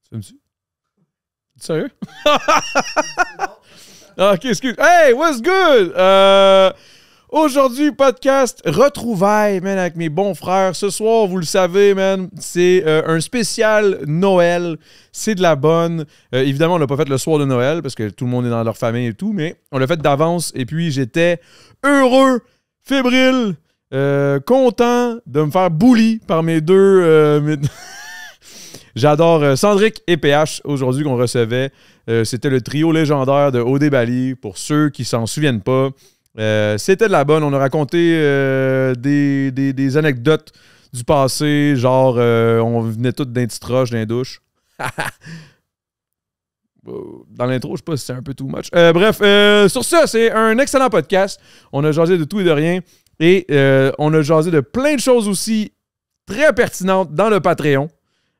Tu sérieux? Ok, excuse. Hey, what's good? Aujourd'hui, podcast retrouvailles, man, avec mes bons frères. Ce soir, vous le savez, man, c'est un spécial Noël. C'est de la bonne. Évidemment, on l'a pas fait le soir de Noël parce que tout le monde est dans leur famille et tout, mais on l'a fait d'avance. Et puis, j'étais heureux, fébrile, content de me faire bully par mes deux... J'adore Cendric et PH aujourd'hui qu'on recevait. C'était le trio légendaire de OD Bali. Pour ceux qui s'en souviennent pas, c'était de la bonne. On a raconté des anecdotes du passé, genre on venait tous d'un petit roche dans les douches. Dans l'intro, je sais pas si c'est un peu too much. Bref, sur ça, c'est un excellent podcast. On a jasé de tout et de rien. Et on a jasé de plein de choses aussi très pertinentes dans le Patreon.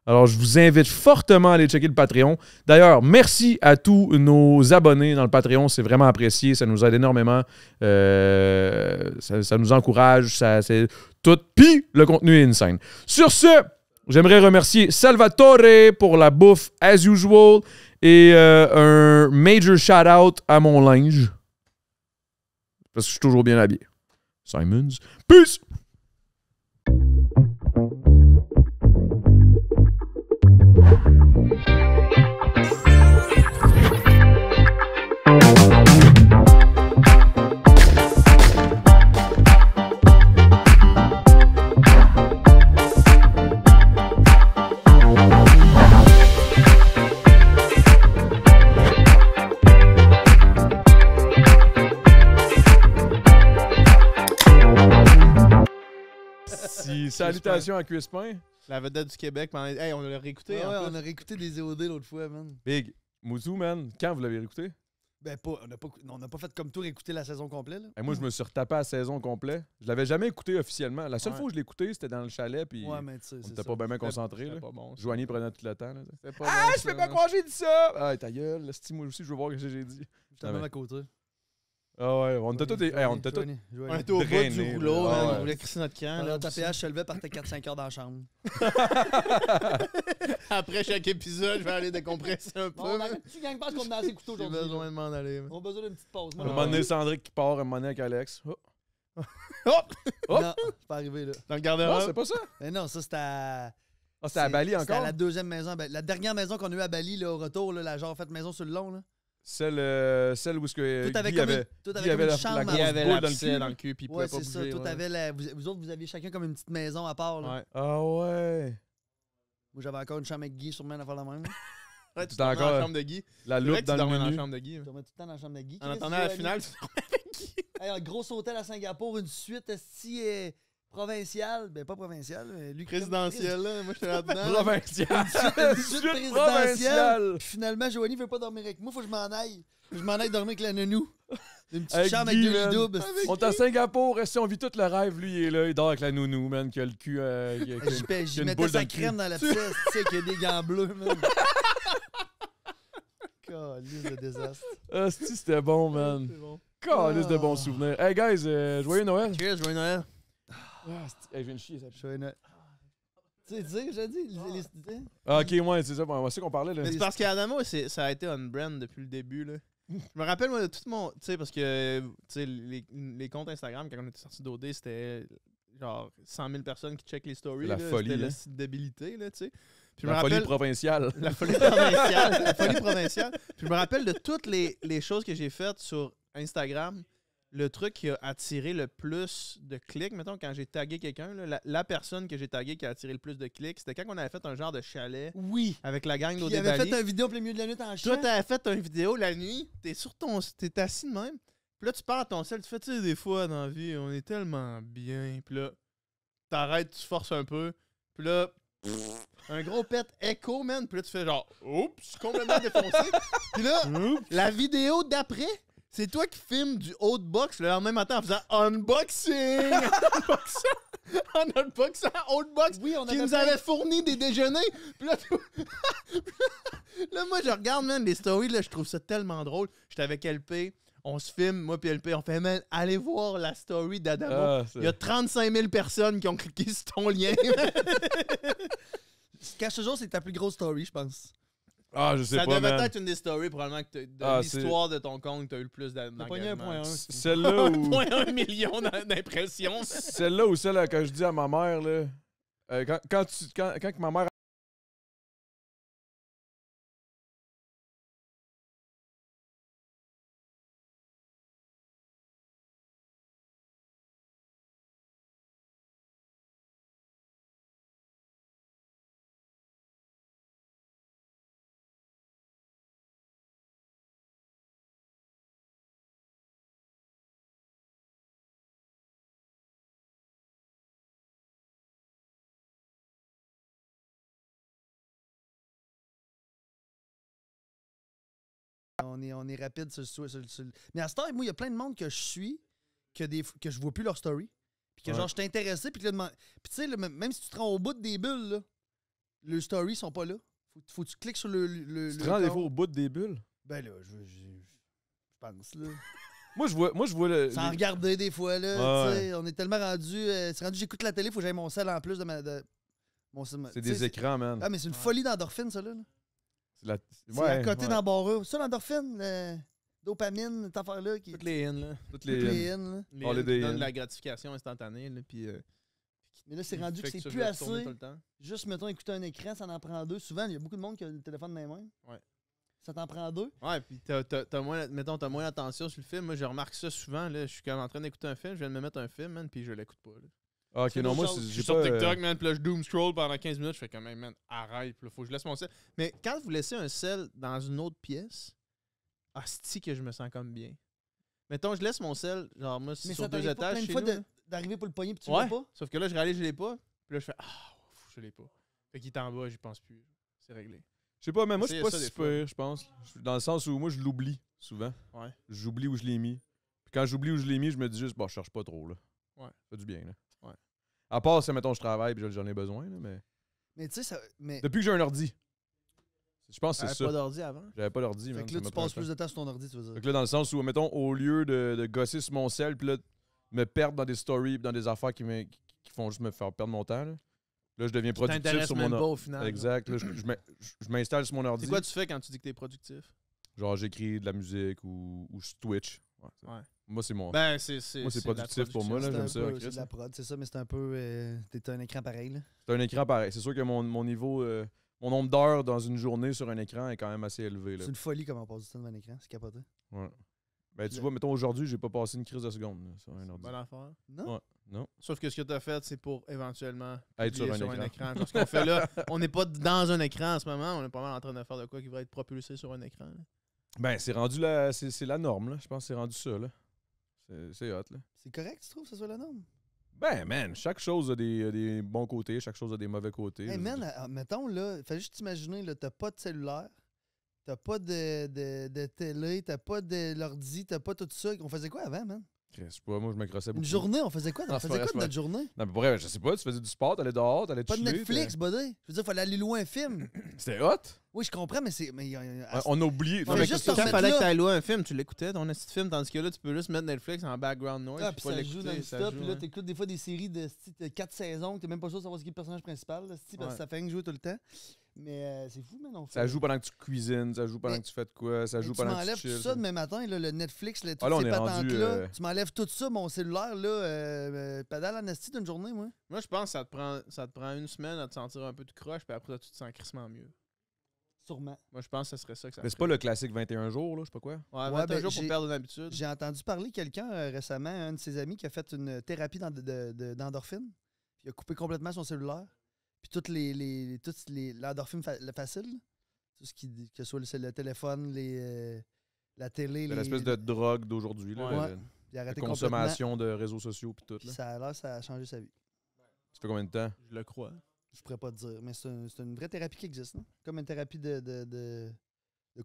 Alors, je vous invite fortement à aller checker le Patreon. D'ailleurs, merci à tous nos abonnés dans le Patreon. C'est vraiment apprécié. Ça nous aide énormément. Ça nous encourage. C'est tout. Puis, le contenu est insane. Sur ce, j'aimerais remercier Salvatore pour la bouffe, as usual. Et un major shout-out à mon linge. Parce que je suis toujours bien habillé. Simons. Peace! Salutations à Cuisse-Pain. La vedette du Québec. Hey, on l'a réécouté. Ouais, on a réécouté des EOD l'autre fois, man. Big. Moutou, man. Quand vous l'avez réécouté? Ben, on n'a pas fait comme toi réécouter la saison complète. Là. Hey, moi, je me suis retapé à la saison complète. Je l'avais jamais écouté officiellement. La seule fois où je l'ai écouté, c'était dans le chalet. Puis ouais, mais tu sais, on était pas bien concentrés. C'était pas bon. Joanie prenait tout le temps. Là. Pas ah, bon, je peux pas croire que j'ai dit ça! Ah, ta gueule. Moi aussi, je veux voir ce que j'ai dit. J'étais même à côté. Ah ouais, on était tous... On était au bout du rouleau, on voulait crisser notre camp. Là, ta PH se levait, partait 4-5 heures dans la chambre. Après chaque épisode, je vais aller décompresser un peu. Tu gagnes pas qu'on a assez couteau aujourd'hui. J'ai besoin de m'en aller. On a besoin d'une petite pause. Un moment donné, Cendric qui part, un moment donné avec Alex. Oh! Non, c'est pas arrivé là. Dans le garde-robe? Non, c'est pas ça? Mais non, ça c'était à... Ah, c'était à Bali encore? C'était la deuxième maison. La dernière maison qu'on a eue à Bali, là, au retour, là, la genre faite maison sur le long, là. Celle où est-ce que tout avait Guy comme avait... une chambre. Guy avait boule dans le cul, puis il pouvait ouais, pas c'est ça. bouger. Tout avait vous autres, vous aviez chacun comme une petite maison à part, là. Ouais. Ah ouais. Moi, j'avais encore une chambre avec Guy, sûrement, à faire la même. Ouais, tu dormais dans la chambre de Guy. La loupe dans dans la le chambre de Guy. Tu dormais tout le temps dans la chambre de Guy. En attendant la finale, tu dormais avec Guy. Hey, un gros hôtel à Singapour, une suite provinciale. Ben, pas provinciale, mais lui... Présidentielle, là. Moi, j'étais là-dedans. Provinciale. Une suite présidentielle. Puis finalement, Joanie veut pas dormir avec moi. Faut que je m'en aille. Faut que je m'en aille dormir avec la nounou. Une petite chambre avec 2 lits doubles. On est à Singapour, si on vit tout le rêve, lui il est là, il dort avec la nounou, man, qui a le cul. J'y mettais sa crème dans la pièce, tu sais, qu'il y a des gants bleus, man. Calice de désastre. Ah, c'était bon, man. C'est bon. Calice de bons souvenirs. Hey, guys, joyeux Noël. Cheers, joyeux Noël. Hey, je viens de chier, ça. Joyeux Noël. Tu sais, j'ai dit, Ah, ok, ouais, c'est ça, on sait qu'on parlait, là. Mais c'est parce qu'Adamo, ça a été on-brand depuis le début, là. Je me rappelle, moi, de tout mon... Tu sais, parce que les comptes Instagram, quand on était sorti d'OD, c'était genre 100 000 personnes qui checkent les stories. La folie, c'était hein. la débilité, là, tu sais. La folie provinciale. La folie provinciale. La folie provinciale. Puis je me rappelle de toutes les choses que j'ai faites sur Instagram. Le truc qui a attiré le plus de clics, mettons, quand j'ai tagué quelqu'un, la personne que j'ai taguée qui a attiré le plus de clics, c'était quand on avait fait un genre de chalet avec la gang d'OD Bali. Il avait fait une vidéo en plein milieu de la nuit en chien. Toi, t'avais fait une vidéo la nuit, t'es assis de même, puis là, tu pars à ton sel, tu fais, tu sais, des fois, dans la vie, on est tellement bien, puis là, t'arrêtes, tu forces un peu, puis là, un gros pet écho, man, puis là, tu fais genre, oups, complètement défoncé, puis là, la vidéo d'après, c'est toi qui filmes du haut de box le lendemain matin en faisant unboxing! En unboxant haut de box qui nous avait fourni des déjeuners. Puis là, là, moi, je regarde, man, les stories, là, je trouve ça tellement drôle. J'étais avec LP, on se filme, moi puis LP, on fait, man, allez voir la story d'Adamo. Il y a 35 000 personnes qui ont cliqué sur ton lien. Ce qui cache toujours, c'est ta plus grosse story, je pense. Ah, je sais Ça pas, devait man. être une des stories, probablement, que Ah, de l'histoire de ton compte, t'as eu le plus T'as pogné d'engagement. 1.1. Celle-là où... 1,1 million d'impressions. Celle-là ou celle que je dis à ma mère, là... quand ma mère... On est rapide Mais à ce temps, moi, il y a plein de monde que je suis, que je vois plus leur story. Puis que genre, je t'ai intéressé, puis que là, puis tu sais, même si tu te rends au bout des bulles, là, les stories sont pas là. Faut que tu cliques sur Tu te rends des fois au bout des bulles? Ben là, je pense, là. Moi, je vois le... Sans regarder des fois, là. Ouais, Tu sais, on est tellement rendu. C'est rendu, j'écoute la télé, faut que j'aille mon sel en plus de ma. C'est des écrans, man. Ah, mais c'est une folie d'endorphine, ça, là. C'est la... C'est à côté dans le barreau. Ça, l'endorphine, dopamine, cette affaire-là. Toutes les in, là. Toutes Toutes les les... in, là. Les Oh, les in qui day donnent in. de la gratification instantanée, là, puis... Mais là, c'est rendu que c'est ça, plus je vais retourner assez. tout le temps. Juste, mettons, écouter un écran, ça en prend deux. Souvent, il y a beaucoup de monde qui a le téléphone dans les mains. Ouais. Ça t'en prend deux. Ouais, puis t'as moins d'attention sur le film. Moi, je remarque ça souvent, là. Je suis comme en train d'écouter un film, je viens de me mettre un film, man, puis je l'écoute pas, là. Ah, ok, non, moi, d'autres choses. Je j'ai suis sur pas... TikTok, man, puis là, je doom scroll pendant 15 minutes, je fais comme, hey, man, arrête, puis là, faut que je laisse mon sel. Mais quand vous laissez un sel dans une autre pièce, asti que je me sens comme bien. Mettons, je laisse mon sel, genre, moi, c'est Mais sur ça 2 t'arrive pas étages plein de chez fois nous, là. d'arriver pour le pogner puis tu Ouais, l'as pas. sauf que là, je réalise que je l'ai pas, puis là, je fais, je l'ai pas. Fait qu'il est en bas, j'y pense plus. C'est réglé. Je sais pas, mais moi, je suis pas Essayez ça si des fois. pire, je pense. Dans le sens où moi, je l'oublie, souvent. Ouais. J'oublie où je l'ai mis. Puis quand j'oublie où je l'ai mis, je me dis juste, bon, je cherche pas trop, là. Ouais. Ça fait du bien, là. Ouais. À part si, mettons, je travaille puis j'en ai besoin, là, mais... Mais tu sais, ça. Mais. Depuis que j'ai un ordi. Je pense que c'est T'avais ça. pas d'ordi avant? J'avais pas d'ordi, Fait man, que ça là, m'a tu pris un passes temps. plus de temps sur ton ordi, tu veux Fait dire. que là, dans le sens où, mettons, au lieu de gosser sur mon sel puis là, me perdre dans des stories pis dans des affaires qui font juste me faire perdre mon temps, là je deviens productif T'intéresses sur même mon pas ordi. au final. Exact. Là, je m'installe sur mon ordi. C'est quoi tu fais quand tu dis que t'es productif? Genre, j'écris de la musique ou je Twitch. Ouais, Ouais. Moi, c'est mon... Ben, Moi, c'est de la productif pour moi, là. C'est J'aime un ça, peu- Chris. c'est de la prod, c'est ça, mais c'est un peu. T'es un écran pareil, là. C'est un écran pareil. C'est sûr que mon niveau... mon nombre d'heures dans une journée sur un écran est quand même assez élevé, là. C'est une folie comment on passe du temps devant un écran, c'est capoté. Ouais. Ben, tu vois, mettons, aujourd'hui, j'ai pas passé une crise de seconde là, sur un ordi. Bonne affaire. Non? Ouais. Non. Sauf que ce que tu as fait, c'est pour éventuellement Être publier sur un écran. Genre, ce qu'on fait là, on n'est pas dans un écran en ce moment, on est pas mal en train de faire de quoi qui va être propulsé sur un écran. Là. Ben, c'est rendu c'est la norme, là. Je pense que c'est rendu ça, là. C'est hot, là. C'est correct, tu trouves, que ce soit la norme? Ben, man, chaque chose a des bons côtés, chaque chose a des mauvais côtés. Hey, man, mettons, là, fais juste t'imaginer, là, t'as pas de cellulaire, t'as pas de télé, t'as pas de l'ordi, t'as pas tout ça. On faisait quoi avant, man? Je sais pas, moi, je m'accrossais beaucoup. Une journée, on faisait quoi? On Non, faisait c'est quoi pas de notre journée? Non, mais pour vrai, je sais pas, tu faisais du sport, t'allais dehors, t'allais te Pas de chiller, Netflix, buddy. Je veux dire, fallait aller louer un film. C'était hot. Oui, je comprends, mais c'est. On a oublié. On Non, a mais juste qu'est-ce que en Quand remettre fallait là. que tu louer un film, tu l'écoutais, ton petit film, tandis que là, tu peux juste mettre Netflix en background noise. Ah, puis puis pas ça joue l'écouter, ça non-stop, joue, puis là, hein. t'écoutes des fois des séries de 4 saisons, que t'es même pas sûr de savoir ce qui est le personnage principal, là, parce que Ouais. ça fait rien que jouer tout le temps. Mais c'est fou, man. Ça joue pendant que tu cuisines, ça joue pendant Mais- que tu fais de quoi, ça Mais joue tu pendant que tu m'enlèves tout chilles. ça demain matin, là, le Netflix, là, toutes Ah, là, on ces est rendu, patentes-là. Tu m'enlèves tout ça, mon cellulaire, là, pédale en esti d'une journée, moi. Moi, je pense que ça te prend une semaine à te sentir un peu de croche, puis après, tu te sens crissement mieux. Sûrement. Moi, je pense que ce serait ça que ça Mais c'est ferait. pas le classique 21 jours, là, je sais pas quoi. Ouais, Ouais, 21 jours pour j'ai- perdre une habitude. J'ai entendu parler quelqu'un récemment, un de ses amis, qui a fait une thérapie d'endorphine. Puis il a coupé complètement son cellulaire. Puis toutes l'endorphine facile, là. Tout ce qui, que ce soit le téléphone, la télé, C'est l'espèce de drogue d'aujourd'hui, là. Ouais. il a La arrêté consommation de réseaux sociaux pis tout, complètement. là. Puis ça a l'air, ça a changé sa vie. Ça fait combien de temps? Je le crois. Je pourrais pas te dire, mais c'est une vraie thérapie qui existe, non? Comme une thérapie de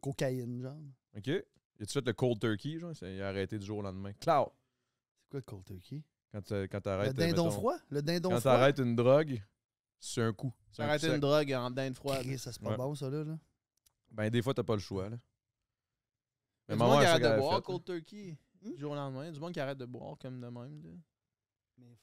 cocaïne, genre. OK. Et tu fait le cold turkey, genre? Il a arrêté du jour au lendemain. Cloud! C'est quoi le cold turkey? Quand Le t'arrêtes... dindon mettons, froid? Le dindon Quand froid? t'arrêtes une drogue, c'est un coup. C'est un Arrêter coup une sec. drogue en dinde froide. Chris, ça, c'est pas Ouais. bon, ça, là. Ben, des fois, t'as pas le choix, là. Il y a du ma monde qui mère, c'est ça arrête qu'elle de avait boire fait, cold turkey du jour au lendemain. Il y a du monde qui arrête de boire comme de même. Là.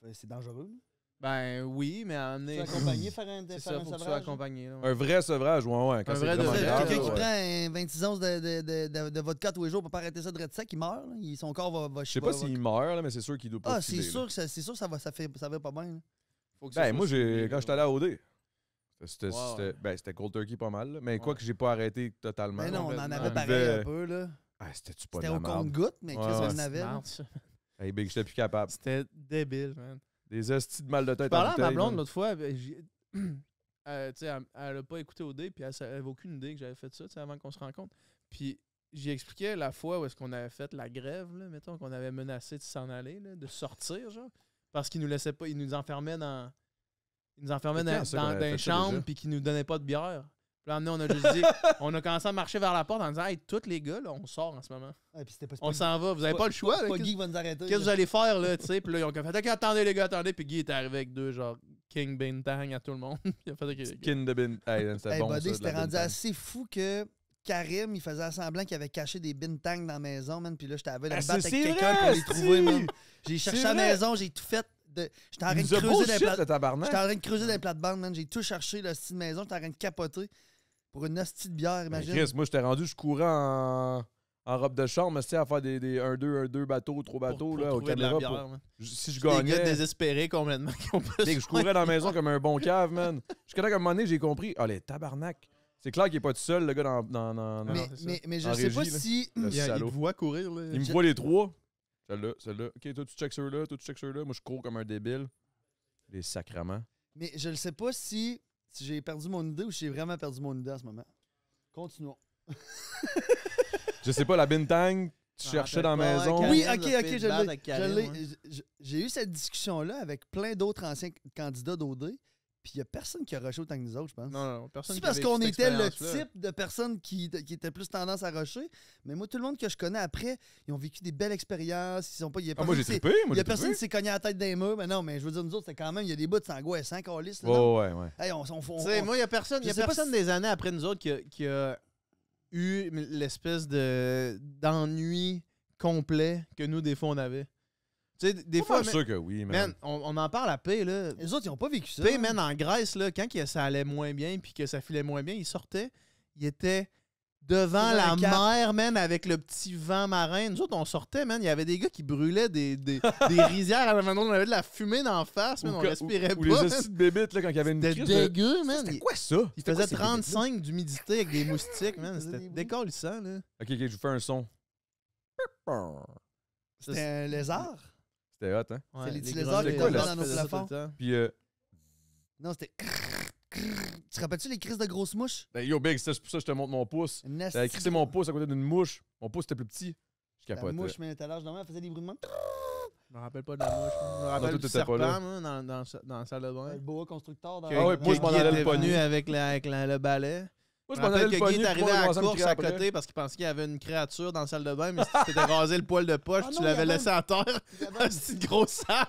Mais c'est dangereux, là. Ben oui, mais à Tu amener. es accompagné faire un C'est faire ça, un faut que tu sois sevrage? accompagné. Là, Un vrai sevrage, ouais. Quand Un c'est vrai de vraiment vrai, grave. Quelqu'un qui ouais. prend un 26 onces de vodka tous les jours pour pas arrêter ça de sec, il meurt. Là. Son corps va Je sais pas s'il meurt, là, mais c'est sûr qu'il doit pas Ah, filer, c'est sûr que ça va pas bien. Là. Faut que ça Ben, soit moi, suivi, quand là. j'étais allé à OD, Ouais. c'était cold turkey pas mal, là. Mais quoi Ouais. que j'ai pas arrêté totalement. Mais non, on en complètement. avait On pareil buvait- un peu. Là. Ah, c'était-tu pas de C'était la au merde? compte-goutte, mais Ouais, Chris, ouais. on en avait. là. Merde, ça. Hey, big, j'étais plus capable. C'était débile, man. Des hosties de mal de Je tête. parlais en à ma bouteille, blonde man. l'autre fois, ben, elle a pas écouté OD, puis elle avait aucune idée que j'avais fait ça, avant qu'on se rencontre. Puis j'ai expliqué la fois où est-ce qu'on avait fait la grève, là, mettons, qu'on avait menacé de s'en aller, là, de sortir, genre, parce qu'ils nous laissaient pas, ils nous enfermaient dans... Ils nous enfermaient C'est quand ça qu'on avait dans fait une ça chambre, déjà? puis qu'ils nous donnaient pas de bière. Puis là, on a juste dit, on a commencé à marcher vers la porte en disant, hey, tous les gars, là, on sort en ce moment. Ouais, puis c'était pas On s'en va, vous avez pas le choix. C'est là, pas qu'est-ce- Guy qui va nous arrêter. Qu'est-ce que vous allez faire, là, tu sais? Puis là, ils ont fait, OK, attendez, les gars, attendez. Puis Guy était arrivé avec deux, genre, King Bintang à tout le monde. Il a fait, OK, Skin de bin. Hey, c'était Hey, bon, Buddy, ça, de c'était la rendu Bintang. assez fou que Karim, il faisait semblant qu'il avait caché des bintang dans la maison, man. Puis là, j'étais à veille de Ah, me battre c'est avec quelqu'un vrai, pour les esti! trouver, man. J'ai cherché C'est à la vrai. maison, j'ai tout fait. J'étais en train Il de nous a creuser bullshit, des plates. le tabarnak. J'étais en train de creuser des plates-bandes, man. J'ai tout cherché, le style de maison. J'étais en train de capoter pour une hostie de bière, Ben, imagine. Chris, moi, j'étais rendu, je courais en robe de chambre, mais c'était à faire des 1-2 bateaux, 3 bateaux, là, au trouver de la caméra. bière, man. Si je Des gars gagnais, désespérés complètement qui ont pas dès que je courais dans la maison comme un bon cave, man. Jusqu'à là, qu'à un moment donné, j'ai compris, ah, les tabarnak. C'est clair qu'il est pas tout seul, le gars, dans Non, c'est ça. Mais je En sais pas régie, là. si. Le Il te salaud. voit courir, là. Il me voit les trois. Celle-là. OK, toi, tu checkes ceux-là, toi, tu checkes ceux-là. Moi, je cours comme un débile. Les sacrements. Mais je ne sais pas si j'ai perdu mon idée ou si j'ai vraiment perdu mon idée en ce moment. Continuons. Je sais pas, la Bintang, tu Ah, cherchais dans la rappelle pas, maison. Karim, Oui, le ok, fait je de battre l'ai. avec Karim, J'ai eu cette discussion-là avec plein d'autres anciens candidats d'OD, puis il n'y a personne qui a rushé autant que nous autres, je pense. Non, personne C'est qui parce a qu'on vécu cette était le expérience-là. type de personne qui était plus tendance à rusher. Mais moi, tout le monde que je connais après, ils ont vécu des belles expériences. Ils sont pas. Il y a Ah, moi, j'ai personne qui trippé. s'est- Moi, il y a j'ai personne trippé. qui s'est cogné à la tête des murs. Mais non, mais je veux dire, nous autres, c'est quand même. Il y a des bouts de sangoissants, câlisse. là, Ouais, non? ouais. Hey, on Tu sais, moi, il y a personne, je sais pas si- des années après nous autres qui a eu l'espèce d'ennui complet que nous, des fois, on avait. Tu sais, des Pas fois, mal sûr que oui, man. man, on en parle à P, là. Les autres, ils n'ont pas vécu ça. P, man, en Grèce, là, quand ça allait moins bien puis que ça filait moins bien, il sortait, il était devant Sur la un cap. mer, man, avec le petit vent marin. Nous autres, on sortait, man, il y avait des gars qui brûlaient des rizières à la main. On avait de la fumée d'en face, man, on respirait Ou pas. les man. hosties de bébites, là, quand il y avait une C'était crise de... dégueu, man. C'était quoi ça? Il C'était quoi faisait ces bébites-là? 35 d'humidité avec des moustiques, man. Ça faisait C'était des bruits. décalissant, là. Ok, je vous fais un son. C'était un lézard. C'était hot, hein? C'est les petits gros lézards qui lézards dormaient qui dans nos faisaient ça tout plafonds. le temps. Puis, Non, c'était. Tu te rappelles-tu les crises de grosses mouches? ben, yo, Big, c'est pour ça que je te montre mon pouce. Une J'avais nasty crissé mon pouce à côté d'une mouche. Mon pouce était plus petit. Je La capotais. mouche, mais tout à l'âge de elle faisait des bruits de même. Je me rappelle pas de la mouche. Je me rappelle toi, du t'étais pas là. serpent, moi, dans la salle de bain. Le boa constructeur. Dans Ah ouais, moi, je m'en Guy allais était le pogner. venu avec le balai. Moi, Je je m'en me allais rappelle le que Guy pogner. est puis arrivé moi, à on la commençait à me course crier à après. côté parce qu'il pensait qu'il y avait une créature dans la salle de bain, mais tu t'étais rasé le poil de poche, Ah tu non, l'avais il y avait laissé à terre. un- C'est une grosse salle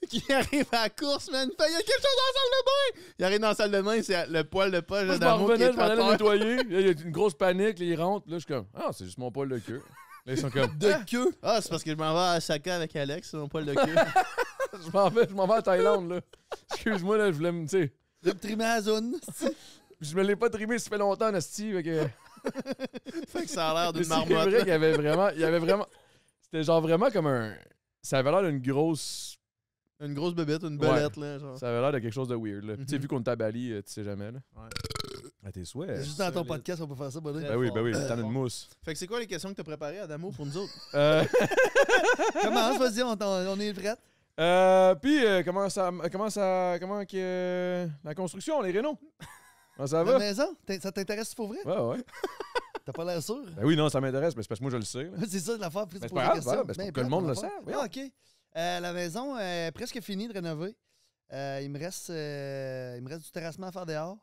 qui arrive à la course, man. Il fait, il y a quelque chose dans la salle de bain. Il arrive dans la salle de bain, c'est le poil de poche Moi, je m'en d'amour qui revenais, est je m'en à allais le terre. nettoyer. Là, il y a une grosse panique. Là, ils rentrent. Là, je suis comme, ah, c'est juste mon poil de queue. Là, ils sont comme, De queue. Ah, c'est parce que je m'en vais à Saka avec Alex, c'est mon poil de queue. je m'en vais à Thaïlande, là. Excuse-moi, là, je voulais me, tu sais. Le trimé à la zone. Je me l'ai pas trimé, ça fait longtemps, Nasty. Fait que. Fait que ça a l'air Mais d'une c'est marmotte. vrai là. qu'il y avait vraiment. C'était genre vraiment comme un. Ça avait l'air d'une grosse. Une grosse bébête, une belette, là. Genre. Ça avait l'air de quelque chose de weird, là. Puis, tu sais, Mhm. vu qu'on est à Bali, tu sais jamais, là. Ouais. À tes souhaits. Juste dans ton solide. podcast, on peut faire ça, buddy. Ben oui, fort. t'en as une mousse. Fait que c'est quoi les questions que t'as préparées, Adamo, pour nous autres? Commence, vas-y, on est prêts. Puis, comment que. La construction, les rénaux? Comment ça La va? maison, ça t'intéresse pour vrai? Ouais, ouais. T'as pas l'air sûr? Ben oui, non, ça m'intéresse, mais c'est parce que moi, je le sais, là. C'est ça l'affaire. Ben, c'est pas grave, ben, c'est pour que le monde le sache. Ah, OK. La maison est presque finie de rénover. Il me reste du terrassement à faire dehors,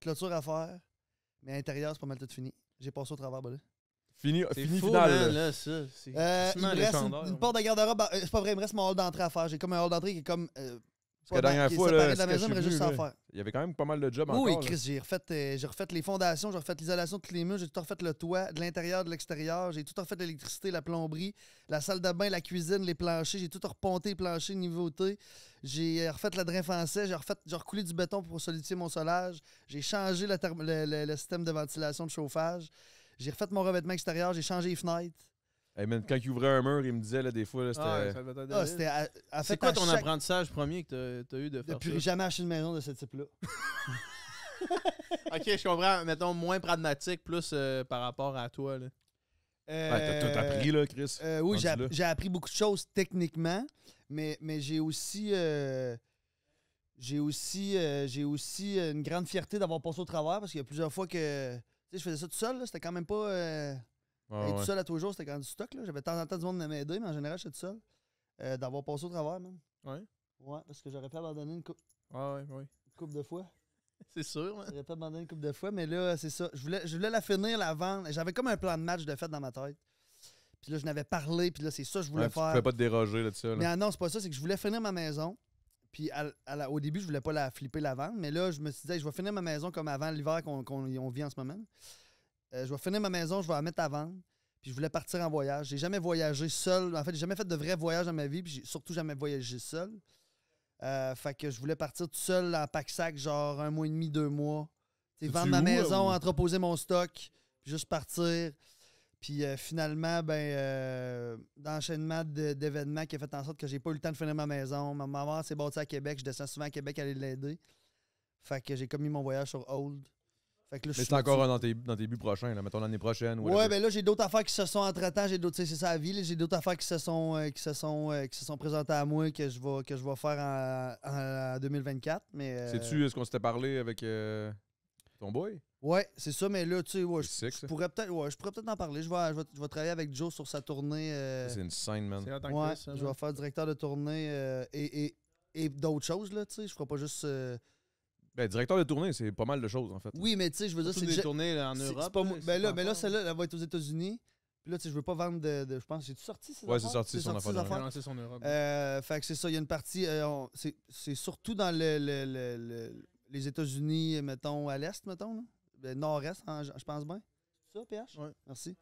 clôture à faire, mais à l'intérieur, c'est pas mal tout fini. J'ai passé au travers, buddy. Fini C'est fini fou, final. man, là. là, ça. C'est Il me reste légendaire. une porte de garde-robe. C'est pas vrai, il me reste mon hall d'entrée à faire. J'ai comme un hall d'entrée qui est comme Parce que la dernière qui est fois, séparé là, de la ce que maison, je il me suis reste juste venu, ça à là, faire. il y avait quand même pas mal de jobs Oui, encore. Chris, j'ai refait les fondations, j'ai refait l'isolation de tous les murs, j'ai tout refait le toit, de l'intérieur, de l'extérieur, j'ai tout refait l'électricité, la plomberie, la salle de bain, la cuisine, les planchers, j'ai tout reponté les planchers, niveauté. J'ai refait le drain français, j'ai recoulé du béton pour solidifier mon solage, j'ai changé le système de ventilation de chauffage, j'ai refait mon revêtement extérieur, j'ai changé les fenêtres. Hey, man, quand il ouvrait un mur, il me disait, là, des fois, là, c'était... Ah, ça devait être Ah, c'était en C'est fait, quoi à ton chaque- apprentissage premier que t'as eu de de faire plus ça? jamais acheter une maison de ce type-là. Ok, je comprends. Mettons, moins pragmatique, plus par rapport à toi. Là. Ouais, t'as tout appris, là, Chris. Oui, rendu là. j'ai appris beaucoup de choses techniquement, mais j'ai aussi une grande fierté d'avoir passé au travers parce qu'il y a plusieurs fois que je faisais ça tout seul. Là, c'était quand même pas Ouais, être ouais. tout seul à tous les jours, c'était quand même du stock. Là. J'avais de temps en temps du monde de m'aider, mais en général, j'étais tout seul. D'avoir passé au travers, man. Ouais. Ouais, parce que j'aurais pu abandonner une Ouais. couple de fois. C'est sûr, man. J'aurais pu abandonner une couple de fois, mais là, c'est ça. Je voulais la finir, la vendre. J'avais comme un plan de match de fait dans ma tête. Puis là, je n'avais parlé, puis là, c'est ça que je voulais Ouais, tu faire. pouvais pas te déroger là, de ça. Là. Mais non, c'est pas ça, c'est que je voulais finir ma maison. Puis au début, je voulais pas la flipper, la vendre. Mais là, je me suis dit, hey, je vais finir ma maison comme avant l'hiver qu'on vit en ce moment. Je vais finir ma maison, je vais la mettre à vendre. Puis je voulais partir en voyage. J'ai jamais voyagé seul. En fait, j'ai jamais fait de vrais voyages dans ma vie. Puis j'ai surtout jamais voyagé seul. Fait que je voulais partir tout seul en pack-sac, genre 1 mois et demi, 2 mois. T'sais, C'est-tu vendre ma où, maison, ou- entreposer mon stock, puis juste partir. Puis finalement, d'enchaînement d'événements qui a fait en sorte que j'ai pas eu le temps de finir ma maison. Ma maman s'est bâtie à Québec. Je descends souvent à Québec aller l'aider. Fait que j'ai commis mon voyage sur hold. Fait que là, je Mais suis c'est encore là-dessus. dans tes buts prochains, là, mettons l'année prochaine. Ouais, whatever. ben là, j'ai d'autres affaires qui se sont entre-temps. J'ai d'autres, tu sais, c'est ça la vie. Là. J'ai d'autres affaires qui se sont présentées à moi que je vais faire en 2024. Mais, Sais-tu ce qu'on s'était parlé avec ton boy? ouais, c'est ça, mais là, tu sais, ouais, C'est sick, je ça. pourrais peut-être en parler. Je vais travailler avec Joe sur sa tournée. C'est une scène, man. C'est en tant que Ouais, Chris, ça, je vais faire directeur de tournée et d'autres choses, là, tu sais. Je ferai pas juste. Ben, directeur de tournée, c'est pas mal de choses, en fait. Oui, mais tu sais, je veux dire, Surtout c'est des déjà- tournées là, en c'est Europe. pas moi- c'est Ben là, pas celle-là, elle va être aux États-Unis. Puis là, tu sais, je veux pas vendre de je pense, j'ai-tu sorti ces Ouais, affaires? c'est sorti, son affaire ces de Il a affaires? lancé son Europe. Fait que c'est ça, il y a une partie. C'est surtout dans les États-Unis, mettons, à l'est, mettons, là. Le nord-est, je pense bien. C'est ça, PH? Ouais. Merci.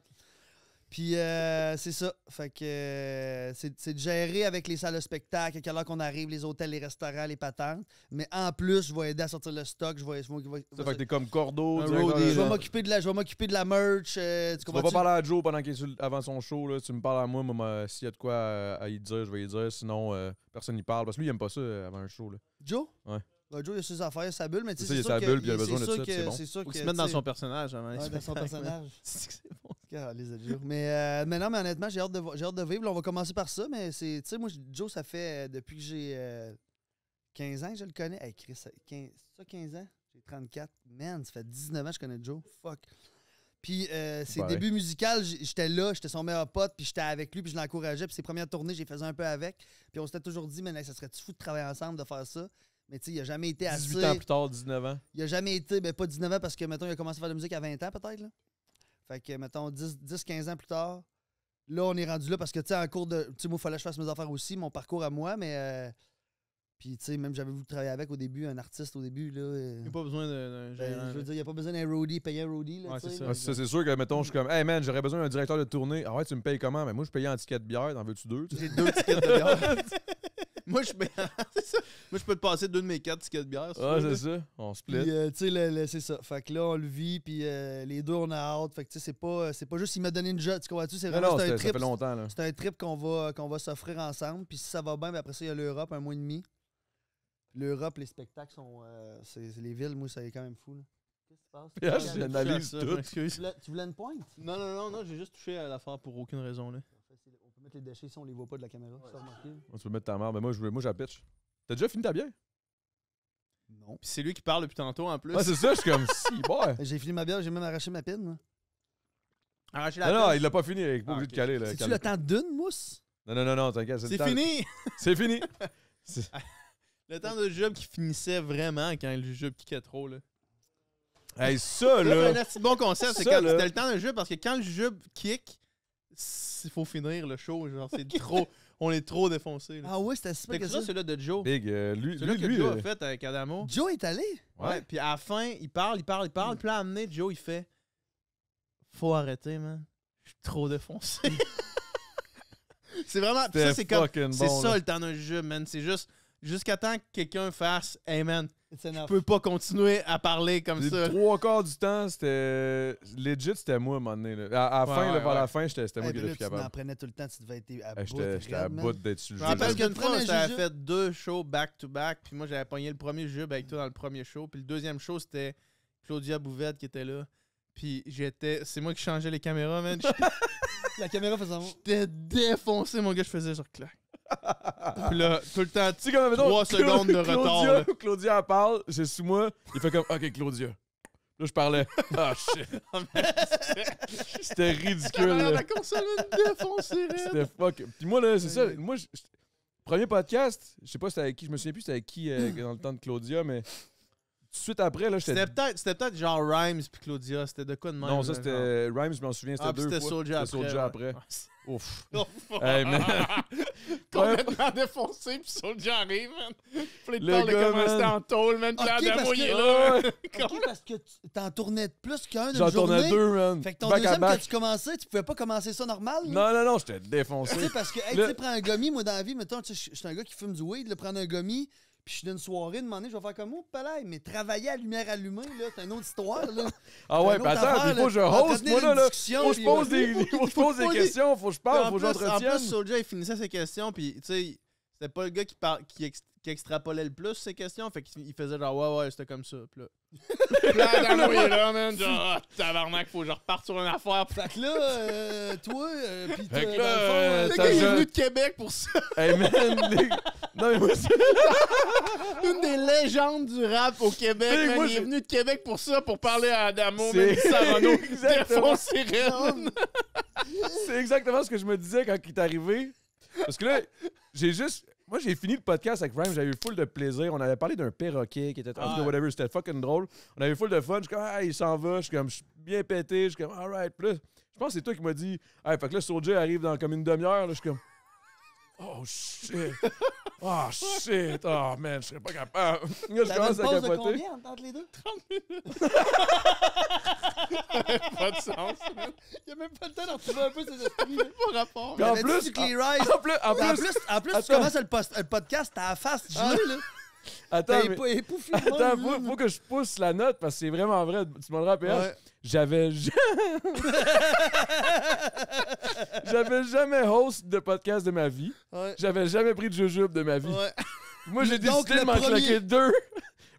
Puis c'est ça. Fait que c'est de gérer avec les salles de spectacle, à quelle heure qu'on arrive, les hôtels, les restaurants, les patentes. Mais en plus, je vais aider à sortir le stock. Ça fait que t'es comme cordeau, Un directeur roadie, de- je vais m'occuper de la merch. Tu Tu vas comprends-tu? pas parler à Joe pendant qu'il est avant son show, là. Tu me parles à moi, s'il y a de quoi à y dire, je vais y dire. Sinon, personne n'y parle. Parce que lui, il aime pas ça avant un show, là. Joe? Ouais. Ben, Joe, il a ses affaires, il a sa bulle, mais tu C'est sais, ça, il a sa bulle, puis il a c'est besoin de sûr ça, que- c'est bon. c'est sûr Faut que, qu'il se mette dans tu sais, son personnage avant les ouais, dans son spectacles, personnage. C'est que c'est bon. Les Joe. Mais non, mais honnêtement, j'ai hâte de vivre. Là, on va commencer par ça, mais c'est. Tu sais, moi, Joe, ça fait depuis que j'ai 15 ans que je le connais. Hey, Chris, 15 ans? J'ai 34. Man, ça fait 19 ans que je connais Joe. Fuck. Puis ses Ouais. débuts musicaux, j'étais là, j'étais son meilleur pote, puis j'étais avec lui, puis je l'encourageais. Puis ses premières tournées, j'ai fait un peu avec. Puis on s'était toujours dit, mais ça serait-tu fou de travailler ensemble, de faire ça? Mais tu sais, il a jamais été 18 assez. ans plus tard, 19 ans. Il a jamais été, ben pas 19 ans parce que, mettons, il a commencé à faire de la musique à 20 ans peut-être. Là. Fait que, mettons, 10-15 ans plus tard, là, on est rendu là parce que, tu sais, en cours de. Tu sais, moi, il fallait que je fasse mes affaires aussi, mon parcours à moi, mais. Puis, tu sais, même j'avais voulu travailler avec au début, un artiste au début, là. Il n'y a pas besoin d'un Ben, gérant. je veux dire, il n'y a pas besoin d'un roadie, payer un roadie, là. Ouais, tu sais, c'est ça. là. Ouais, c'est sûr que, mettons, je suis comme, hey man, j'aurais besoin d'un directeur de tournée. Ah ouais, tu me payes comment? Mais moi, je payais en ticket de bière. T'en veux-tu deux? tu sais? J'ai 2 tickets de bière. Moi, je c'est ça. Moi, je peux te passer 2 de mes 4 tickets de bière. si Ah, tu veux, c'est ça. On Puis, split. tu sais, c'est ça. Fait que là, on le vit, puis les deux, on a hâte. Fait que, tu sais, c'est pas juste, il m'a donné une job, tu comprends-tu? C'est Non, vraiment, non, c'est un ça trip. fait longtemps, là. C'est un trip qu'on va s'offrir ensemble. Puis si ça va bien, ben après ça, il y a l'Europe, 1 mois et demi. L'Europe, les spectacles sont. C'est les villes, moi, ça est quand même fou. Là. Qu'est-ce qui se passe? Puis là, Tu j'analyse ça, tout. je m'excuse. voulais une pointe? Non, j'ai juste touché à l'affaire pour aucune raison. Là. On peut mettre les déchets ici, on les voit pas de la caméra. Tu as remarqué? Ouais, tu peux mettre ta mère. Mais moi, j'ai pitch. T'as déjà fini ta bière? Non. Puis c'est lui qui parle depuis tantôt en plus. Ah, c'est ça, je suis comme, si, boy. J'ai fini ma bière, j'ai même arraché ma pine. moi. Arracher la Non, non, pêche. il l'a pas fini. Il est pas Ah, obligé de ok. caler, là. C'est-tu Calme. le temps d'une mousse? Non, t'inquiète. C'est le temps- fini! C'est fini. Le temps de jujube qui finissait vraiment quand le jujube kickait trop. Là. Hey, ça, C'est un là. assez bon concept. C'est Ça, quand là. c'était le temps de jujube parce que quand le jujube kick, il faut finir le show. Genre, c'est trop. On est trop défoncés. Là. Ah ouais, c'était super Fait que que ça. ça, celui-là de Joe. Big, lui, Celui-là que lui, Joe a fait avec Adamo. Joe est allé? Ouais. Puis à la fin, il parle. Puis là, à amener, Joe, il fait faut arrêter, man. Je suis trop défoncé. C'est vraiment. Pis ça, c'est comme. fucking C'est bon, ça là. le temps d'un jeu, man. C'est juste. Jusqu'à temps que quelqu'un fasse hey, man, It's je enough. peux pas continuer à parler comme Les ça. 3/4 du temps, c'était. Legit, c'était moi, à un moment donné. Là. À la fin, Ouais, là, vers ouais. la fin, c'était moi Hey, qui puis là, étais plus tu capable. m'en prenais tout le temps, tu devais être à bout. J'étais à bout d'être sur le Je jeu. me rappelle Parce que qu'une le fois, premier j'avais jujube- fait 2 shows back-to-back, puis moi, j'avais pogné le premier jujube avec toi dans le premier show, puis le deuxième show, c'était Claudia Bouvette qui était là. Puis c'est moi qui changeais les caméras, man. La caméra faisait un... J'étais défoncé, mon gars, je faisais sur clac. Puis là, tout le temps, Tu sais, comme, mettons, 3 secondes de retard. là. Claudia, elle parle, c'est sous moi. Il fait comme, OK, Claudia. Là, je parlais. Ah, shit. C'était ridicule. La là. console me défoncé, là. C'était fuck. Puis moi, là, c'est ça. Moi, premier podcast, je sais pas c'était avec qui, je me souviens plus c'était avec qui dans le temps de Claudia, mais tout de suite après, là, j'étais. C'était peut-être genre Rhymes puis Claudia, c'était de quoi de même? Non, ça là, genre? c'était. Rhymes, je m'en souviens, c'était Ah, puis deux c'était fois. Soulja C'était après. Soulja ouais. après. Ouf. Oh, Hey, man. Complètement défoncé, puis Soulja arrive, man. Puis il te Le parle de gars, comment man. c'était en tôle, man. Puis Ok, là, parce Adamo, il que- est là. Ok, parce que t'en tournais plus qu'un d'une J'en journée. tournais deux, man. Fait que ton Back à deuxième back. que tu commençais, tu pouvais pas commencer ça normal. là? Non, non, non, j'étais Tu défoncé. sais, parce que, hey, Le- tu sais, prends un gommi, moi, dans la vie, mettons, tu sais, je suis un gars qui fume du weed, là, prendre un gommi, puis je suis d'une soirée, demander, je vais faire comme, oh, palais, mais travailler à lumière allumée, là, c'est une autre histoire, là. Ah ouais, une puis autre attends, affaire, puis il faut que je là. host, Entretenir moi, là, une là. discussion, Faut que je puis- pose des, faut que je pose des poser- questions, faut que je parle, faut que En j'entretienne. plus, Soulja, il finissait ses questions, puis tu sais, c'était pas le gars qui extrapolait le plus ses questions, fait qu'il faisait genre, ouais, c'était comme ça. Puis là, puis là, Adamo, il est là, man. Genre, ah, tabarnak, faut que je reparte sur une affaire. Fait que là, toi, pis Fait toi, que dans là, le fond, Le t'as gars, il est jeune- venu de Québec pour ça. Hey, man, non, mais moi, c'est. Une des légendes du rap au Québec, Hey, man. moi, Il est j'ai- venu de Québec pour ça, pour parler à Adamo, C'est- man. Sarano, Exactement. défoncé raide. C'est exactement ce que je me disais quand il est arrivé. Parce que là, moi, j'ai fini le podcast avec Rhyme, j'avais eu full de plaisir. On avait parlé d'un perroquet qui était en tout cas, whatever, c'était fucking drôle. On avait full de fun. Je suis comme, ah, il s'en va. Je suis bien pété. Je suis comme, alright. Puis là, je pense que c'est toi qui m'as dit, hey, fait que là, Soulja arrive dans comme une demi-heure. Là, je suis comme, oh shit. Oh shit. Oh man, je serais pas capable. Là, je t'avais commence une à pause de capoter. combien entre les deux? Pas de sens, man. Il a même pas le temps d'en retrouver un peu ses esprits. là. Pas rapport. En T'avais-tu plus- du Clear Eyes? En plus, En plus, tu attends. commences le podcast, t'as la face gelée, là. attends, T'es mais- époufflé. attends, faut que je pousse la note parce que c'est vraiment vrai. Tu m'en rappelles? Ouais. J'avais jamais host de podcast de ma vie. Ouais. J'avais jamais pris de jujube de ma vie. Ouais. Moi, j'ai Donc, décidé de le m'en premier- claquer deux.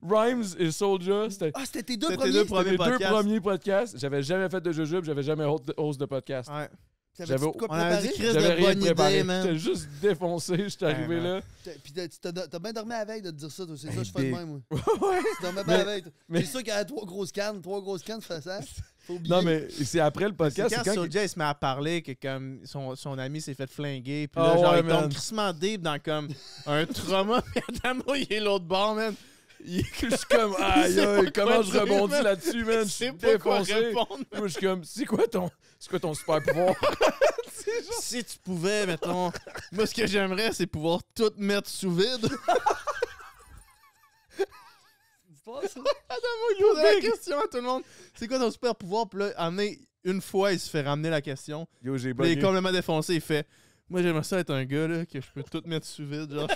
Rhymes et Soulja. C'était Ah, c'était tes deux C'était premiers? tes deux mes premiers deux podcasts. premiers podcasts. J'avais jamais fait de jujube, j'avais jamais host de podcast. Ouais. T'avais-tu j'avais- de quoi On avait dit préparer? Chris J'avais de rien bonne préparé. idée, man. J'étais juste défoncé. J'étais arrivé man. là. Puis t'as bien dormi la veille de te dire ça, toi. C'est ça, Hey, je fais de big. même, moi. Ouais. Tu dormais bien la veille. mais- C'est sûr qu'il y avait trois grosses cannes, ça fait ça. Faut oublier. Non, mais c'est après le C'est podcast. quand C'est quand Soulja il se met à parler que comme son ami s'est fait flinguer, puis Ah là, genre, ouais, il tombe man. crissement deep dans comme un trauma, puis Adamo, il est l'autre bord, man. Il je suis comme, aïe, sait pas aïe, comment quoi je dire, rebondis man. là-dessus, man? Je sais suis pas quoi défoncé. répondre. Moi, je suis comme, c'est quoi ton super pouvoir? Si tu pouvais, mettons, moi, ce que j'aimerais, c'est pouvoir tout mettre sous vide. Dis-toi ça. Adamo, il posait la question à tout le monde. C'est quoi ton super pouvoir? Puis là, amener une fois, il se fait ramener la question. Yo, j'ai Puis là, il est bugué. complètement défoncé. Il fait moi, j'aimerais ça être un gars là, que je peux tout mettre sous vide. Genre,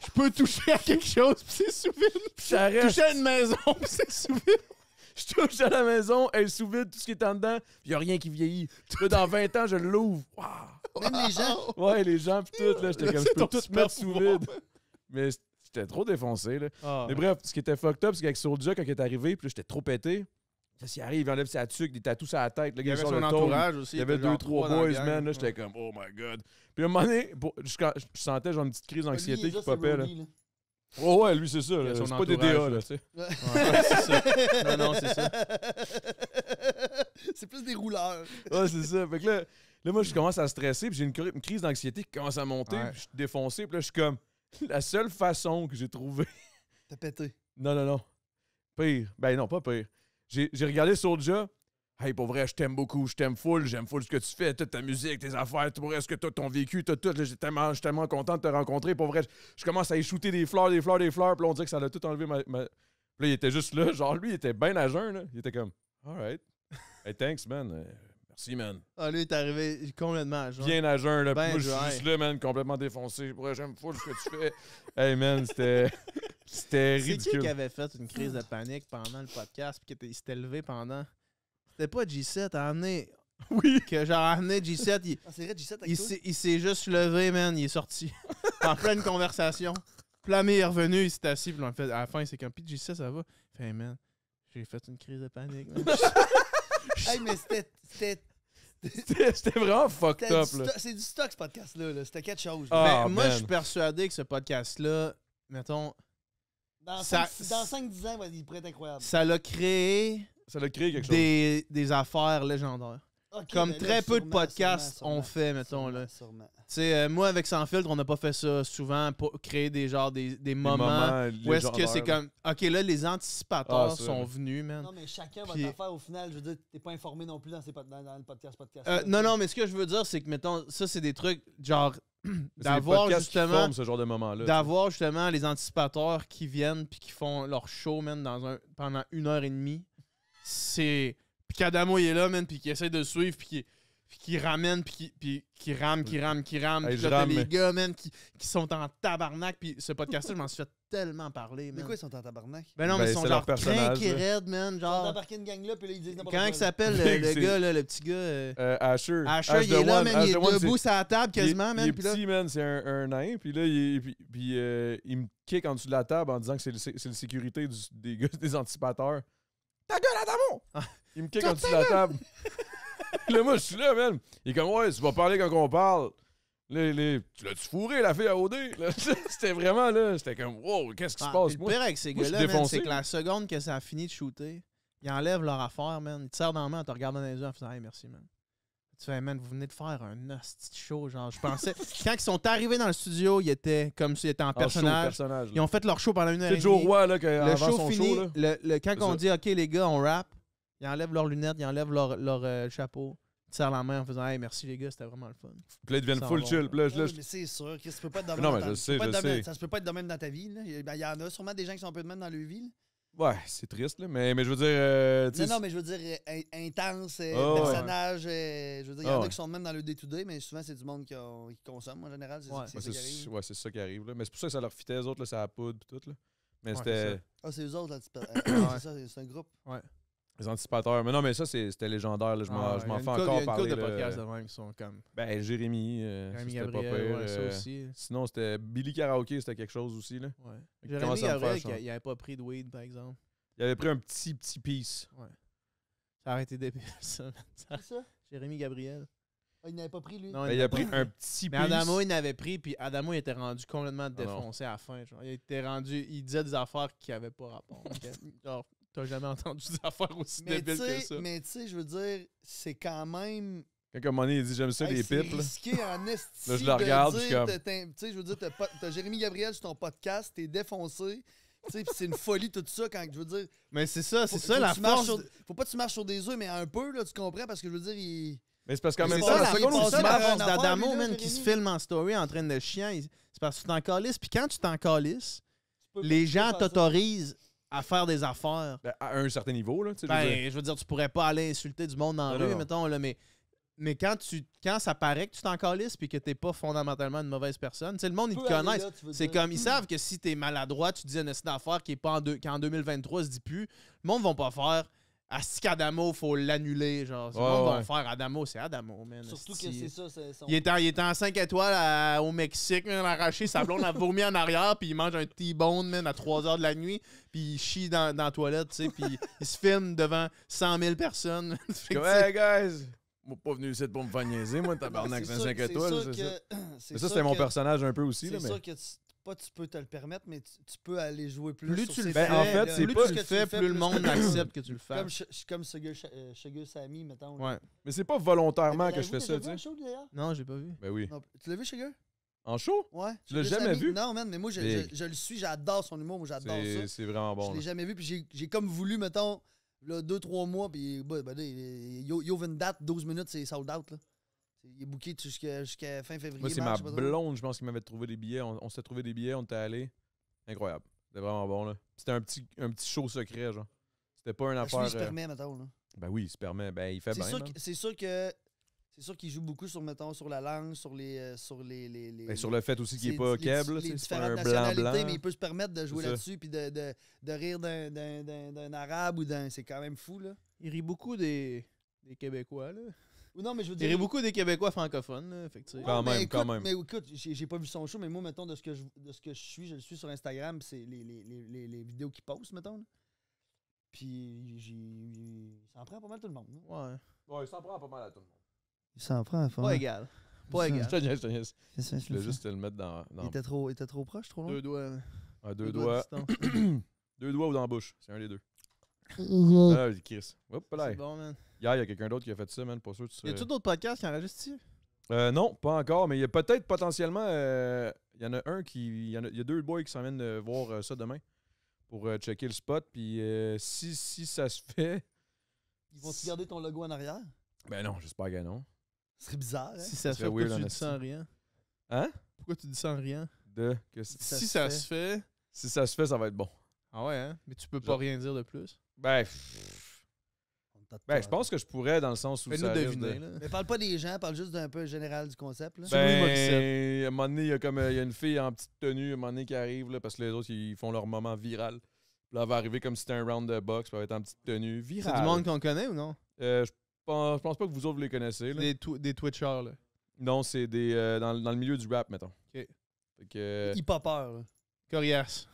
je peux toucher à quelque chose, puis c'est sous vide. J'arrête. Toucher à une maison, puis c'est sous vide. Je touche à la maison, elle est sous vide, tout ce qui est en dedans, puis il a rien qui vieillit. Là, dans 20 ans, je l'ouvre. Wow. Même les gens. Ouais, les gens, pis tout, là, j'étais Là, comme, c'est je peux ton tout super mettre sous pouvoir. vide. Mais j'étais trop défoncé, là. Ah. Mais bref, ce qui était fucked up, c'est qu'avec Soulja, quand il est arrivé, puis là, j'étais trop pété. Ça, s'il arrive, il enlève sa tuque, des tatous sur la tête, le Il y gars, avait sort son le tôle. entourage aussi. Il y avait était genre 2-3 trois dans la boys, gang. man. Là, j'étais comme, oh my god. Puis à un moment donné, je sentais genre une petite crise d'anxiété qui popait, là. Oh ouais, lui, c'est ça, Il là. a son C'est pas des entourage, DA, là. là, tu sais. Ouais, c'est ça. Non, c'est ça. C'est plus des rouleurs. Ouais, c'est ça. Fait que là, moi, je commence à stresser, puis j'ai une crise d'anxiété qui commence à monter, Ouais. puis je suis défoncé, puis là, je suis comme, la seule façon que j'ai trouvé. T'as pété. Non. Pire. Ben non, pas pire. J'ai regardé Soulja. Hey, pour vrai, je t'aime beaucoup, je t'aime full, j'aime full ce que tu fais, toute ta musique, tes affaires, pour vrai, ce que t'as, ton vécu, t'as tout. Là, je suis tellement content de te rencontrer. Pour vrai, je commence à y shooter des fleurs. Puis là, on dirait que ça l'a tout enlevé. Puis là, il était juste là. Genre, lui, il était bien à jeun. Là. Il était comme, alright. Hey, thanks, man. Merci, man. Ah, lui, il est arrivé complètement à jeun. Bien à jeun, là. Ben Moi, je suis dry. juste là, man, complètement défoncé. Pour vrai, j'aime full ce que tu fais. Hey, man, c'était C'est ridicule. qui avait fait une crise de panique pendant le podcast puis il s'était levé pendant? C'était pas G7 à amener. Oui. Que genre à amener G7, Ah, c'est vrai, G7 avec il toi? s'est juste levé, man, il est sorti. En pleine conversation. Puis l'ami est revenu, il s'est assis, puis on fait, à la fin, c'est comme, puis G7, ça va? Il fait, hey, man, j'ai fait une crise de panique, man. Hey, mais c'était C'était vraiment fucked up, là. c'est du stock, ce podcast-là. Là. C'était quelque chose. Ah, Ben, moi, man. je suis persuadé que ce podcast-là, mettons, Dans ça- 5-10 ans, il pourrait être incroyable. ça l'a créé Ça l'a créé quelque chose. des affaires légendaires. Ok, Comme ben là, très peu de sûrement, podcasts sûrement, on fait, mettons, là. Sûrement. Tu sais, moi, avec Sans Filtre, on n'a pas fait ça souvent pour créer des moments où est-ce que c'est comme, OK, là, les anticipateurs Ah, ça. sont venus, man. Non, mais chacun va Puis- t'en faire au final. Je veux dire, t'es pas informé non plus dans le podcast. Non, mais ce que je veux dire, c'est que, mettons, ça, c'est des trucs, genre, C'est les d'avoir podcasts qui justement, forment ce genre de moment-là. d'avoir justement les anticipateurs qui viennent puis qui font leur show, man, pendant 1h30. C'est... Puis qu'Adamo, il est là, man, puis qui essaie de le suivre, puis qui ramène, puis qui rame. Hey, Puis je là, t'as rame, les mais- gars, man, qui sont en tabarnak. Puis ce podcast-là, je m'en suis fait tellement parler, Mais man. quoi, ils sont en tabarnak? Ben non, Ben, mais ils sont c'est leur genre personnage, crinqués là. raides, man, Ils ont genre... embarqué une gang là, puis là, ils disent n'importe Comment quoi. il s'appelle, le C'est- gars, là, le petit gars... Asher. Asher, Ash il est the là, One. man, Ash il the est One, debout sur la table quasiment, il man. est Puis là, petit, man, c'est un nain. Puis là, il me kick en dessous de la table en disant que c'est le sécurité des gars, des anticipateurs. Ta gueule, Adamo! Ah. Il me kick en dessous de la table. Puis là, moi, je suis là, man. Il est comme, ouais, tu vas parler quand on parle. Là, tu l'as-tu fourré, la fille à OD? Là, c'était vraiment là. J'étais comme, wow, qu'est-ce qui se ah, passe, puis le moi? pire avec ces moi, je suis gars-là, man, défoncé. c'est que la seconde que ça a fini de shooter, ils enlèvent leur affaire, man. Ils te serrent dans la main en te regardant dans les yeux en faisant, hey, merci, man. Tu fais, man, vous venez de faire un hostie show. Genre, je pensais. Quand ils sont arrivés dans le studio, ils étaient comme s'ils étaient en Ah, show, personnage. personnage. Ils ont fait leur show pendant 1 heure C'est et Joe demie. Roy, là, Le avant show son fini. show, là. Quand C'est on ça. dit, OK, les gars, on rap, ils enlèvent leurs lunettes, ils enlèvent leur chapeau. Ils te serrent la main en faisant, hey, merci, les gars, c'était vraiment le fun. Puis là, ils deviennent Ça full va. chill. Puis là, Ouais, mais c'est sûr que ça peut pas être de même. Non, mais dans je ta- sais, ça peut pas je être de même- sais. Ça se peut pas être de même dans ta vie. Là. Il y en a sûrement des gens qui sont un peu de même dans leur vie. Là. ouais, c'est triste, là. Mais je veux dire, tu sais, Non, mais je veux dire intense, Oh, ouais. personnage. Je veux dire, il y en Oh, a ouais. qui sont de même dans le day-to-day, mais souvent, c'est du monde qui consomme en général. C'est Ouais. c'est ça qui arrive. ouais, c'est ça qui arrive. Là. Mais c'est pour ça que ça leur fitait, eux autres, là, c'est la poudre et tout. Là. Mais Ouais, c'était Ah, c'est eux autres, là. C'est ça, c'est un groupe. les anticipateurs. Mais non, mais ça, c'était légendaire. Là. Je m'en fais Il y a encore une couple parler. de là. podcasts de même qui sont comme Ben, Jérémy, Jérémy c'était pas Gabriel, pire. ouais, ça aussi. Sinon, c'était Billy Karaoke, c'était quelque chose aussi. Là. Ouais. Il Jérémy commence à me faire Gabriel, chanter. il avait pas pris de weed, par exemple. Il avait pris un petit piece. Ça aurait été débile, ça. C'est ça? Jérémy Gabriel. Ah, il n'avait pas pris, lui. Non, Ben, il a pris un petit Mais piece. Adamo, il n'avait pris, puis Adamo, il était rendu complètement défoncé à la fin. Genre. Il était rendu, il disait des affaires qui n'avaient pas rapport. Genre, t'as jamais entendu des affaires aussi Mais débiles que ça. tu sais, je veux dire, c'est quand même. Quand à un moment donné, il dit j'aime ça, Hey, les c'est pipes. là. risqué en esti. Là, je le regarde, de je suis dire, comme- tu sais, je veux dire, t'as Jérémy Gabriel sur ton podcast, t'es défoncé. Tu sais, pis c'est une folie tout ça quand je veux dire. Mais c'est ça, c'est faut ça que la tu marches force. sur- Faut pas que tu marches sur des œufs, mais un peu, là, tu comprends? Parce que je veux dire, il. Mais c'est parce qu'en Mais même c'est temps, ça, la la seconde où réponse tu C'est la marches- force une affaire, d'Adamo, lui, là, man, qui se Jérémy. filme en story en train de chien. C'est parce que tu t'en calisses. Puis quand tu t'en calisses, tu peux- les tu peux gens faire ça. t'autorisent à faire des affaires. ben, à un certain niveau, là, tu sais, je veux dire. Ben, je veux dire, tu pourrais pas aller insulter du monde dans la Non, rue, non. mettons, là, mais quand ça paraît que tu t'en calisses puis que t'es pas fondamentalement une mauvaise personne, tu sais, le monde, ils Tu te peux aller connaissent. là, tu veux C'est dire. comme, ils savent que si t'es maladroit, tu dis une astuce d'affaires qui est pas qu'en 2023 se dit plus, le monde va pas faire Asti qu'Adamo, faut l'annuler, genre. Le Ouais, monde ouais. va faire Adamo, c'est Adamo, man. Surtout asti. que c'est ça. c'est son- Il était en 5 étoiles au Mexique, man, arraché, sa blonde a vomi en arrière, puis il mange un T-bone, man, à 3 h de la nuit, puis il chie dans la toilette, tu sais, puis il se filme devant 100 000 personnes. Fait que, Comme, hey, guys! Moi, pas venu ici pour me faire niaiser, moi, Non, tabarnak, c'est c'est sûr- 5 c'est étoiles. sûr c'est que- ça. c'est Mais ça, sûr c'était mon que- personnage un peu aussi, là, C'est mais. sûr que pas tu peux te le permettre, mais tu peux aller jouer plus. plus sur tu le ces fais, Ben, en fait, faits, c'est plus pas- tu le fais, plus le monde accepte que tu le fasses. Comme Sugar Sammy, mettons. là. Ouais. Mais c'est pas volontairement que je L'avez-vous fais ça, déjà tu vu un sais. show, d'ailleurs? Non, j'ai pas vu. Ben oui. Non, tu l'as vu, Sugar? En show? Ouais. Tu l'as Sugar jamais Sammy? vu? Non, man, mais moi, je Big. le suis, j'adore son humour, moi, j'adore ça. C'est vraiment Je bon. l'ai là. jamais vu, puis j'ai comme voulu, mettons, Là, 2-3 mois, puis ben là, il ouvre une date, 12 minutes, c'est sold out. Là. Il est booké jusqu'à fin février. Moi, c'est mars, ma je sais pas trop. blonde, je pense, qui m'avait trouvé des billets. On s'était trouvé des billets, on était allés. Incroyable. C'était vraiment bon, là. C'était un petit show secret, genre. C'était pas une Parce que affaire... lui, il se permet, mettons. Là. Ben oui, il se permet. Ben, il fait bien, man. C'est sûr qu'il joue beaucoup sur, mettons, sur la langue, sur les... Ben, sur le fait aussi qu'il c'est est pas les keb, là, les c'est pas un différentes blanc-blanc. nationalités, mais il peut se permettre de jouer C'est ça. là-dessus puis de rire d'un arabe ou d'un... C'est quand même fou, là. Il rit beaucoup des Québécois, là. Ou non, mais je veux Il dire... rit beaucoup des Québécois francophones, là. Fait que, tu sais. Quand mais même, écoute, quand même. Mais écoute, j'ai pas vu son show, mais moi, mettons, de ce que je suis, je le suis sur Instagram, pis c'est les vidéos qu'il poste, mettons. Là. Puis, ça en prend pas mal tout le monde. Là. Ouais. Ouais, il s'en prend pas mal à tout le monde. Il s'en prend à fond. Pas égal. Pas Ça. égal. Je te niaise, je te niaise. C'est ça, Je voulais juste te le mettre dans... Il était trop proche, trop loin. 2 doigts. Là. Ah, deux de doigts. distance. 2 doigts ou dans la bouche. C'est un des deux. Ah, Chris. Hop là. C'est bon, man. Hier, il y a quelqu'un d'autre qui a fait ça, man. Pas sûr que tu Y a-tu serais... d'autres podcasts qui enregistrent ici? Non, pas encore, mais il y a peut-être potentiellement... Il y en a un qui... Il y a 2 boys qui s'en viennent voir ça demain pour checker le spot. Puis si ça se fait... Ils vont-tu garder ton logo en arrière? Ben non, j'espère que non. Ce serait bizarre, hein? Si ça se serait fait, pourquoi weird, tu en dis ça en riant? Hein? Pourquoi tu dis ça en riant? Si Ça ça se se fait... Si ça se fait, ça va être bon. Ah ouais, hein? Mais tu peux pas Genre- rien dire de plus. Ben, je pense que je pourrais dans le sens où Fais-nous ça risque deviner, de... là. Mais parle pas des gens, parle juste d'un peu général du concept. Là. Ben, Louis Ben, à un moment donné, il y a comme il y a une fille en petite tenue, à un moment donné, qui arrive, là, parce que les autres, ils font leur moment viral. Puis là, elle va arriver comme si c'était un round de boxe, puis elle va être en petite tenue C'est virale. du monde qu'on connaît ou non? Je pense pas que vous autres vous les connaissez. Là. Des Twitchers, là. Non, c'est des dans le milieu du rap, mettons. Ok. Fait que, Hip-hopper, là. Coriace.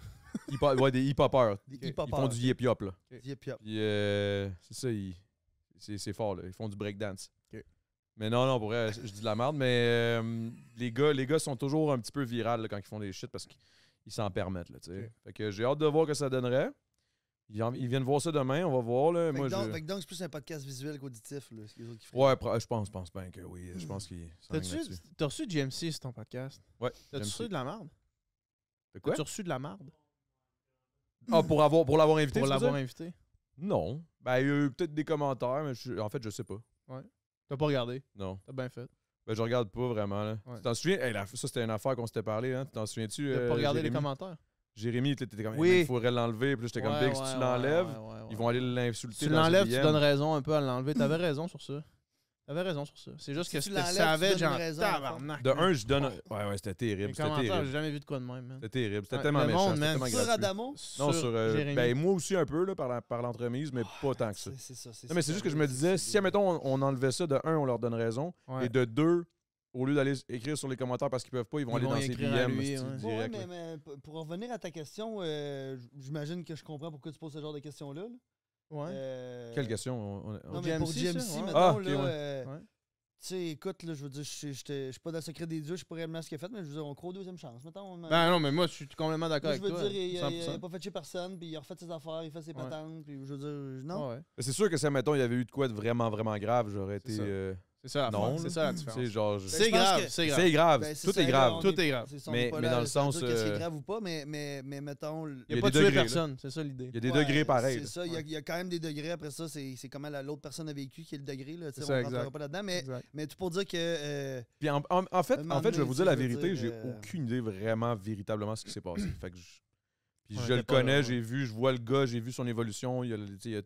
ouais, des hip-hoppers. Des Ils hip-hoppers. font du yip-yop, là. Yip-yop. Puis c'est ça, c'est fort, là. Ils font du breakdance. Ok. Mais non, pour vrai, je dis de la merde, mais les gars sont toujours un petit peu virales là, quand ils font des shit parce qu'ils s'en permettent, là, tu sais. Ok. Fait que j'ai hâte de voir que ça donnerait. Ils viennent voir ça demain, on va voir, là. Fait Moi, que donc, je... fait que donc, c'est plus un podcast visuel qu'auditif, là. Ce que les autres qui feraient. Ouais, je pense bien que oui. Je pense qu'ils s'enlignent là-dessus. T'as reçu GMC sur ton podcast? Ouais, T'as-tu GMC. reçu de la merde? De quoi? T'as-tu reçu de la merde? Ah, pour l'avoir invité, Pour c'est l'avoir ça? invité? Non. Ben, il y a eu peut-être des commentaires, mais en fait, je sais pas. T'as pas regardé? Non. T'as bien fait. Ben, je regarde pas vraiment, là. Ouais. Tu t'en souviens? Hey, ça, c'était une affaire qu'on s'était parlé, hein. Tu t'en souviens-tu? T'as pas regardé les Jérémy? commentaires? Jérémy, t'étais comme, Oui. hey, il faudrait l'enlever. Puis là, j'étais comme, Ouais, Big, si ouais, tu ouais, l'enlèves, ouais, ils vont aller l'insulter. Tu dans ses l'enlèves, tu DM. donnes raison un peu à l'enlever. T'avais raison sur ça. T'avais raison sur ça. C'est juste Si que tu c'était l'enlèves, tu savage, donnes genre, une raison, tabarnak. De un, je donne. Ouais, c'était Les terrible. C'était commentaires, j'ai terrible. jamais vu de quoi de même, man. C'était terrible. C'était Ouais, tellement le méchant. monde, C'était man. tellement Sur gratuit. Adamo? Non, sur. Jérémy. Ben, moi aussi un peu, là, par l'entremise, mais pas tant que ça. C'est ça. Non, mais c'est juste que je me disais, si, admettons, on enlevait ça, de un, on leur donne raison. Ouais. Et de deux, au lieu d'aller écrire sur les commentaires parce qu'ils peuvent pas, ils vont Ils aller vont dans ses écrire à DM. lui, c'est-tu, ouais. Ouais, direct, là. mais pour revenir à ta question, j'imagine que je comprends pourquoi tu poses ce genre de questions-là. Là. Ouais. Quelle question? Non, mais pour GMC, GMC, ça, ouais. mettons, Ah, ok, là, Ouais. tu sais, écoute, là, je veux dire, je suis pas dans le secret des dieux, je sais pas réellement ce qu'il a fait, mais je veux dire, on croit aux deuxième chance. Mettons, Ben non, mais moi, je suis complètement d'accord moi, je avec veux toi. dire, il a 100%. pas fait chier personne, puis il a refait ses affaires, il fait ses Ouais. patentes, puis je veux dire, non. Ouais, ouais. C'est sûr que si, admettons, il y avait eu de quoi de vraiment, vraiment grave, j'aurais C'est été. ça. C'est ça la Non, différence. C'est ça la différence. Tu sais, genre. Ben, C'est je pense grave, que- c'est grave. C'est grave. Ben, c'est Tout ça, est là, grave. on Tout est grave. c'est ça, on Mais- est pas mais là dans le à sens, dire qu'est-ce qui est grave ou pas, mais mettons. Il y a a pas des tué degrés, là. personne, c'est ça l'idée. Il y a des Ouais, degrés pareils. C'est ça, il y a quand même des degrés. Après ça, c'est comment l'autre personne a vécu qui est le degré. Là, tu sais, C'est ça, on rentrera exact. pas là-dedans. Exact. Mais tout pour dire que. Puis en fait, Un moment je vais vous dire la donné, tu sais, vérité, je j'ai veux dire, aucune idée vraiment, véritablement ce qui s'est passé. Fait que puis Ouais, je t'es le pas connais, là, j'ai vu, je vois le gars, j'ai vu son évolution. Il y a, tu sais, il y a-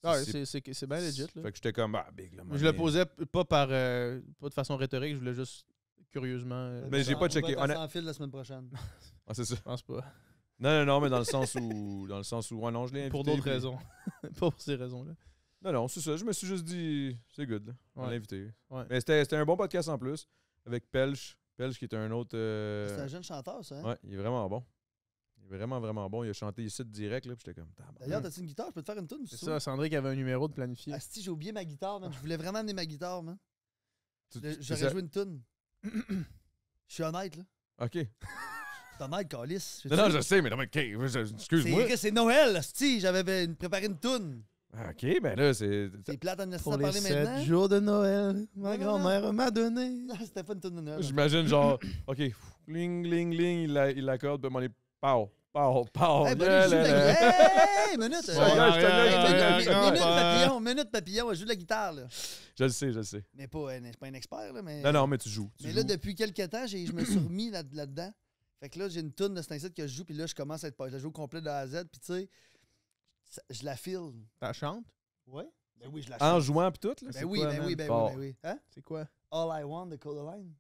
Ah ouais, c'est bien legit. Là. Fait que j'étais comme, ah, big, là. Je le posais pas pas de façon rhétorique, je voulais juste curieusement. Mais j'ai pas checké. On va être sans fil la semaine prochaine. Ah, c'est ça. Je pense pas. Non, mais dans le sens où, ouais, non, je l'ai invité. Pour d'autres puis- raisons. Pas pour ces raisons-là. Non, c'est ça. Je me suis juste dit, c'est good, là. On Ouais. l'a invité. Ouais. Mais c'était un bon podcast en plus, avec Pelch. Pelch qui est un autre. C'est un jeune chanteur, ça. Hein? Ouais, il est vraiment bon. Il est vraiment, vraiment bon. Il a chanté ici direct, là, puis j'étais comme, tabarnak. D'ailleurs, t'as-tu une guitare? Je peux te faire une tune? C'est ça, Sandrick avait un numéro de planifié. Asti, j'ai oublié ma guitare, man. Je voulais vraiment amener ma guitare, man. C'est J'aurais ça. joué une tune. Je suis honnête, là. Ok. Je suis honnête, Calice. Non, je sais, mais non, mais excuse-moi. C'est Noël, Asti. J'avais préparé une tune. Ah, ok, ben là, c'est. C'est plate en Pour à les parler 7 maintenant. jours de Noël, ma Non, grand-mère m'a donné. Non, c'était pas une tune de Noël. J'imagine genre, ok, ling, ling, ling, il l'accorde, puis à un moment donné, pow, Pow. Hey, Bonnie, je joue de la guitare. Hey, minute. Je te niaise. Minute papillon, je joue de la guitare, là. Je le sais. Mais pas, je suis pas un expert, là. Mais, Non, mais tu joues. mais là, depuis quelques temps, je me suis remis là-dedans. Fait que là, j'ai une toune de cet incite que je joue, puis là, je commence à être pas. Je la joue au complet de A à Z, puis tu sais, je la file. T'as chantes? Ouais? Ben oui, je la En chante. jouant pis tout, là? Ben oui, quoi, ben man? oui, ben Bon. oui, ben oui. Hein? C'est quoi? All I Want de Codaline.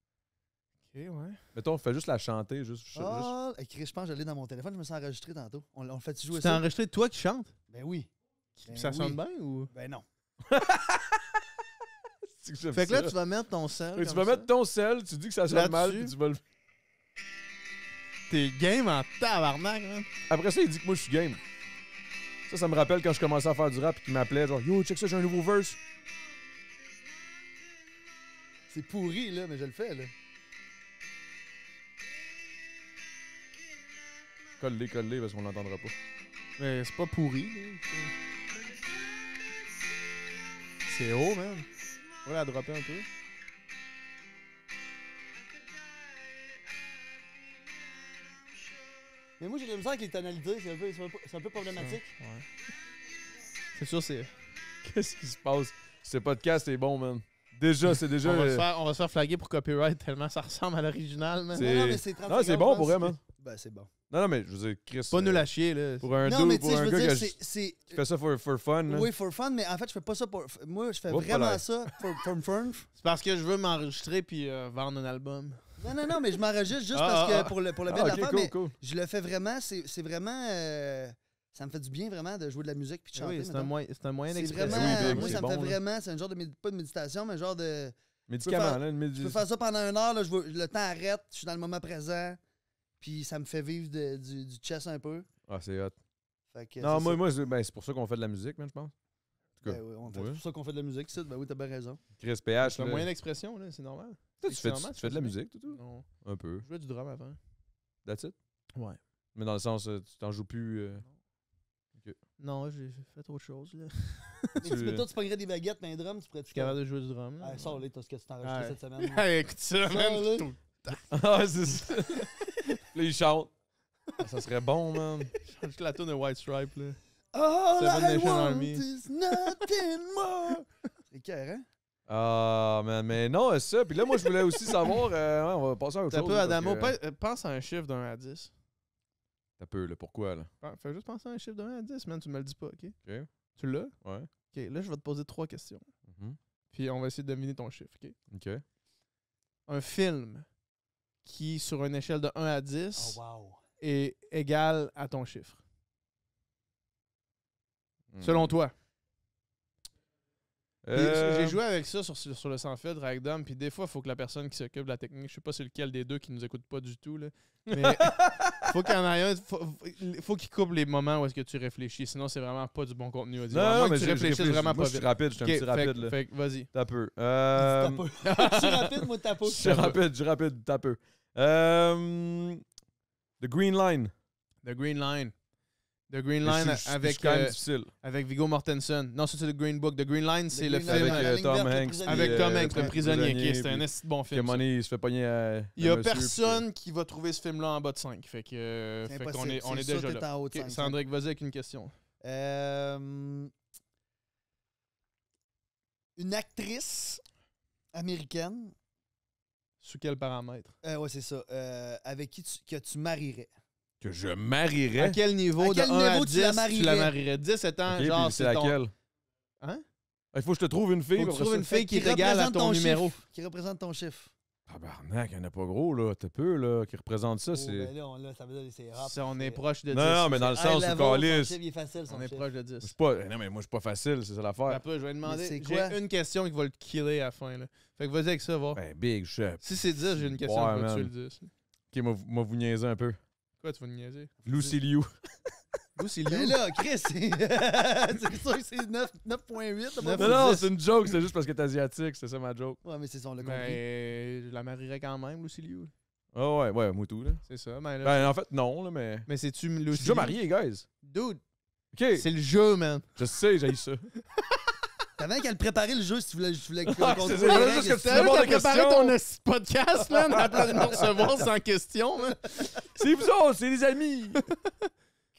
Ok, ouais. Mettons, fais juste la chanter, juste. Chris, je pense que je l'ai dans mon téléphone, je me suis enregistré tantôt. On le fait jouer Tu t'es ça? enregistré toi qui chantes? Ben oui. Puis ça sonne bien ou? Ben non. Fait que là, tu vas mettre ton sel. Tu comme vas ça. mettre ton sel, tu dis que ça sonne mal, Là-dessus. puis tu vas le. T'es game en tabarnak, man. Après ça, il dit que moi, je suis game. Ça me rappelle quand je commençais à faire du rap et qu'il m'appelait, genre, yo, check ça, j'ai un nouveau verse. C'est pourri, là, mais je le fais, là. Colle-les, parce qu'on l'entendra pas. Mais c'est pas pourri, là. C'est haut, man. On va la dropper un peu. Mais moi, j'ai de la misère avec les tonalités, c'est un peu problématique. Ouais. C'est sûr, c'est. Qu'est-ce qui se passe? Ce podcast est bon, man. Déjà, c'est déjà. On va se faire flaguer pour copyright tellement ça ressemble à l'original, man. C'est- Non, mais c'est 30 Non, c'est secondes, bon je pour pense. vrai, man. Ben, c'est bon. Non, mais je veux dire, Chris. Pas nul à chier, là. Pour un Non, mais dude, tu pour sais, je un veux gars dire, qui c'est. fait ça for fun, là. Oui, for fun, mais en fait, je fais pas ça pour. Moi, je fais Oh, vraiment palais. ça for fun. C'est parce que je veux m'enregistrer puis vendre un album. Non, mais je m'enregistre juste Ah, parce que pour le bien de l'affaire, mais cool. je le fais vraiment. C'est vraiment. Ça me fait du bien vraiment de jouer de la musique puis de chanter. Oui, c'est mettons. un moyen C'est d'expression. vraiment. Oui, big, moi, c'est ça me bon, fait là. vraiment. C'est un genre de. Pas de méditation, mais un genre de. Médicament, faire- là. Je peux faire ça pendant 1 heure, là, le temps arrête, je suis dans le moment présent, puis ça me fait vivre du chess un peu. Ah, c'est hot. Fait que, Non, c'est moi c'est pour ça qu'on fait de la musique, man, je pense. ça. Ben oui, c'est ouais. pour ça qu'on fait de la musique, ça. Ben oui, t'as bien raison. Chris PH, C'est un là. moyen d'expression, là, c'est normal. Toi, tu fais de la ça. musique, tout? Non. Un peu. Je jouais du drum avant. That's it? Ouais. Mais dans le sens, tu t'en joues plus. Non, j'ai fait autre chose, là. Mais tu peux toi, tu pognerais des baguettes, mais un drum, tu pourrais Je suis capable de jouer du drum. Là. Ah, sors là, t'as ce que tu t'es enregistré Ouais. cette semaine. Hey, écoute ça, Ça, man. là. Tout- Ah, c'est ça. Là, il chante. Ah, ça serait bon, man. Juste la tune de White Stripe, là. All Seven I Nation want Army. is nothing more. C'est cœur, hein? Ah, man, mais non, c'est ça. Puis là, moi, je voulais aussi savoir. Ouais, on va passer à autre T'as chose. peu, là, Adamo, parce que- pense à un chiffre de 1 à 10. T'as peu, là. Pourquoi, là? Fais juste penser à un chiffre de 1 à 10, man. Tu me le dis pas, OK? OK. Tu l'as? Ouais. OK, là, je vais te poser 3 questions. Mhm. Puis on va essayer de deviner ton chiffre, OK? OK. Un film qui, sur une échelle de 1 à 10, Oh, wow. est égal à ton chiffre. Hmm. Selon toi. Euh, J'ai joué avec ça sur le sans filtre avec Dom, puis des fois, il faut que la personne qui s'occupe de la technique, je sais pas c'est lequel des deux qui nous écoute pas du tout, là, mais faut qu'il y en ait un, faut qu'il coupe les moments où est-ce que tu réfléchis, sinon c'est vraiment pas du bon contenu audio. À Non, moins mais que tu je réfléchisses réfléchis. vraiment Moi, pas je suis vite. rapide, je suis un Ok, petit rapide, là. fait que vas-y. T'as peu. T'as pas. Je suis rapide, moi, t'as pas. Je suis rapide, t'as peu. The Green Line. The Green Line. The Green Je Line suis avec, quand même difficile. avec Viggo Mortensen. Non, ça c'est The Green Book. The Green Line, c'est le Green film Line, avec la ligne Tom verte, le Hanks. prisonnier. avec Tom Hanks, le le prisonnier. prisonnier, Ok, c'est un puis- esti de bon Que film. ça. Money, il se fait pogner à. Il y a monsieur, personne qui va trouver ce film-là en bas de 5. Fait que, C'est fait qu'on impossible. on est C'est sûr déjà que t'es là. en haut de Ok, 5. Sandrick, vas-y avec une question. Une actrice américaine, Sous quel paramètre? ouais, c'est ça, avec qui que tu marierais. Que je marierais. À quel niveau À quel de 1 à niveau 10 tu la tu la marierais? marierais? 17 ans, Ok, genre, puis c'est c'est ton... laquelle? Hein? Il faut que je te trouve une fille. Faut que puis tu après trouves ça- une fille qui est égale à représente ton numéro. chiffre, qui représente ton chiffre. Tabarnak, il n'y en a pas gros, là. T'as peu, là, qui représente ça. Oh, c'est... ben là, ça veut dire c'est rap. Ça, on est proche de 10. Non, mais dans le sens où Son Calis. chiffre, il est facile, son On est chiffre. proche de Je 10. suis pas. Non, mais moi, je suis pas facile, c'est ça l'affaire. Après, je vais demander. c'est J'ai quoi? une question qui va le killer à la fin. Là. Fait que vas-y avec ça, voir. Ben, big, je sais. Si c'est 10, j'ai une question Ouais, qui va tuer man. le 10. Ok, moi, vous niaisez un peu. Quoi, tu vas nous niaiser? Lucy Liu. D'où c'est Ben Liu? là, Chris, c'est c'est sûr que c'est 9.8. Neuf Non, ou non, 10. c'est une joke, c'est juste parce que t'es asiatique, c'est ça ma joke. Ouais, mais c'est ça, on l'a compris. Mais je la marierais quand même, Lucy Liu. Ah ouais, moi tout, là. C'est ça. Mais, là, Ben, en fait, non, là, mais. mais c'est-tu Je Lucy suis déjà Liu? marié, guys. Dude, Ok, c'est le jeu, man. je sais, j'ai ça. T'avais qu'à le préparer le jeu si tu voulais que Ah, c'est ça, juste que tu T'as vu, réponds t'as des préparé questions. ton podcast, man, à la place de nous recevoir sans question, man. C'est vous autres, c'est les amis.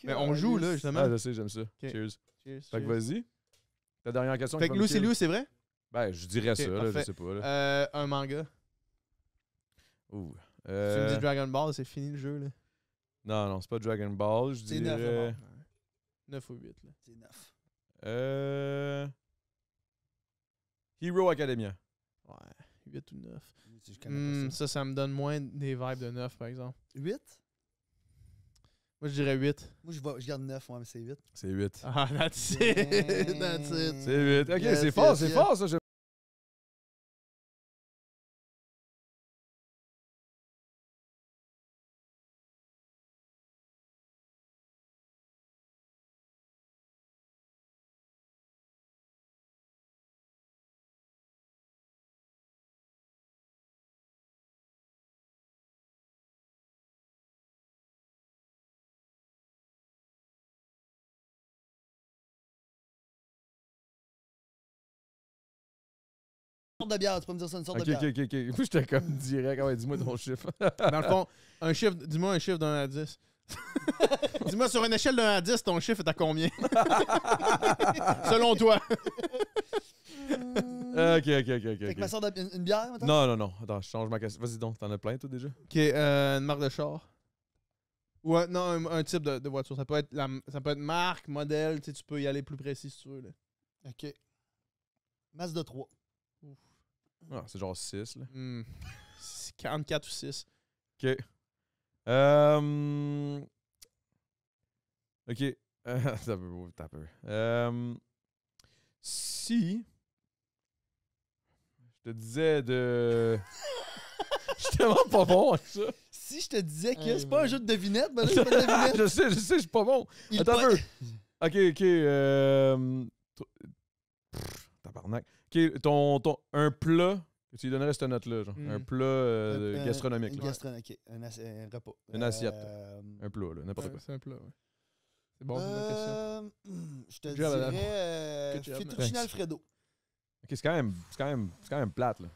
Mais on joue, là, justement. Ah, je sais, j'aime ça. Cheers. Cheers, Fait que cheers. vas-y. Ta dernière question. Fait que Lucy Lou, c'est vrai? Ben, je dirais Ok, ça, là, je parfait. sais pas. Là. Un manga. Ouh. Tu me dis Dragon Ball, c'est fini le jeu, là. Non, c'est pas Dragon Ball, je C'est dirais... 9 ou 8, là. C'est 9. Hero Academia. Ouais, 8 ou 9. Je connais pas ça. Ça me donne moins des vibes de 9, par exemple. 8? Moi, je dirais 8. Moi, je garde 9, ouais, mais c'est 8. C'est 8. Ah, that's it! That's it! C'est 8. Ok, Yes, c'est fort, yes, c'est yes. fort, ça. Une sorte de bière, tu peux me dire ça, une sorte Ok, de bière. ok. Moi, j'étais comme direct. Ah ouais, dis-moi ton chiffre. Dans le fond, dis-moi un chiffre d'1 à 10. Dis-moi sur une échelle d'1 à 10, ton chiffre est à combien? Selon toi. Ok. Fait que ma sorte une bière, maintenant? Non. Attends, je change ma question. Vas-y donc, t'en as plein, toi, déjà? Ok, une marque de char. Ou un type de voiture. Ça peut être marque, modèle, tu peux y aller plus précis si tu veux. Là. Ok. Mazda 3. Ah, c'est genre 6, là. C'est 44 ou 6. Ok. Ok. T'as peu. Si je te disais de... Je suis tellement pas bon avec ça. Si je te disais que c'est pas un jeu de devinette, ben là, c'est pas de devinette. je sais, je suis pas bon. Il Attends pas- un peu. Ok. Tabarnak. Ok, un plat que tu lui donnerais cette note-là, genre. Un plat gastronomique. Une là. gastronomique, ok. Un repas. Une assiette. Un plat, là, n'importe quoi. C'est un plat, ouais. C'est bon, c'est une bonne question. Je te Good job, madame. dirais Good job, fettuccine man. Alfredo. Ok, c'est quand même plate, là.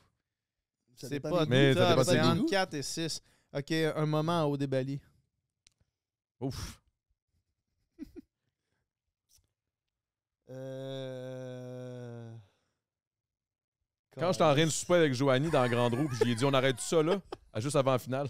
Ça C'est dépend pas des Mais goûts. ça top, dépend c'est des entre goûts. 4 et 6. Ok, un moment au débali. Ouf. Quand j'étais en train de souper avec Joanie dans la Grande Roue, puis j'ai dit on arrête tout ça là, juste avant la finale.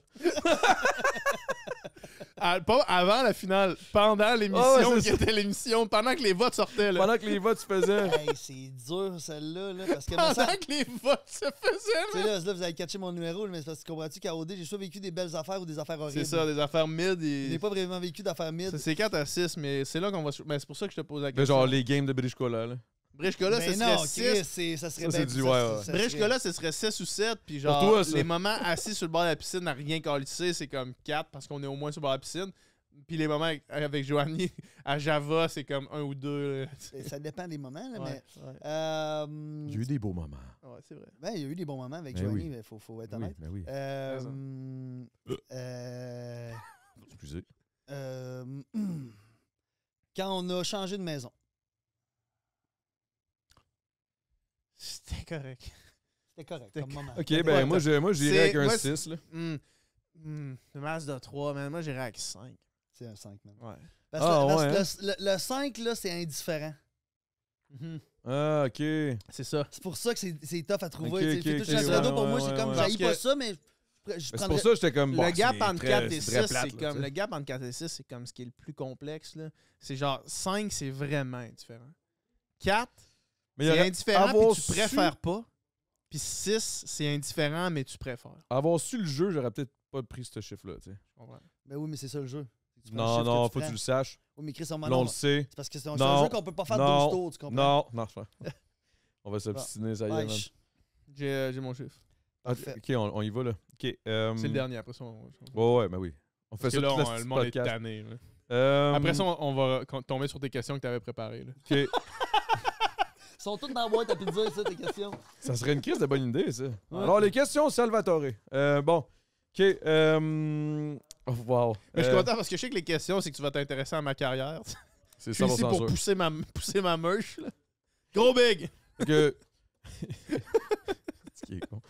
Pas avant la finale, pendant l'émission, Ah ouais, c'est qui était l'émission, pendant que les votes sortaient. Là. Pendant que les votes se faisaient. Hey, c'est dur celle-là, là, parce que moi, ça, Pendant que les votes se faisaient. tu sais, là, vous avez catché mon numéro, mais c'est parce que comprends-tu qu'à OD, j'ai soit vécu des belles affaires ou des affaires horribles. C'est ça, des affaires mid. Je n'ai pas vraiment vécu d'affaires mid. C'est 4 à 6, mais c'est là qu'on va. Mais c'est pour ça que je te pose la Mais question. genre les games de British Cola, là. British Cola, Ben ce non, serait 6. Chris, ça serait Ça, c'est bien- du- ouais, ouais. ça British serait- Cola, ce serait 6 ou 7. Puis genre, Pour toi, ça. les moments assis sur le bord de la piscine à rien calissé, c'est comme 4 parce qu'on est au moins sur le bord de la piscine. Puis les moments avec Joanie à Java, c'est comme 1 ou 2. Ça dépend des moments, là, Ouais, mais. Il y a eu des beaux moments. ouais, c'est vrai. Ben, il y a eu des bons moments avec Ben Joanie, oui. mais il faut être Oui, honnête. mais oui. Excusez. Quand on a changé de maison. C'était correct. C'était correct C'était comme moment. Ok, Ouais, ben moi j'irais c'est- avec un moi, 6, là. Le Mazda 3, man. Moi, j'irais avec 5. C'est un 5, man. Ouais. Parce Ah, que ouais, le 5, là, c'est indifférent. Ah, ok. C'est ça. C'est pour ça que c'est tough à trouver. Ok, tu sais, ok, Fettuccine ok, Alfredo, ouais, pour moi, ouais, c'est comme, ouais. j'haïs Parce pas que- ça, mais je Ben, c'est prendrais... pour ça que j'étais comme. Le bon, gap c'est entre très- 4 et c'est 6, très plate, c'est là, comme. tu sais. Le gap entre 4 et 6, c'est comme ce qui est le plus complexe, là. C'est genre 5, c'est vraiment indifférent. 4, Mais il y c'est aurait- indifférent, avoir puis tu préfères pas. Puis 6, c'est indifférent, mais tu préfères. Avoir su le jeu, j'aurais peut-être pas pris ce chiffre-là, tu sais. Je comprends. Ben oui, mais c'est ça le jeu. Tu prends le Non, chiffre non, tu faut que prends. tu le saches. Oui, mais Chris, on Là, on le sait. c'est parce que c'est un Non. jeu qu'on peut pas faire Non. 12 tours, tu comprends? Non, je fais. On va s'obstiner, ça y est, Ouais, man. J'ai mon chiffre. Ah, Parfait. ok, on y va, là. Ok. C'est le dernier, après ça. Ouais, ben oui. On fait Parce ça que là, tout le monde est podcast. tanné. Là. Après ça, on va tomber sur tes questions que tu avais préparées. Là. Ok. Ils sont tous dans la boîte à pizza, ça, tes questions. Ça serait une crise de bonne idée, ça. Alors, les questions Salvatore. Bon. Ok. Oh, wow. Mais je suis content parce que je sais que les questions, c'est que tu vas t'intéresser à ma carrière. C'est Je suis ici 100% pour sûr. pousser ma merch. Là. Gros big! que... Ce qui est con. OK,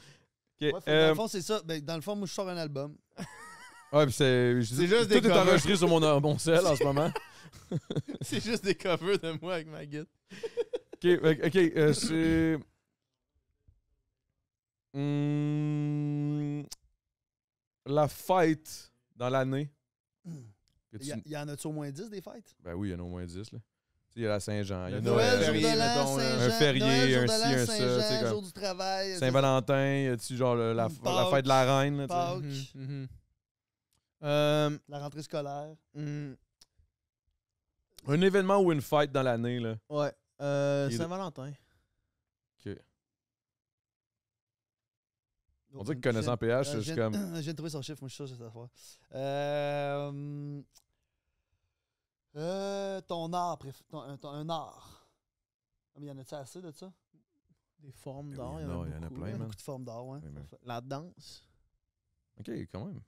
Ouais, fait que dans le fond, c'est ça. Ben, dans le fond, moi, je sors un album. ouais, puis c'est juste tout des est covers. enregistré sur mon cell en ce moment. C'est juste des covers de moi avec ma guitare. OK, c'est... la fête dans l'année. que tu- Il y en a-tu au moins 10 des fêtes? Ben oui, il y en a au moins 10, là. Tu sais, il y a la Saint-Jean, il y a Le Noël, Noël, jour de férié, l'an, mettons, Saint-Jean. un férié, Noël, jour un de ci, l'an, un ça, tu sais, Saint-Jean, comme- jour du travail. Saint-Valentin, y a-tu genre la Pâques. fête de la reine, là, tu sais. Pâques. Mhm, mhm. La rentrée scolaire. Hmm, Un événement ou une fête dans l'année, là. ouais. Qui est- Saint-Valentin. On dirait que connaissant PH, Je je suis viens comme... je viens de trouver son chiffre, moi je suis sûr que c'est cette fois. Ton art, un art. Ah, mais y en a-tu assez de ça? Des formes Ben d'art, oui, il y en non, a il y en a beaucoup, plein, là. man. Beaucoup de formes d'art, ouais. Oui, mais- La danse. OK, quand même.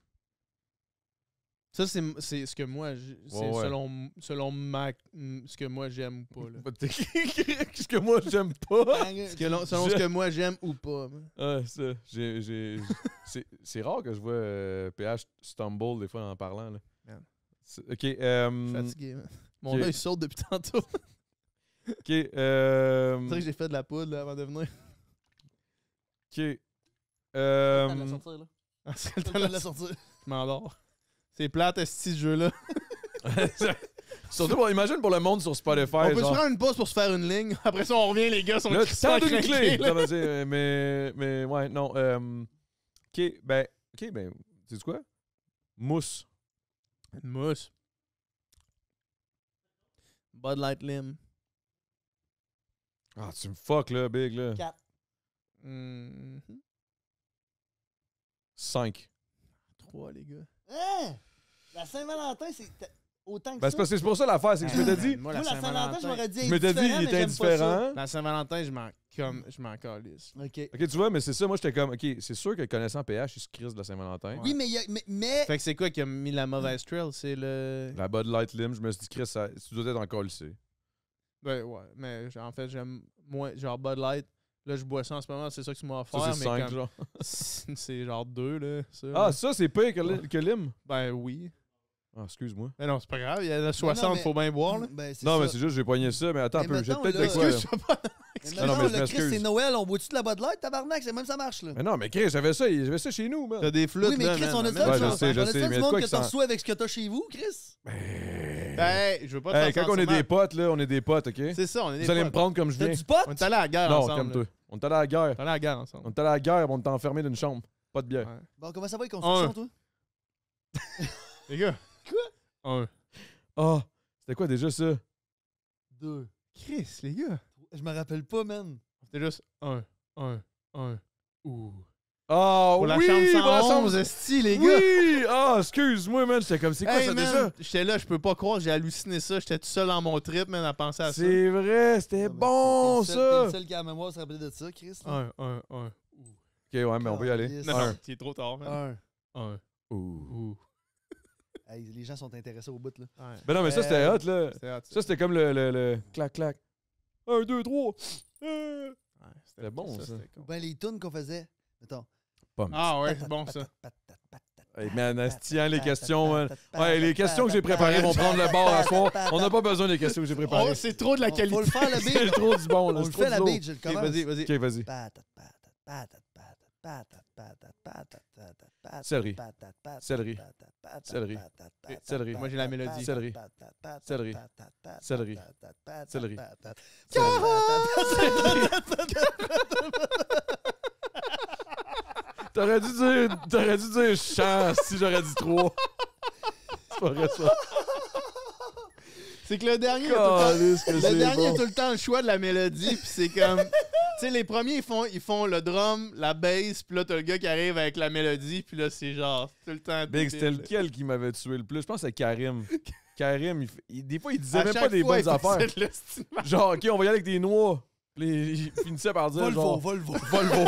Ça, c'est ce que moi, c'est Ouais, ouais. selon ce que moi j'aime ou pas. Là. Qu'est-ce que moi, j'aime pas? Selon ce que moi j'aime ou pas. man. Ah, ça. C'est rare que je vois PH stumble des fois en parlant, là. Man. OK, Je suis fatigué. Man. Mon ok. œil saute depuis tantôt. OK, C'est vrai que j'ai fait de la poudre là, avant de venir. OK. À la sortir, là. Ah, c'est T'as le le temps temps de de la sortir. Je m'endors. C'est plate, ce jeu-là. Surtout, imagine pour le monde sur Spotify. On peut genre, se prendre une pause pour se faire une ligne. Après ça, on revient, les gars sont là, crissement tente une craqués, clé. là. Ça veut dire, mais ouais, non. OK, ben, sais-tu quoi? Mousse. Une mousse. Bud Light Lim. Ah, tu me fuck, là, big, là. 4. 5. 3, les gars. Hein? La Saint-Valentin, c'est autant que Ben, ça. c'est pour ça l'affaire, c'est que je m'étais dit... Moi, Moi, la Saint-Valentin, je m'aurais dit Je m'étais dit, il mais était j'aime pas ça. indifférent. La Saint-Valentin, je m'en calisse. OK. OK, tu vois, mais c'est ça, moi, j'étais comme, OK, c'est sûr que connaissant PH, il se crisse de la Saint-Valentin. Oui, mais, mais Fait que c'est quoi qui a mis la mauvaise trail? C'est le... La Bud Light Lim, je me suis dit, Chris, tu dois être encore lycée. Ben ouais, mais en fait, j'aime moins... Genre Bud Light, là, je bois ça en ce moment, c'est ça que tu m'as offert, Ça, c'est mais 5, comme... genre. c'est genre 2, là. Ça, Ah, là. ça, c'est pire que Lim? Ben oui. Ah, excuse-moi. Mais non, c'est pas grave, il y en a 60, mais- faut bien boire, là. Ben, c'est Non, mais ça. c'est juste, j'ai poigné ça, mais attends un Mais peu, j'ai mettons, peut-être là, de quoi. Excuse-moi pas. Mais Non, non, mais non, je le Christ, m'excuse. c'est Noël, on boit-tu de la Bud Light, tabarnak? C'est même ça marche, là. Mais non, mais Chris, j'avais ça chez nous, man. T'as des flûtes, Oui, mais là, Chris, man, on a man. ça, Ouais, tu je vois. sais, On a ça mais du de monde quoi que que t'as ça- reçu avec ce que t'as chez vous, Chris? Ben, je veux pas te Hey, faire quand on est sentir des potes, là, on est des potes, OK? C'est ça, on est des Vous allez me potes. prendre comme je T'as viens. du pot? On est allé à la guerre Non, ensemble. comme toi. là. On est allé à la guerre. On est allé à la guerre ensemble. On est allé à la guerre, on était enfermés d'une chambre. Pas de bière. Ouais. Bon, comment ça va les constructions, Un. toi? Les gars. Quoi? Ah, c'était quoi déjà ça? 2. Chris, les gars. Je me rappelle pas, man. C'était juste 1. Ouh. Ah, Pour la oui, chambre pour la 111, chambre- esti, les gars. Oui! Ah, excuse-moi, man. J'étais comme, c'est quoi Hey, ça man, déjà? j'étais là, je peux pas croire, j'ai halluciné ça. J'étais tout seul dans mon trip, man, à penser à ça. C'est vrai, c'était bon, T'es ça! le seul qui a la mémoire de se rappeler de ça, Chris. là. 1. Ok, ouais, mais on peut y aller. Yes. Non, Un. non, c'est trop tard, man. 1. 1. Ouh. Hey, les gens sont intéressés au bout, là. Ouais. Ben non, mais ça, c'était hot, là. C'était hot, Ça, c'était comme le clac-clac. 1, 2, 3. Ouais, C'était bon, ça. c'était con. Ben, les tunes qu'on faisait. Mettons. Pomme. Ah ouais, c'est bon, ça. Hey, man, asti, hein, les questions, man. Ouais, les questions que j'ai préparées vont prendre le bord à soir. On n'a pas besoin des questions que j'ai Oh, préparées. c'est trop de la Faut qualité. le faire, le C'est beat. trop du bon, là. On c'est le trop fait, du la lourd. beat, je le Ok, commence. vas-y, vas-y. Ok, vas-y. Céleri. Céleri. Céleri. Céleri. Moi, j'ai la mélodie. Céleri. Céleri. Céleri. Céleri. T'aurais dû dire chant si j'aurais dit 3. C'est pas vrai ça. C'est que le dernier, il a Calisse que le c'est dernier a bon. tout le temps le choix de la mélodie, puis c'est comme. Tu sais, les premiers, ils font le drum, la bass, puis là, t'as le gars qui arrive avec la mélodie, puis là, c'est genre tout le temps. Big, c'était débile. lequel qui m'avait tué le plus? Je pense que c'est Karim. Karim, des fois, il disait À même chaque pas des fois, bonnes il affaires. faisait de l'estime. Genre, OK, on va y aller avec des noix. Puis il finissait par dire Volvo, genre... Volvo. Volvo.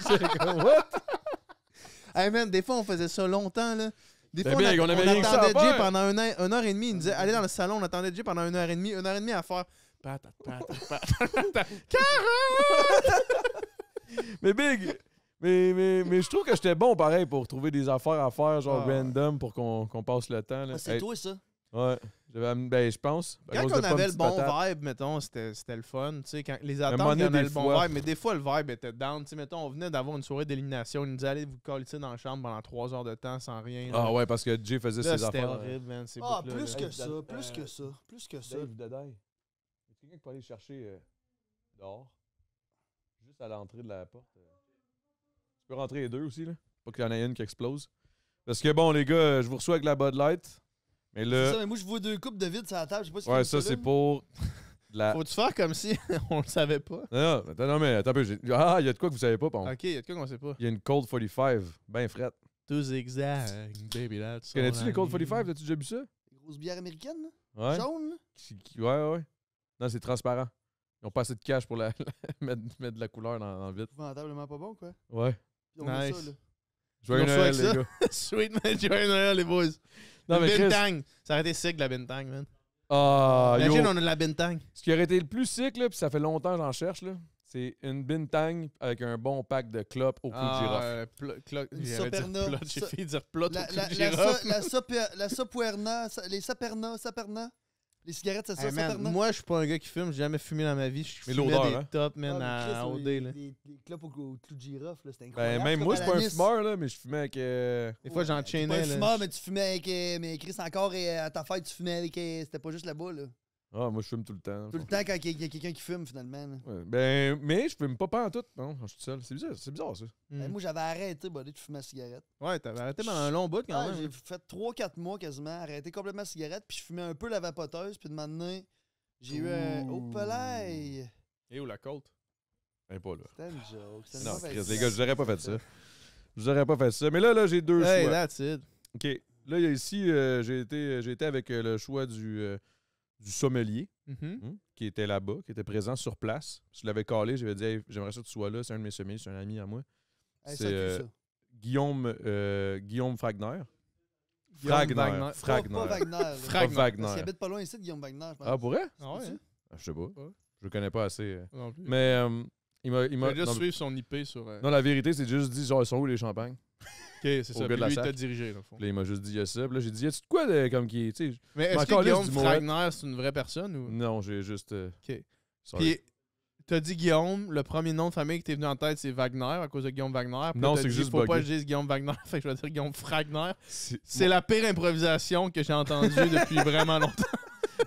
C'est comme, what? Hey man, des fois, on faisait ça longtemps, là. Des Ben fois, on avait rien que ça à attendait Jay faire. pendant une heure et demie. Il nous disait, allez dans le salon, on attendait Jay pendant 1h30, 1h30 à faire Mais Big, mais je trouve que j'étais bon pareil pour trouver des affaires à faire, genre random, pour qu'on passe le temps. Là. Ah, c'est toi, ça. Ouais. Ben, je pense. Quand on avait le bon vibe, mettons, c'était le fun. Tu sais, quand les attentes, on avait le bon vibe, mais des fois, le vibe était down. Tu sais, mettons, on venait d'avoir une soirée d'élimination. Ils nous disaient, allez vous coller dans la chambre pendant 3 heures de temps sans rien. Ah ouais, parce que Jay faisait ses C'était affaires. horrible, man. Plus que ça, plus que ça, plus que ça. Dave, Dedaille. Est-ce quelqu'un qui peut aller chercher dehors? Juste à l'entrée de la porte. Tu peux rentrer les deux aussi, là. Pas qu'il y en ait une qui explose. Parce que bon, les gars, je vous reçois avec la Bud Light. Mais C'est là. ça, mais moi, je vois 2 coupes de vide sur la table. Je sais pas si Ouais, ça, c'est pour. La... Faut-tu faire comme si on le savait pas? Non, mais attends un peu. Ah, il y a de quoi que vous savez pas, par Ok, il y a de quoi qu'on sait pas. Il y a une Cold 45, ben frette. Tout zigzag, baby, là. Connais-tu les Cold 45? T'as-tu déjà bu ça? Grosse bière américaine, là? Ouais. Jaune, Ouais, là? ouais. Non, c'est transparent. Ils ont pas assez de cash pour mettre de la couleur dans le vide. Épouvantablement pas bon, quoi. Ouais. Puis on a Nice. ça, là. Joyeux reçoit Noël, avec les ça? gars. Sweet, man. Joyeux Noël, les boys. Non, mais Chris... Bintang. Ça aurait été sick, la Bintang, man. Ah, Imagine, yo. on a de la Bintang. Ce qui aurait été le plus sick, là, puis ça fait longtemps que j'en cherche, là, c'est une bintang avec un bon pack de clopes au clou de girofle. Une Saperna. J'ai fait dire plot au clou de La girofle. Sapuerna, les Saperna. Les cigarettes, c'est ça, Hey, man, Saperna? moi, je suis pas un gars qui fume. J'ai jamais fumé dans ma vie. Je Mais fumais l'odeur, des hein? tops, man, Ah, mais Chris, à OD, là. Les clopes au clou de girofle, là, c'était incroyable. Ben, même comme moi, à je la suis pas un Nice. fumeur, là, mais je fumais avec... Des fois, T'es j'enchaînais, pas un là. fumeur, mais tu fumais avec... mais Chris, encore, et à ta fête, tu fumais avec... c'était pas juste là-bas, là. Ah, moi, je fume tout le temps. Tout le temps, quand il y a quelqu'un qui fume, finalement. Là. Ouais. Ben, mais je fume pas en tout, non, quand je suis tout seul. C'est bizarre, ça. Ben, moi, j'avais arrêté, buddy, de fumer la cigarette. Ouais, t'avais arrêté pendant un long bout, quand Ah, même. j'ai fait 3-4 mois quasiment, arrêté complètement la cigarette, puis je fumais un peu la vapoteuse, puis de maintenant, j'ai eu un... Oh, palais! Et où la côte? Ben, pas là. C'était une joke. c'était une Non, mauvaise Chris, joke. les gars, je vous aurais pas fait ça. Je vous aurais pas fait ça. Mais là, j'ai deux Hey, choix. that's it. OK. Là, il y a ici, j'ai été avec le choix du sommelier, qui était là-bas, qui était présent sur place. Je l'avais calé, j'avais dit, hey, j'aimerais ça que tu sois là. C'est un de mes sommeliers, c'est un ami à moi. Hey, C'est ça pue, ça. Guillaume Fragner. Wagner. Fragner. Pas Wagner. là. Fragner. Pas Wagner. Parce qu'il habite pas loin ici de Guillaume Wagner, je pense. Ah, pour vrai? Ah ouais? C'est-tu? Ah, je sais pas. Ouais. Je le connais pas assez. Non plus. Mais il m'a... Il va juste non, suivre son IP sur... non, la vérité, c'est juste dit, genre, ils sont où les champagnes? Ok, c'est Au ça. gars de Puis la lui, il sac. t'a dirigé, dans le fond. Puis là, il m'a juste dit, il y a ça. Puis là, j'ai dit, y a-tu de quoi de, comme qui, tu sais... Mais est-ce encore que Guillaume liste du Moët. Fragner, c'est une vraie personne ou... Non, j'ai juste... Ok. sorry. Puis, t'as dit Guillaume, le premier nom de famille qui t'est venu en tête, c'est Wagner, à cause de Guillaume Wagner. Puis Non, t'as c'est dit, juste faut pas buggé. que je dise Guillaume Wagner, fait que je vais dire Guillaume Fragner. C'est- C'est la pire improvisation que j'ai entendue depuis vraiment longtemps.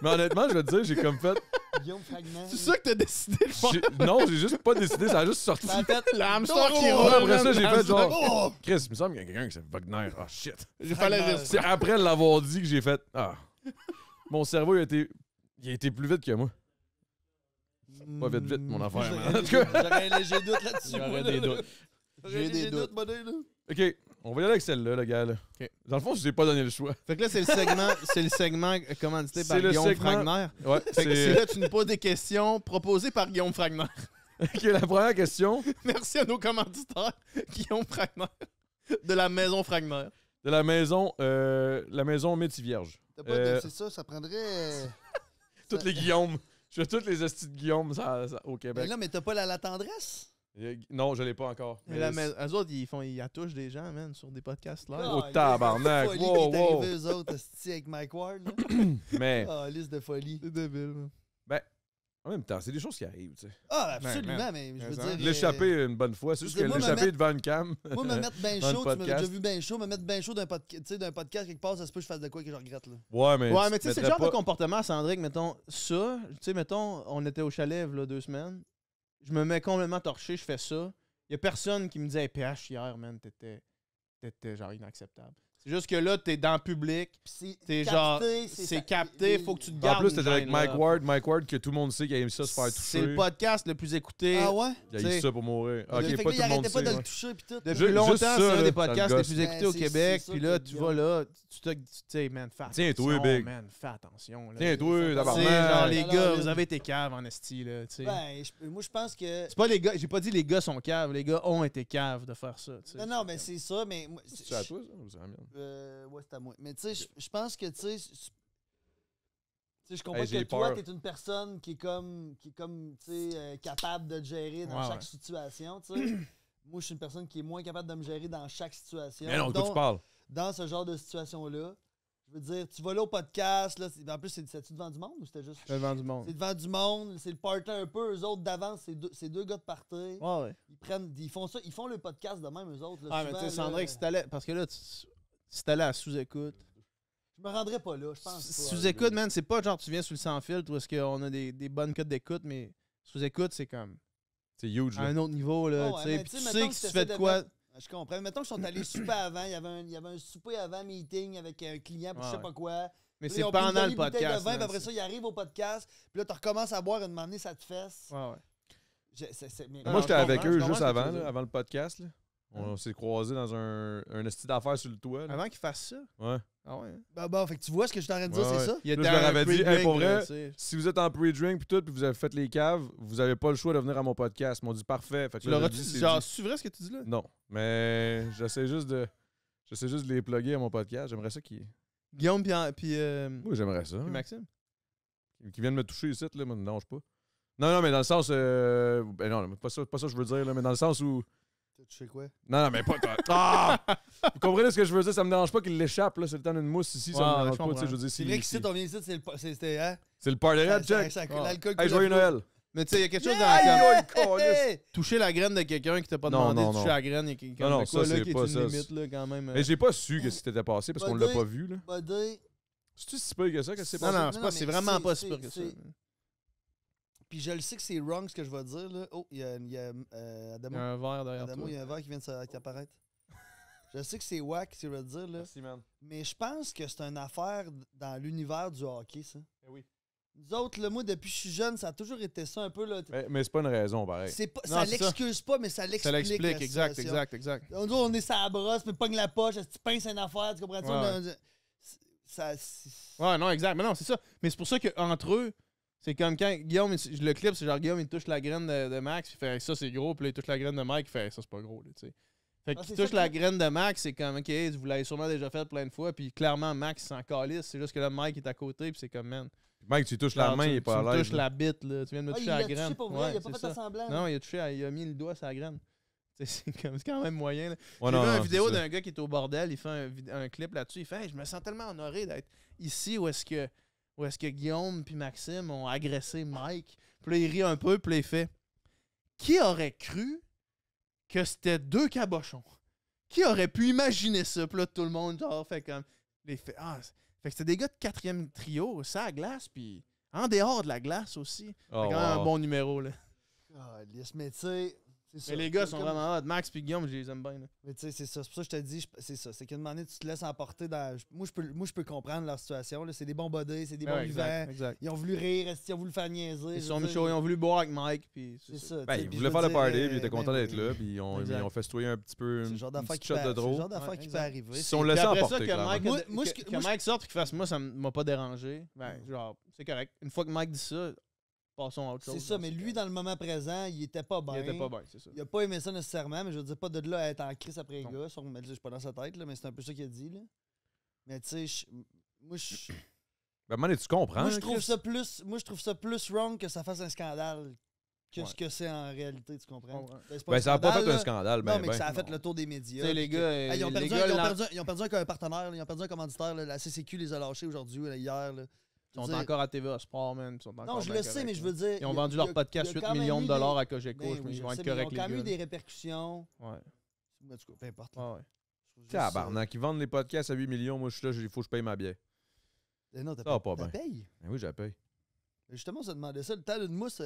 Mais honnêtement, je vais te dire, j'ai comme fait... Guillaume Fragner. C'est ça que t'as décidé de faire? Non, j'ai juste pas décidé, ça a juste sorti. Ça a fait... Le hamster qui Oh, roule. après ça, man, j'ai le fait hamster. genre... Oh! Chris, il me semble qu'il y a quelqu'un qui s'appelle Wagner. Ah, shit. J'ai pas la Fragner. gestion. C'est après l'avoir dit que j'ai fait... Ah. Mon cerveau, il a été plus vite que moi. Pas vite, mon affaire, man. En tout cas... J'aurais un léger doute là-dessus. J'aurais moi, des là. doutes. J'ai des doutes, buddy, là. OK, on va y aller avec celle-là, le gars, là. OK. Dans le fond, je t'ai pas donné le choix. Fait que là, c'est le segment commandité par C'est le Guillaume segment- Fragner. Ouais, Fait que c'est c'est... là que tu nous poses des questions proposées par Guillaume Fragner. OK, la première question Merci à nos commanditaires, Guillaume Fragner, de la maison Fragner. de la maison Métis-Vierge. T'as pas de... C'est ça, ça prendrait... Toutes les Guillaume. Je fais toutes les hosties de Guillaume au Mais Québec. là, mais t'as pas la tendresse? Non, je l'ai pas encore. Mais eux autres, ils attouchent des gens, man, sur des podcasts live. Oh, tabarnak. Folie Wow, qui est wow. arrivé, eux autres, esti, avec Mike Ward, là. Mais, Ah, liste de folie. C'est débile, man. en même temps, c'est des choses qui arrivent, tu sais. Ah, absolument, man. mais je Mais veux ça. dire... L'échapper une bonne fois, c'est juste je que veux moi, me l'échapper mettre- devant une cam. Moi, me mettre bien Dans le chaud, tu m'as podcast. déjà vu bien chaud, me mettre bien chaud d'un podcast quelque part, ça se peut que je fasse de quoi que je regrette, là. Ouais, mais. Ouais, mais tu sais, c'est le genre mettrais de comportement, Sandrick, mettons, ça, tu sais, mettons, on était au chalet, là, 2 semaines, je me mets complètement torché, je fais ça. Il y a personne qui me dit, hey, PH, hier, man, t'étais genre inacceptable. C'est juste que là, t'es dans le public, t'es genre, c'est capté, faut que tu te En gardes. plus, une t'étais avec gêne, Mike là. Ward. Mike Ward, que tout le monde sait qu'il a aimé ça se faire C'est le toucher. podcast le plus écouté. Ah ouais? Il a eu ça pour mourir. Ok, Fait pas que là, tout il le monde arrêtait pas sait. de le ouais. toucher, pis tout. Depuis Juste longtemps, ça, c'est un là, des ça podcasts le les gosse. plus écoutés au Ben, Québec. c'est Puis ça là, que tu Guillaume- vas là, tu sais, man, fais attention. Tiens-toi, big. Man, fais attention. là. Tiens-toi, Tu sais, tabarnak. genre, les Alors, gars, là, vous avez été caves en esti, là, tu sais. Ben, moi, je pense que... C'est pas les gars, j'ai pas dit les gars sont caves, les gars ont été caves de faire ça, tu sais. Non, mais c'est ça, mais... moi, C'est à toi, ça? Ou c'est à la mienne? Ouais, c'est à moi. Mais tu sais, je pense que, tu sais... sais, je comprends j'ai que toi, peur. t'es une personne qui est comme tu sais, capable de te gérer dans chaque situation, tu sais. Moi, je suis une personne qui est moins capable de me gérer dans chaque situation. Mais non, de quoi tu parles? Dans ce genre de situation-là, je veux dire, tu vas là au podcast, là, en plus, c'est-tu devant du monde ou c'était juste... C'est devant du monde. C'est devant du monde, c'est le party un peu, eux autres d'avance, c'est deux gars de party. Ouais. Ils font ça, ils font le podcast de même, eux autres. Là, Ah, mais tu sais, souvent, Sandrine, là, si t'allais. Parce que là, si t'allais à sous-écoute. je me rendrais pas là, je pense pas. Sous-écoute, man, c'est pas genre tu viens sur le sans filtre où est-ce qu'on a des bonnes cotes d'écoute, mais sous-écoute, c'est comme C'est huge, à là. un autre niveau, là. Ouais, Tu sais, mais puis tu tu sais, sais mettons que que si tu t'essaies fais de de quoi. mettre- Je comprends. Mettons qu'ils sont allés super avant, il y avait un souper avant meeting avec un client pour je sais Ouais. pas quoi. Mais Puis c'est ils ont pris une pendant le demi-bouteille podcast. de vin, puis man, après ça, ils arrivent au podcast, puis là, tu recommences à boire, une moment donné, ça te fesse. Ouais. Mais- Moi, j'étais je avec comprends, eux je juste comprends ce que avant, tu veux là, dire. avant le podcast. Là. On s'est croisés dans un esti d'affaires sur le toit. Là. Avant qu'ils fassent ça. Ouais. Ah ouais. Bon, fait que tu vois ce que je suis en train de dire, Ouais, c'est ça? Il Là, je leur avais dit, hey, pour vrai, tu sais. si vous êtes en pre-drink puis tout, puis vous avez fait les caves, vous avez pas le choix de venir à mon podcast. Ils m'ont dit parfait. Fait que Tu là, leur j'ai as-tu dit, c'est genre, dit. c'est vrai ce que tu dis là? Non, mais j'essaie juste de les plugger à mon podcast. J'aimerais ça qu'ils. Guillaume puis Oui, j'aimerais ça. puis Maxime? Qui viennent me toucher ici, là, moi, non, je pas. Non, mais dans le sens. Ben non, pas ça que je veux dire, là, mais dans le sens où. Tu sais quoi? Non, mais pas. Ah! Vous comprenez ce que je veux dire? Ça me dérange pas qu'il l'échappe, là. C'est le temps d'une mousse ici, ça Ouais, me je dérange pas. comprends. Tu sais, je veux dire, C'est vrai qu'ici, on vient ici, c'était, hein? c'est le party rap, check. L'alcool Hey, joyeux Noël! Mais tu sais, il y a quelque chose Yeah! dans comme Hey! toucher la graine de quelqu'un qui t'a pas Non, demandé non, de toucher non. la graine, il y a quelqu'un Non, non, de quoi, ça, là, c'est qui est pas une ça, limite, là, quand même. Mais j'ai pas su que ce qui t'était passé parce qu'on l'a pas vu, là. Buddy. C'est-tu si pire que ça que c'est Non, passé? non, Non, c'est mais c'est vraiment c'est- pas si pire que ça. c'est- Puis je le sais que c'est wrong ce que je vais dire, là. Oh, il y a Il y Adamo. a un verre derrière Adamo, toi. il y a un verre qui vient d'apparaître. Je sais que c'est wack ce que je vais te dire, là. Merci, man. Mais je pense que c'est une affaire dans l'univers du hockey, ça. Eh oui. Nous autres, là, moi, depuis que je suis jeune, ça a toujours été ça un peu, là. Mais c'est pas une raison, pareil. C'est pas, Non, ça c'est ça. l'excuse pas, mais ça l'explique. Ça l'explique, la exact, situation. exact. On dit, on est sur la brosse, puis pogne la poche, tu pinces une affaire, tu comprends ça? Ouais. Ça. Ouais, non, exact. Mais non, c'est ça. Mais c'est pour ça qu'entre eux, c'est comme quand Guillaume, le clip, c'est genre Guillaume, il touche la graine de Max, il fait ça, c'est gros, puis là, il touche la graine de Mike, il fait ça, c'est pas gros, là, tu sais. Fait Ah, qu'il c'est touche ça la que- graine de Max, c'est comme, OK, vous l'avez sûrement déjà fait plein de fois, puis clairement, Max s'en calisse, c'est juste que là, Mike est à côté, puis c'est comme, man. Mec, tu touches la genre, main, il est pas tu à me l'aise. touches la bite, là, tu viens de me Ah, toucher il la l'a graine. touché pour vrai, Ouais, il a pas c'est fait ça. semblant. Non, il a mis le doigt sur la graine. Tu sais, c'est quand même moyen, là. Ouais, J'ai non, vu non, une vidéo c'est ça. d'un gars qui est au bordel, il fait un clip là-dessus, il fait hey, je me sens tellement honoré d'être ici où est-ce que Guillaume puis Maxime ont agressé Mike. Puis là, il rit un peu, puis là, il fait qui aurait cru que c'était deux cabochons? Qui aurait pu imaginer ça? Puis là, tout le monde, genre, fait comme. Il fait fait que c'était des gars de 4e trio, ça à glace, puis en dehors de la glace aussi. Oh, C'est quand même un wow. bon numéro, là. Ah, lisse, mais tu sais, c'est ça. Mais les gars C'est sont comme- vraiment hot. Max puis Guillaume, je les aime bien, là. Mais tu sais, c'est ça. C'est pour ça que je te dis, c'est ça. C'est qu'à un moment donné, tu te laisses emporter dans. Moi, je peux comprendre leur situation. Là. C'est des bons bodés, c'est des bons Ouais, vivants. exact. Ils ont voulu rire, ils ont voulu faire niaiser. Ils je sont veux mis dire, chaud, ils ont voulu boire avec Mike, puis C'est ça. Ben, tu sais, ils puis voulaient je faire veux le party, dire, puis ils étaient contents ben d'être oui. là, puis ils ont Exact. festoyé un petit peu, C'est une le genre d'affaire petite qui shot peut de c'est le drôle. genre d'affaire Ouais, qui peut exact. arriver. Ils C'est- sont Puis laissés après ça, emporter, que Mike, clairement. Moi, ce que que- moi, Mike sorte et qu'il fasse moi, ça m'a pas dérangé. Ben, genre, c'est correct. Une fois que Mike dit ça, passons à autre chose. C'est ça, là, mais lui, correct. dans le moment présent, il était pas bien. Il était pas bien, c'est ça. Il a pas aimé ça nécessairement, mais je veux dire, pas de là à être en crise après les Non. gars. Mais je suis pas dans sa tête, là, mais c'est un peu ça qu'il a dit. Là. Mais tu sais, moi, Ben, man, tu comprends. moi, je là, trouve Chris? ça plus, moi, je trouve ça plus wrong que ça fasse un scandale que Ouais. ce que c'est en réalité, tu comprends? Ouais. Ben, c'est pas Ben, un ça a pas fait scandale, un là. scandale, ben, Non, mais que ben. ça a fait Non. le tour des médias. Tu sais, les puis que- gars, Hey, ils ont les perdu gars, ils ont perdu un partenaire, là, ils ont perdu un commanditaire. Là, la CCQ les a lâchés aujourd'hui, là, hier. Là. Ils sont Je veux dire- encore à TVA Sport, man. Ils sont encore Non, je bien le sais, corrects, mais je là. veux dire. Ils ont il y a- vendu il y a- leur podcast il y a 8 quand même millions de eu dollars des- à Cogeco. Ben Je oui, me dis, je ils vont sais, être mais corrects, ils ont quand même eu les gars. des répercussions. Ouais. En tout cas, peu importe. Ouais, ouais. Je trouve juste, Tabarnak, ils vendent les podcasts à 8 millions. Moi, je suis là, il faut que je paye ma bière. Non, Ça va pas t'as bien. payé. Ben oui, je la paye. Justement, on se demandait ça. Le temps d'une mousse,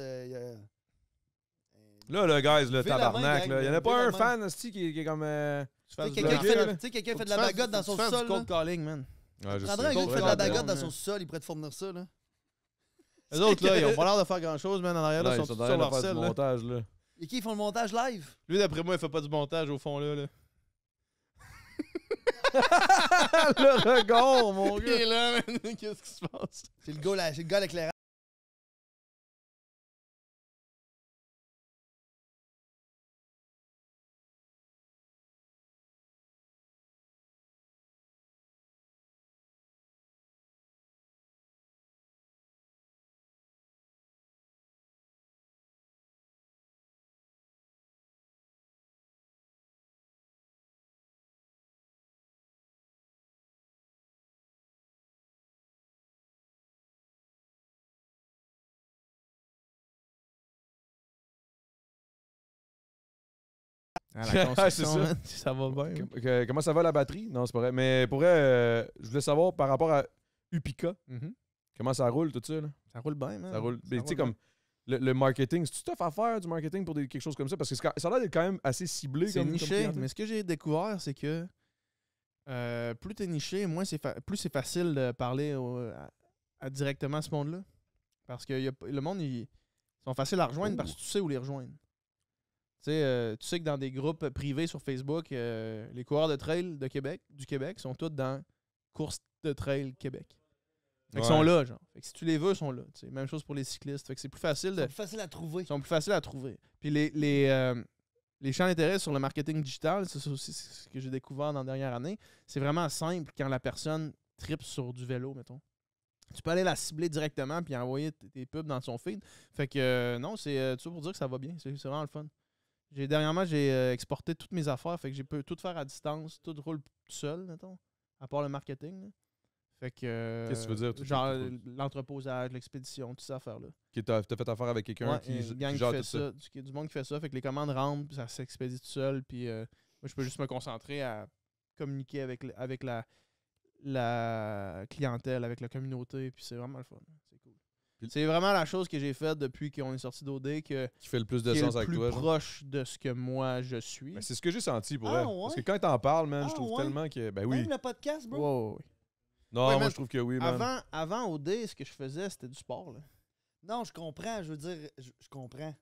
Là, le guys, le Levez la main, tabarnak, gang, là. Il y en a levez pas la un main. fan, esti, qui est comme. Tu fasses Tu sais, du- quelqu'un qui bloqué, fait, là. tu sais, quelqu'un Faut fait que de la tu fasses- bagotte dans faut son que tu fasses sol. du cold calling, man. Ouais, je Prendrais un sais. gars qui fait de la Cold bagotte calling, dans son man. sol, il pourrait te fournir ça, là. Les autres, là, ils ont pas l'air de faire grand-chose, man. En arrière, là, Ouais, ils ils sont sont tous en sur train de leur faire selle, du là. montage, là. Et qui, ils font le montage live? Lui, d'après moi, il fait pas du montage au fond, là. Le regard, mon Il gars. est là, man. Qu'est-ce qui se passe? C'est le gars, là, c'est le gars à l'éclairage. À la construction, ça. man, ça va bien. Comment ça va la batterie? Non, c'est pas vrai. Mais pour vrai, je voulais savoir par rapport à Upica, comment ça roule tout ça? Là? Ça roule bien, man. Ça roule. Ça Tu sais, roule comme le marketing, c'est-tu tough à faire du marketing pour quelque chose comme ça? Parce que ça a l'air d'être quand même assez ciblé. C'est comme niché, clientèle. mais ce que j'ai découvert, c'est que plus t'es niché, plus c'est facile de parler directement à ce monde-là. Parce que le monde, ils sont faciles à rejoindre parce que tu sais où les rejoindre. Tu sais que dans des groupes privés sur Facebook, les coureurs de trail du Québec sont tous dans Course de trail Québec. Fait qu'ils sont là, genre. Fait que si tu les veux, ils sont là. T'sais. Même chose pour les cyclistes. Fait que c'est plus facile Ils sont plus faciles à trouver. Ils sont plus faciles à trouver. Puis les champs d'intérêt sur le marketing digital, c'est aussi ce que j'ai découvert dans la dernière année. C'est vraiment simple quand la personne tripe sur du vélo, mettons. Tu peux aller la cibler directement puis envoyer tes pubs dans son feed. Fait que non, c'est tout ça pour dire que ça va bien. C'est vraiment le fun. Dernièrement, j'ai exporté toutes mes affaires. Fait que j'ai pu tout faire à distance. Tout roule tout seul, mettons. À part le marketing. Là. Fait que. Qu'est-ce que tu veux dire? Genre l'entreposage, l'expédition, toutes ces affaires-là. T'as fait affaire avec quelqu'un qui gère tout ça. Du monde qui fait ça. Fait que les commandes rentrent, puis ça s'expédie tout seul. Puis moi, je peux juste me concentrer à communiquer avec la clientèle, avec la communauté. Puis c'est vraiment le fun. C'est cool. C'est vraiment la chose que j'ai faite depuis qu'on est sorti d'OD qui fait le plus de sens avec toi. Plus proche de ce que moi je suis. Ben, c'est ce que j'ai senti pour elle. Ouais? Parce que quand t'en parles, man, je trouve tellement que. Ben oui. Même le podcast, bro. Wow. Non, Ouais, moi je trouve que oui, man. Avant OD, ce que je faisais, c'était du sport. Là. Non, je comprends. Je veux dire, je comprends.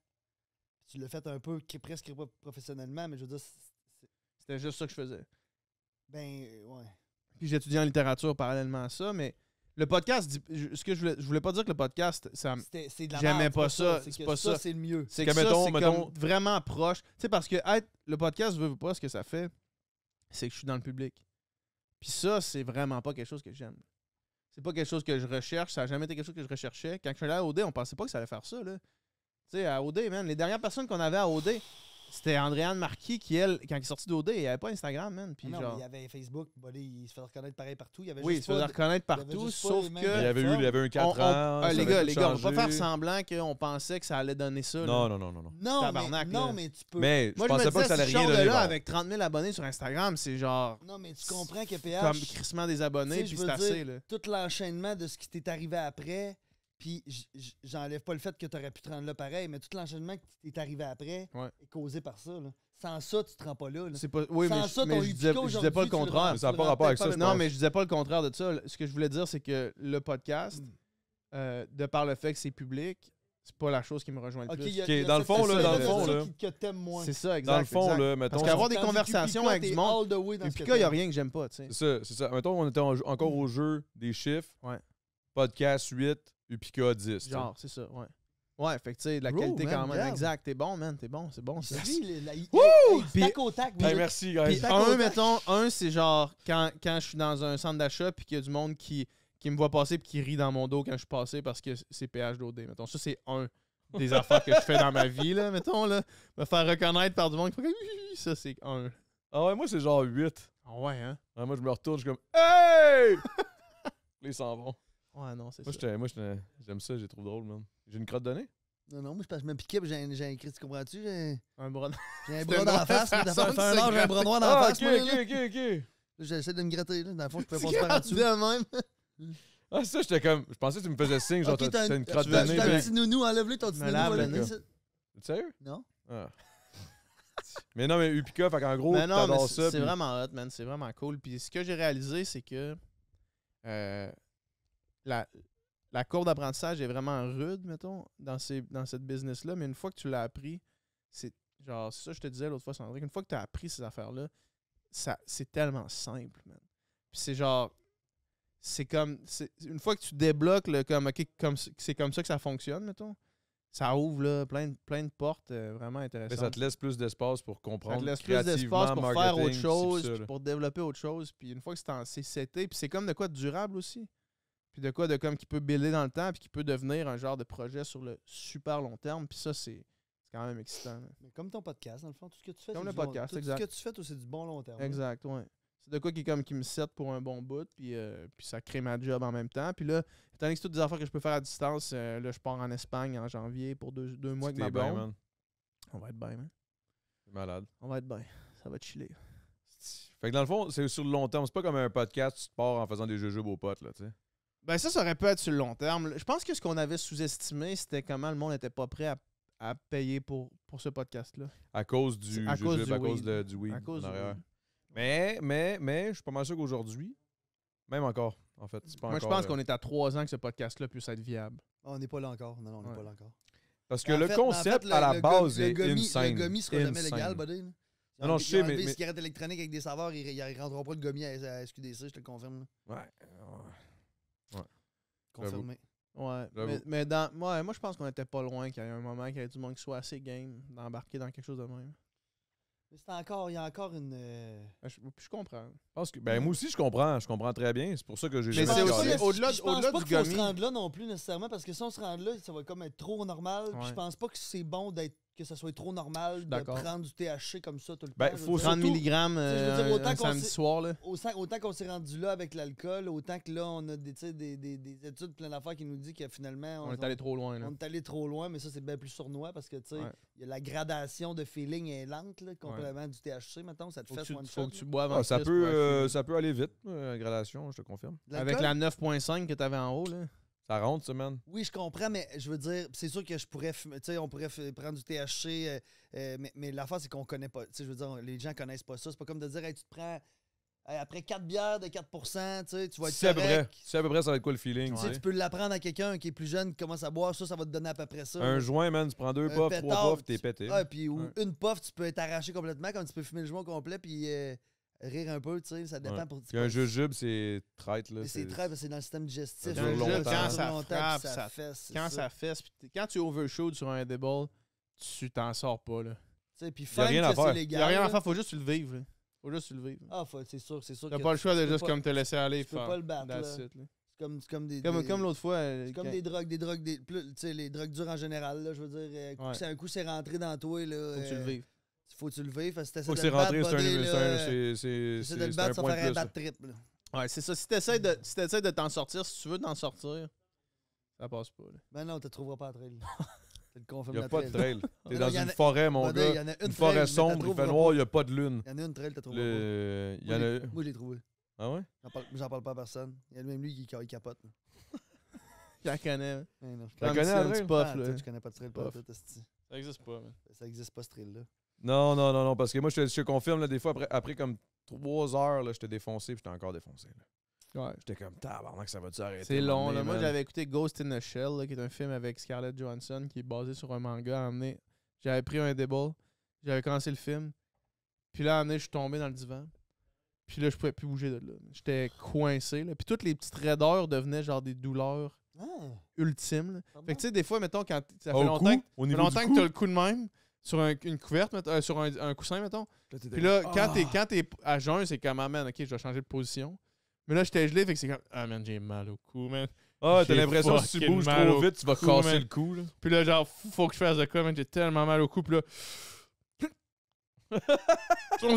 Tu l'as fait un peu presque professionnellement, mais je veux dire. C'était juste ça que je faisais. Ben, ouais. Puis j'étudiais en littérature parallèlement à ça, mais le podcast, ce que je voulais pas dire que le podcast, ça c'est de la j'aimais merde, pas ça. C'est pas ça. C'est le mieux. C'est que mettons, c'est comme vraiment proche. Tu sais, parce que le podcast, veut pas, ce que ça fait, c'est que je suis dans le public. Puis ça, c'est vraiment pas quelque chose que j'aime. C'est pas quelque chose que je recherche. Ça n'a jamais été quelque chose que je recherchais. Quand je suis allé à OD, on pensait pas que ça allait faire ça, là. Tu sais, à OD, man, les dernières personnes qu'on avait à OD, c'était Andréane Marquis qui, elle, quand il est sorti d'OD, il n'y avait pas Instagram, man. Puis non, genre... mais il y avait Facebook, il se faisait reconnaître pareil partout. Il se faisait reconnaître partout, sauf que... Il y avait un 4 ans. Les gars, on va pas faire semblant qu'on pensait que ça allait donner ça. Non. Non, mais tu peux... Mais moi, je pensais pas que ça allait rien donner. Là, avec 30 000 abonnés sur Instagram, c'est genre... Non, mais tu comprends que PH... Comme crissement des abonnés, puis c'est assez, là. Tout l'enchaînement de ce qui t'est arrivé après... Puis j'enlève pas le fait que tu aurais pu te rendre là pareil, mais tout l'enchaînement qui t'est arrivé après est causé par ça. Là. Sans ça, tu te rends pas là. C'est pas, oui, sans mais, ça, mais je disais pas le contraire. Ça n'a pas rapport avec ça. Non, mais je disais pas le contraire de ça. Ce que je voulais dire, c'est que le podcast, de par le fait que c'est public, c'est pas la chose qui me rejoint le plus. Dans le fond, là, que t'aimes moins. C'est ça, exact. Dans le fond, là, mettons... Parce qu'avoir des conversations avec du monde, Upica, il n'y a rien que j'aime pas, tu sais. C'est ça. Mettons, on était encore au jeu des chiffres. Ouais. Podcast 8, Upica 10. Genre, c'est ça, ouais. Ouais, fait que tu sais, la qualité quand même. Exact, t'es bon, man, t'es bon, c'est bon. Tac au tac. Merci, guys. Puis c'est genre, quand je suis dans un centre d'achat puis qu'il y a du monde qui me voit passer puis qui rit dans mon dos quand je suis passé parce que c'est PH d'OD, mettons. Ça, c'est un des affaires que je fais dans ma vie, là, mettons, là. Me faire reconnaître par du monde qui fait ça, c'est un. Ah ouais, moi, c'est genre 8. Ah ouais, hein? Ah, moi, je me retourne, je suis comme Hey! Ils s'en vont. Ouais, non, c'est ça. Moi, j'aime ça, j'ai trouvé drôle, man. J'ai une crotte de nez? Non, moi, je me piquais, j'ai écrit, tu comprends-tu? Un bras J'ai un bras dans la face, j'ai un bras noir dans la face. Ok. J'essaie de me gratter, là. Dans le fond, je pouvais pas se faire en dessous. Même. Ah, ça, j'étais comme. Je pensais que tu me faisais signe, genre, t'as une crotte de nez. T'as un petit nounou, enlève-le ton petit nounou. T'es sérieux? Non. Ah. Mais non, mais Upica, fait qu'en gros, t'adores ça. C'est vraiment hot, man. C'est vraiment cool. Puis ce que j'ai réalisé, c'est que la courbe d'apprentissage est vraiment rude, mettons, dans cette business-là. Mais une fois que tu l'as appris, c'est genre, c'est ça que je te disais l'autre fois, Sandrine. Une fois que tu as appris ces affaires-là, c'est tellement simple, man. Puis c'est genre, une fois que tu débloques le c'est comme ça que ça fonctionne, mettons. Ça ouvre là, plein de portes vraiment intéressantes. Mais ça te laisse plus d'espace pour comprendre. Ça te laisse plus d'espace pour faire autre chose, puis pour développer autre chose. Puis une fois que c'est seté, puis c'est comme de quoi de durable aussi. Puis de quoi de comme qui peut builder dans le temps, puis qui peut devenir un genre de projet sur le super long terme. Puis ça, c'est quand même excitant. Là. Mais comme ton podcast, dans le fond, tout ce que tu fais, comme le podcast, exact. Tout ce que tu fais, c'est du bon long terme. Exact, ouais. C'est de quoi qui me set pour un bon bout, puis ça crée ma job en même temps. Puis là, étant donné que c'est toutes des affaires que je peux faire à distance, là, je pars en Espagne en janvier pour deux mois avec ma blonde. On va être bien, man. Malade. On va être bien. Ça va chiller. Fait que dans le fond, c'est sur le long terme. C'est pas comme un podcast, tu te pars en faisant des jujubes aux potes, là, tu sais. Ben ça aurait pu être sur le long terme. Je pense que ce qu'on avait sous-estimé, c'était comment le monde n'était pas prêt à payer pour ce podcast-là. À cause du À cause jujube, du à cause weed. du weed À cause en du arrière. weed. Mais, je suis pas mal sûr qu'aujourd'hui, même encore, en fait, c'est pas Moi, je encore, pense qu'on est à 3 ans que ce podcast-là puisse être viable. On n'est pas là encore. Non, on n'est Ouais. pas là encore. Parce que En le fait- concept, en fait, à la le base, le est gummy, insane. Le gummy sera jamais Insane. légal, buddy. Là. Non, je sais, mais- Les cigarettes électroniques avec des saveurs, ils rendront pas le gummy à SQDC, je te le confirme. Là. Ouais. Confirmé. Ouais. J'avoue. Mais moi, je pense qu'on était pas loin qu'il y ait un moment qu'il y ait du monde qui soit assez game d'embarquer dans quelque chose de même. Mais il y a encore une. Je comprends. Je pense que, ben, moi aussi, je comprends très bien. C'est pour ça que j'ai Mais jamais c'est regardé. aussi au-delà je pense au-delà pas du qu'il faut se gummy. rendre là non plus nécessairement parce que si on se rend là, ça va comme être trop normal. Puis Ouais. je pense pas que c'est bon que ça soit trop normal de d'accord. prendre du THC comme ça tout le Ben, temps. Je faut veux dire, 30 surtout- mg je veux dire, autant un qu'on samedi s'est- soir. Là. autant qu'on s'est rendu là avec l'alcool, autant que là, on a des études, plein d'affaires qui nous disent que finalement, On est allé trop loin. Là. on est allé trop loin, mais ça, c'est bien plus sournois parce que, tu sais, Ouais. il y a la gradation de feeling est lente, là, complètement du THC, mettons, ça te Faut que fait tu, one faut shot. que tu boives Ah, en ça crise peut, pour affumer. ça peut aller vite, la gradation, je te confirme. Avec la 9.5 que t'avais en haut, là. Ça rentre, ça, man. Oui, je comprends, mais je veux dire, c'est sûr que je pourrais fumer, tu sais, on pourrait prendre du THC, mais l'affaire, c'est qu'on connaît pas. Tu sais, je veux dire, les gens connaissent pas ça. C'est pas comme de dire, hey, tu te prends, hey, après 4 bières de 4%, tu sais, tu vas être C'est à peu près. correct. C'est à peu près, ça va être quoi le feeling, Tu sais, tu tu peux l'apprendre à quelqu'un qui est plus jeune, qui commence à boire, ça va te donner à peu près ça. Un là. joint, man, tu prends 2 Un puffs, 3 pétard, puffs, t'es pété. Ouais, puis ou Ouais. une puff, tu peux être arraché complètement, comme tu peux fumer le joint au complet, puis rire un peu, tu sais, ça dépend Ouais. pour... Puis un jujube, c'est traite, là. Mais c'est très, parce que c'est dans le système digestif. Ça dure Ça longtemps. dure Quand ça longtemps, puis frappe, ça ça- fesse, c'est Quand ça fesse, quand tu overshoot sur un edible, tu t'en sors pas. Là. Tu sais, puis Y a rien fun à que faire. c'est Il légal. n'y a rien à là. faire, faut juste tu le vivre. Là. Faut juste tu le vivre. Ah, c'est sûr T'as que pas le choix de tu peux juste pas- comme te laisser aller. tu peux faire pas le battre, that's là. it, là. c'est comme des... Comme l'autre fois. C'est comme des drogues, tu sais, les drogues dures en général, là, je veux dire, Ouais. un coup c'est rentré dans toi, là. Faut que tu le vives. Faut que tu le vives, parce que Faut t'essaies que de c'est le battre, rentré, c'est buddy, là, c'est t'essaies de le un battre sans point de faire un plus. bat trip, là. Ouais, c'est ça. Si t'essaies de t'en sortir, si tu veux t'en sortir, ça passe pas. Là. Ben non, tu trouveras pas à trail. Je te le confirme. Il n'y a la pas de trail. trail. T'es Non, dans il y en une a- forêt, mon Buddy, gars. il y en a une Une trail, forêt mais sombre, t'as il trouveras fait pas. noir, il n'y a pas de lune. Il y en a une trail, t'as trouvé Il y en a... Moi, je l'ai trouvé. Ah ouais? J'en parle pas à personne. Il y a même lui qui capote. là. Je la connais. Ouais, non, je La Comme connais, si la un petit trail? puff, Ah, là. toi, tu connais pas de trail, pas Puff. tout, esti. Ça existe pas, man. Ça existe pas, ce trail-là. Non, parce que moi, je te confirme, là, des fois, après comme 3 heures, là, j'étais défoncé, puis j'étais encore défoncé. Là. Ouais. J'étais comme, tabarnak, ça va-tu arrêter? C'est à un long. moment Là. donné, Moi, man? j'avais écouté Ghost in the Shell, là, qui est un film avec Scarlett Johansson, qui est basé sur un manga. Emmené. J'avais pris un edible. J'avais commencé le film. Puis là, emmené, je suis tombé dans le divan. Puis là, je pouvais plus bouger de là. J'étais coincé. Là. Puis toutes les petites raideurs devenaient genre des douleurs Ah, ultimes. Là. Fait que tu sais, des fois, mettons, quand ça fait Au longtemps, cou? que, Au ça fait niveau longtemps du que cou? t'as le coup de même sur une couverte, sur un coussin, mettons. Puis là, quand t'es à jeun, c'est comme, ah man, ok, je vais changer de position. Mais là, j'étais gelé, fait que c'est comme, ah man, j'ai mal au cou, man. Ah, t'as j'ai l'impression que si tu fucking bouges mal trop au vite, tu vas cou, casser man. le cou, là. Puis là, genre, faut que je fasse de quoi, man, j'ai tellement mal au cou, puis là. Je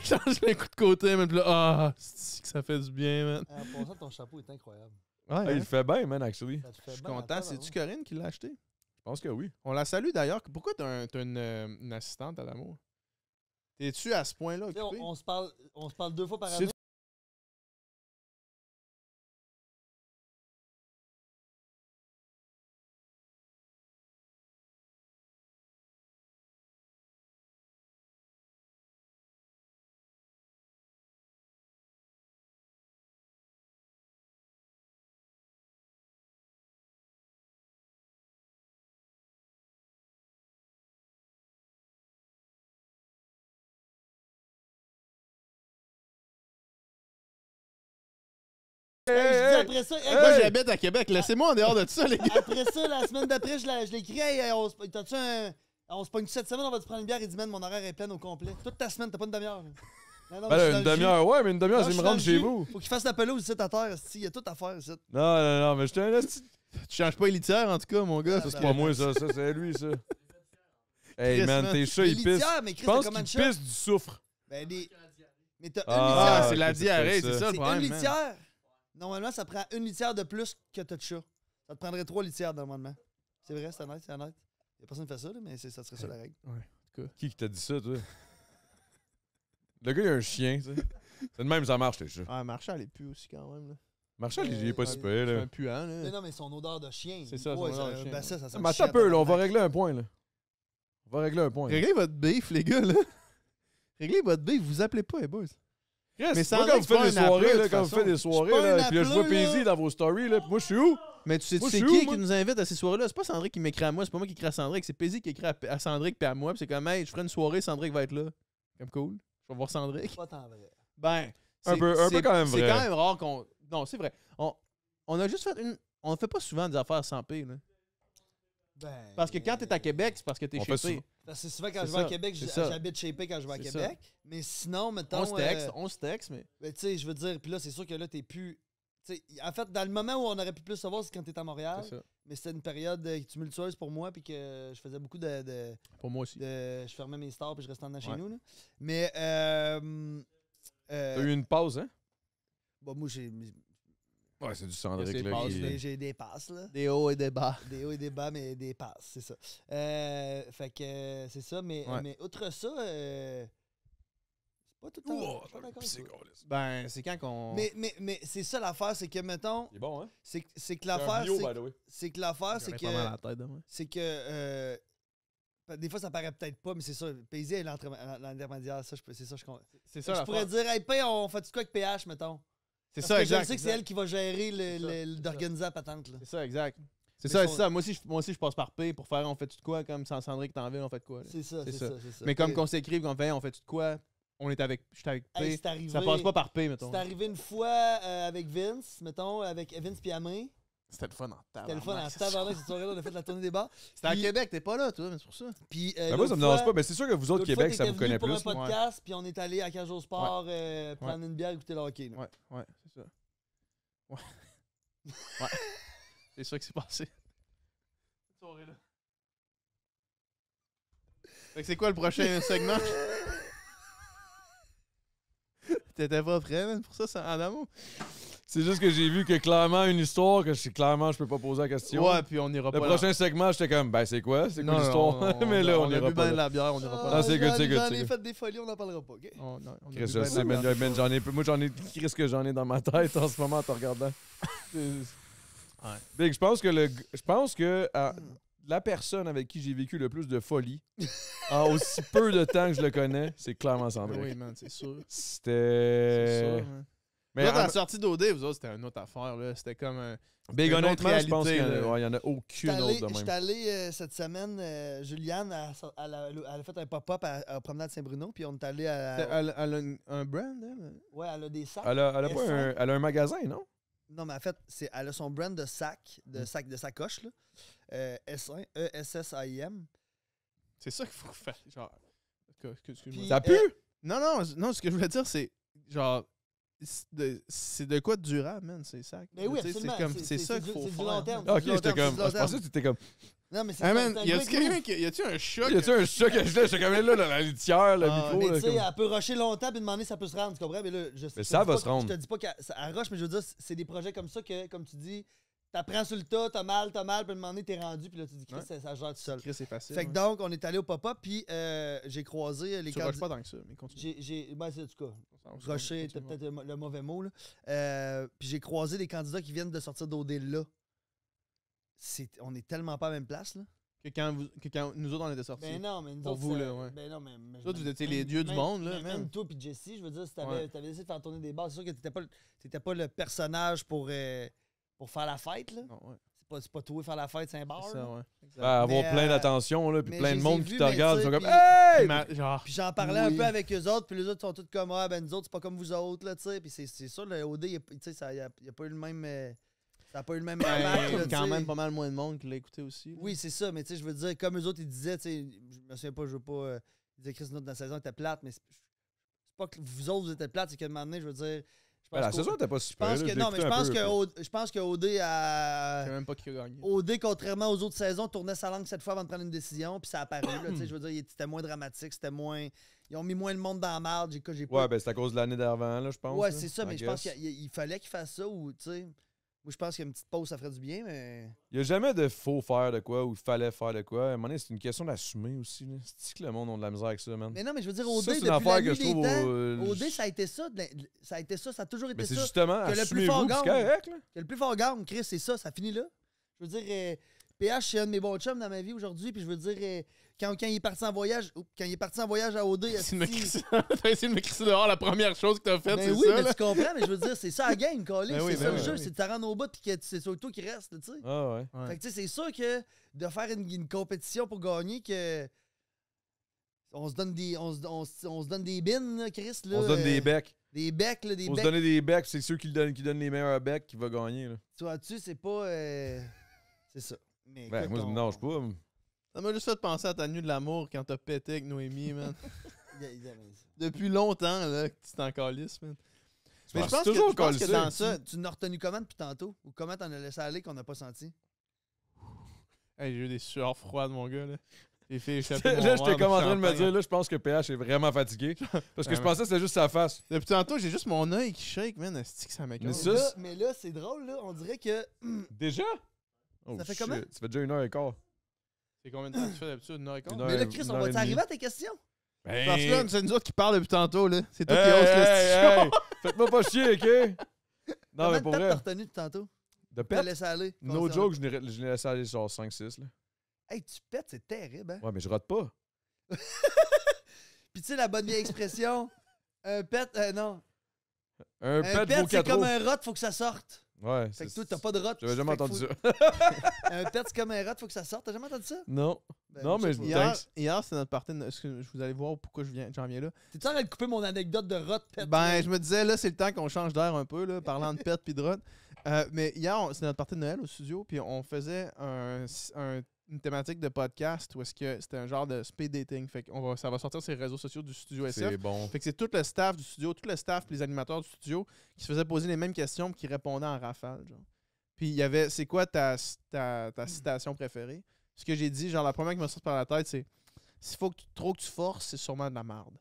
change les coups de côté, man, puis là, ah, c'est que ça fait du bien, man. En passant, ton chapeau est incroyable. Ouais, Ah, il le fait bien, man, actually. Ça te fait je suis bien content. en C'est-tu tabarnak. Corinne qui l'a acheté? Je pense que oui. On la salue d'ailleurs. Pourquoi t'as une assistante à l'amour? T'es-tu à ce point-là Tu sais, occupé? on se parle 2 fois par C'est- année. Hey, je dis après ça, hey, Moi, j'habite à Québec. Laissez-moi en dehors de ça, les gars. après ça, la semaine d'après, je l'ai écrit, hey, t'as-tu un. On se pogne cette semaine, on va te prendre une bière. Il dit, man, mon horaire est plein au complet. Toute ta semaine, t'as pas une demi-heure. là. Non, non, Ben je suis là, une dans le jus. demi-heure, ouais, mais une demi-heure, Non, c'est je me suis dans rendre le chez jus. vous. Faut qu'il fasse la pelouse ici à terre. Il y a tout à faire ici. Non, mais j'étais un esti. Tu changes pas les litières, en tout cas, mon gars. Ah, C'est pas moi, ça, c'est lui, ça. Hey, Chris, man, man. tes chats, Les ils pissent. litières, mais Je Chris, pense t'as comment qu'ils de chat? pissent du soufre. Ben, mais t'as Ah, une Ah, litière. c'est la ok, diarrhée, c'est c'est ça C'est le une problème. man. litière. Normalement, ça prend une litière de plus que t'as de chat. Ça te prendrait 3 litières, normalement. C'est vrai, c'est honnête, c'est honnête. Il y a personne qui fait ça, là, mais ça serait ça la règle. tout cas. Qui t'a dit ça, toi? Le gars, il a un chien, tu sais. C'est de même, ça marche, les chats. Ah, Marshall est plus aussi quand même. Là. Marshall, il est pas Ouais, si pire, C'est là. un puant, là. Mais non, mais son odeur de chien. C'est ça, son odeur de chien, Ben ouais. ça sent Mais attends un peu, là, on va régler un point, là. On va régler un point. Réglez votre beef, les gars, là. Réglez votre beef, vous appelez pas, les boys. Chris, Mais moi, quand vous faites des soirées, là, quand vous faites des soirées, pas là, un et puis là, je vois appeleux, là. Paisy dans vos stories, là, puis moi, je suis où? Mais tu sais, Moi, c'est je suis où, qui moi? nous invite à ces soirées-là? C'est pas Sandrick qui m'écrit à moi, c'est pas moi qui écris à Sandrick, c'est Paisy qui écrit à Sandrick puis à moi, puis c'est comme, hey, je ferai une soirée, Sandrick va être là. Comme cool. Je vais voir Sandrick. Pas tant vrai. Ben, Un peu quand même c'est vrai. quand même rare qu'on. Non, c'est vrai. On a juste fait une. On ne fait pas souvent des affaires sans P, là. Ben, Parce que quand t'es à Québec, c'est parce que t'es On chez fait P. parce que souvent quand C'est je vais à ça, Québec, c'est ça. j'habite chez P quand je vais à C'est Québec. Mais sinon, mettons. On se texte, mais. Ben, tu sais, je veux dire, puis là, c'est sûr que là, t'es plus. Tu sais, en fait, dans le moment où on aurait pu plus se voir, c'est quand t'es à Montréal. C'est ça. Mais c'était une période tumultueuse pour moi, puis que je faisais beaucoup de Pour moi aussi. je fermais mes stores, puis je restais en dedans chez Ouais. nous. Là. Mais. T'as eu une pause, hein? Bon, moi, j'ai Ouais, c'est du C'est Sandrick, là. passes, qui- là. j'ai des passes, là. Des hauts et des bas. Des hauts et des bas, mais des passes, c'est ça. Fait que c'est ça, mais, Ouais. mais outre ça, c'est pas tout le temps. Oh, je suis pas d'accord avec c'est toi. cool. Ben, c'est quand qu'on. Mais c'est ça l'affaire, c'est que, mettons, Il est bon, hein? c'est que C'est l'affaire, un bio, by the way. c'est que l'affaire, c'est J'en ai pas mal à que, la tête de moi. des fois, ça paraît peut-être pas, mais c'est ça. Paisy est l'intermédiaire, ça, c'est ça, je comprends. C'est ça, Je pourrais l'affaire. dire, hey, P, on fait-tu quoi avec PH, mettons? C'est Parce ça, que exact. je sais que c'est exact. elle qui va gérer C'est ça, d'organiser la patente, là. C'est ça, exact. C'est Mais ça, son- c'est ça. Moi aussi, je passe par P pour faire on fait tout de quoi, comme sans Sandrick t'en ville, on fait de quoi. Là. C'est ça, C'est c'est ça. ça, c'est ça. Mais comme Et- qu'on s'écrive, qu'on fait on fait tout de quoi, j'étais avec P. Hey, c'est arrivé. Ça passe pas par P, mettons. C'est arrivé une fois avec Vince, mettons, avec Vince Piamé. C'était le fun en C'était le fun en tabarnak. tabarnak, cette soirée-là, on a fait la tournée des bars. C'était à Puis- Québec, t'es pas là, toi, mais c'est pour ça. Puis, Ben moi, ça me dérange pas. Mais c'est sûr que vous autres, Québec, ça vous connaît pour plus. un podcast, puis on est allé à Cage au Sport prendre une bière, écouter le hockey. là. Ouais, c'est ça. Ouais. Ouais. C'est ça qui s'est passé. Cette soirée-là. Fait que c'est quoi le prochain segment? T'étais pas prêt, man, pour ça, c'est en amour? C'est juste que j'ai vu que clairement, une histoire, que clairement, je peux pas poser la question. Ouais, puis on ira Le pas prochain segment, j'étais comme, ben c'est quoi? C'est quoi l'histoire? Mais là, on a ira bu pas ben de là. la bière, on ira pas Ah, là. c'est good, c'est good, J'en c'est ai good. fait des folies, on n'en parlera pas, OK? On a Chris, bu je ben de sais, la man, bière. moi, qu'est-ce que j'en ai dans ma tête en ce moment en te regardant? Ouais. Big, je pense que la personne avec qui j'ai vécu le plus de folie, en aussi peu de temps que je le connais, c'est clairement Sandrick. Oui, man, c'est sûr. C'est C'était... sûr, man. Mais Là, dans en- la sortie d'OD, vous autres, c'était une autre affaire, là. C'était comme un... Big, une autre honnêtement, je pense qu'il réalité, là. y en a aucune autre de J'étais même. allé cette semaine, Juliane, elle a fait un pop-up à Promenade Saint-Bruno, puis on est allé à... Elle a un brand, elle? Ouais, elle a des sacs. Elle a pas S5. elle a un magasin, non? Non, mais en fait, elle a son brand de sac, de sacoche, là. S1, ESSAIM. C'est ça qu'il faut faire. Genre... Excuse-moi. Puis- Ça pue? Non, ce que je voulais dire, c'est genre... C'est de quoi de durable, man, ces sacs. Mais oui, Tu sais, absolument. C'est ça qu'il faut c'est du faire. long terme. Ah, ok, c'est du long j'étais terme, comme... c'est du long Je pensais que terme. t'étais comme... Non, mais c'est Hey ça, man, c'est un y a-tu quick quelqu'un move. qui... Y a-tu un choc? Y a-tu un choc que j'étais comme là, la litière, le Ah, micro, Mais là, tu sais, comme- elle peut rusher longtemps puis demander si ça peut se rendre, tu comprends? Mais là, je Mais te ça dis va pas se rendre. Je te dis pas qu'elle rush, mais je veux dire, c'est des projets comme ça que, comme tu dis, t'apprends sur le tas, t'as mal, puis demander t'es rendu, puis là, tu dis, Chris, Ouais. ça gère tout seul. Chris, c'est facile. Fait que ouais. donc, on est allé au pop-up, puis j'ai croisé les Tu rushes candidats. pas tant que ça, mais continue. Ben, c'est en tout cas. On se Rusher, continue. c'était peut-être le mauvais mot, là. Puis j'ai croisé les candidats qui viennent de sortir d'OD là. On est tellement pas à la même place, là. Que quand nous autres, on était sortis. Ben non, mais nous Pour autres, vous, là, ouais. Ben non, mais Vous autres, vous étiez les dieux du monde, là, même man. toi puis Jesse, je veux dire, si Ouais. t'avais essayé de faire tourner des bars, c'est sûr que t'étais pas le personnage pour faire la fête, là. Non, ouais. C'est pas toi faire la fête, c'est un bar. C'est ça, là. ouais. Exact. Ben, avoir Mais, plein d'attention, là, puis mais plein je de les monde ai qui vus, te mais regarde, ils tu sont sais, comme puis- Hey! Genre, Puis j'en parlais un Oui. peu avec eux autres, puis les autres sont tous comme ah ben nous autres c'est pas comme vous autres là, tu sais, puis c'est ça le OD, tu sais ça y a pas eu le même ça a pas eu le même impact, là, ben, tu quand sais. même pas mal moins de monde qui l'a écouté aussi. là. Oui, c'est ça, mais tu sais je veux dire comme eux autres ils disaient, tu sais, je me souviens pas, je veux pas ils disaient Chris notre saison était plate, mais c'est pas que vous autres vous étiez plate, c'est qu'à un moment donné, je veux dire je Ben, la qu'au- saison était pas je super. pense là, que je l'ai non, mais écouté un peu, je pense que OD Je sais a même pas qui a gagné. OD, contrairement aux autres saisons, tournait sa langue cette fois avant de prendre une décision, puis ça a apparu. Là, tu sais, je veux dire, c'était moins dramatique, c'était moins. Ils ont mis moins le monde dans la marde. J'ai pas. Ouais, ben c'est à cause de l'année d'avant, là, je pense. Ouais, là, c'est ça, I mais je pense guess. qu'il fallait qu'il fasse ça ou, tu sais. Moi, je pense qu'une petite pause, ça ferait du bien, mais. Il n'y a jamais de faux faire de quoi ou il fallait faire de quoi. À un moment donné, c'est une question d'assumer aussi. C'est que le monde a de la misère avec ça, man. Mais non, mais je veux dire, au Ça, dé, c'est une depuis affaire la que nuit je des trouve temps, au dé, ça a été ça. Ça a été ça, ça a toujours été Mais c'est ça. justement, que le plus assumez-vous, fort puis c'est gagne. correct, là. Que le plus fort gagne, Chris, c'est ça finit là. Je veux dire, PH, c'est un de mes bons chums dans ma vie aujourd'hui, puis je veux dire, quand il est parti en voyage, à OD, T'as essayé de me crisser dehors la première chose que t'as faite, ben c'est oui, ça, mais là? tu comprends, mais je veux dire, c'est ça la game, Calais. Ben oui, C'est ben ça oui, le jeu, ben c'est de te rendre au bout puis que c'est sur toi qui reste, tu sais. Ah ouais. Ouais. Fait que tu sais, c'est sûr que de faire une compétition pour gagner, que on se donne des bines, là, Chris. Là, On se donne des becs. Des becs, là, des On se becs. donner des becs, c'est ceux qui donnent les meilleurs becs qui va gagner. Là. Tu vois-tu, c'est pas. C'est ça. Mais Ben, écoute, moi, ça me dérange pas. Ça m'a juste fait penser à ta nuit de l'amour quand t'as pété avec Noémie, man. Il- Depuis longtemps, là, que tu t'en calisses, man. Mais je c'est pense toujours que calissé. dans ça... Tu n'as retenu comment depuis tantôt? Ou comment t'en as laissé aller qu'on n'a pas senti? Hey, j'ai eu des sueurs froides, mon gars, là. Les filles, Là, j'étais comme en train de me dire, là, je pense que PH est vraiment fatigué. Parce que je pensais que c'était juste sa face. Depuis tantôt, j'ai juste mon œil qui shake, man. Est-ce que ça m'écoeure? Mais ça, Mais là, c'est drôle, là. On dirait que. déjà? Oh, Ça fait shit. comment? Ça fait déjà 1h15. C'est combien de temps que tu fais d'habitude? Une heure et quart? Une heure. Mais là, Chris, une on heure va et t'arriver demie. à tes questions? Ben, Parce que là, c'est nous autres qui parlent depuis tantôt, là. C'est toi hey, qui hausse le hey, stichon. hey, faites-moi pas chier, OK? Non, mais Combien pour de temps vrai, t'as retenu depuis tantôt? de T'as pète, laissé aller? no joke, je l'ai laissé aller genre 5-6. Là. Hey, tu pètes, c'est terrible, hein? Ouais, mais je rate pas. Puis tu sais, la bonne vieille expression, un pet, non. Un Un pet pet, vaut c'est 4 comme euros. un rot, faut que ça sorte. Ouais, Fait que toi, t'as pas de rot. J'avais jamais Fait que entendu faut- ça. Un pet, c'est comme un rat, faut que ça sorte. T'as jamais entendu ça? Non. Ben, Non, je mais sais pas. Hier c'est notre partie. Vous allez voir pourquoi j'en viens là. T'es-tu en train de couper mon anecdote de rot, pet? Ben, je me disais, là, c'est le temps qu'on change d'air un peu, là, parlant de pète pis de rot. Mais hier, c'est notre partie de Noël au studio, puis on faisait une thématique de podcast où est-ce que c'était un genre de speed dating. Fait que ça va sortir sur les réseaux sociaux du studio SF. C'est bon. Fait que c'est tout le staff du studio, tout le staff et les animateurs du studio qui se faisaient poser les mêmes questions puis qui répondaient en rafale, genre. Puis il y avait, c'est quoi ta citation préférée? Ce que j'ai dit, genre la première qui me sort par la tête, c'est s'il faut trop que tu forces, c'est sûrement de la merde.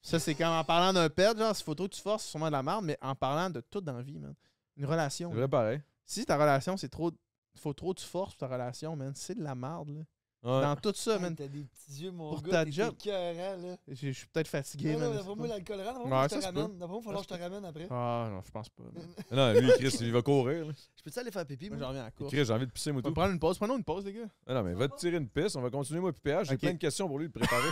Ça, c'est comme en parlant d'un pet, genre s'il faut trop que tu forces, c'est sûrement de la merde, mais en parlant de tout dans la vie, man. Une relation. C'est là. vrai pareil. Si ta relation, c'est trop. Faut trop que tu forces pour ta relation, man. C'est de la merde, là. Ouais. Dans tout ça, man. T'as des petits yeux, mon Pour gars. ta T'es job. écœurant, là. Je suis peut-être fatigué, Non, non, man. d'après moi, l'alcool rend. Ouais, D'après ça moi, je se te ramène. D'après moi, il va falloir que je te ramène après. Ah non, je pense pas. man. Non, lui, Chris, il va courir. Là. Je peux-tu aller faire pipi, Moi, moi? j'en reviens à la course. Chris, j'ai envie de pisser, moi On va tout. prendre une pause. Prenons une pause, les gars. Ah non, mais va te tirer une piste. On va continuer, moi, puis PH. J'ai Ok. plein de questions pour lui de préparer.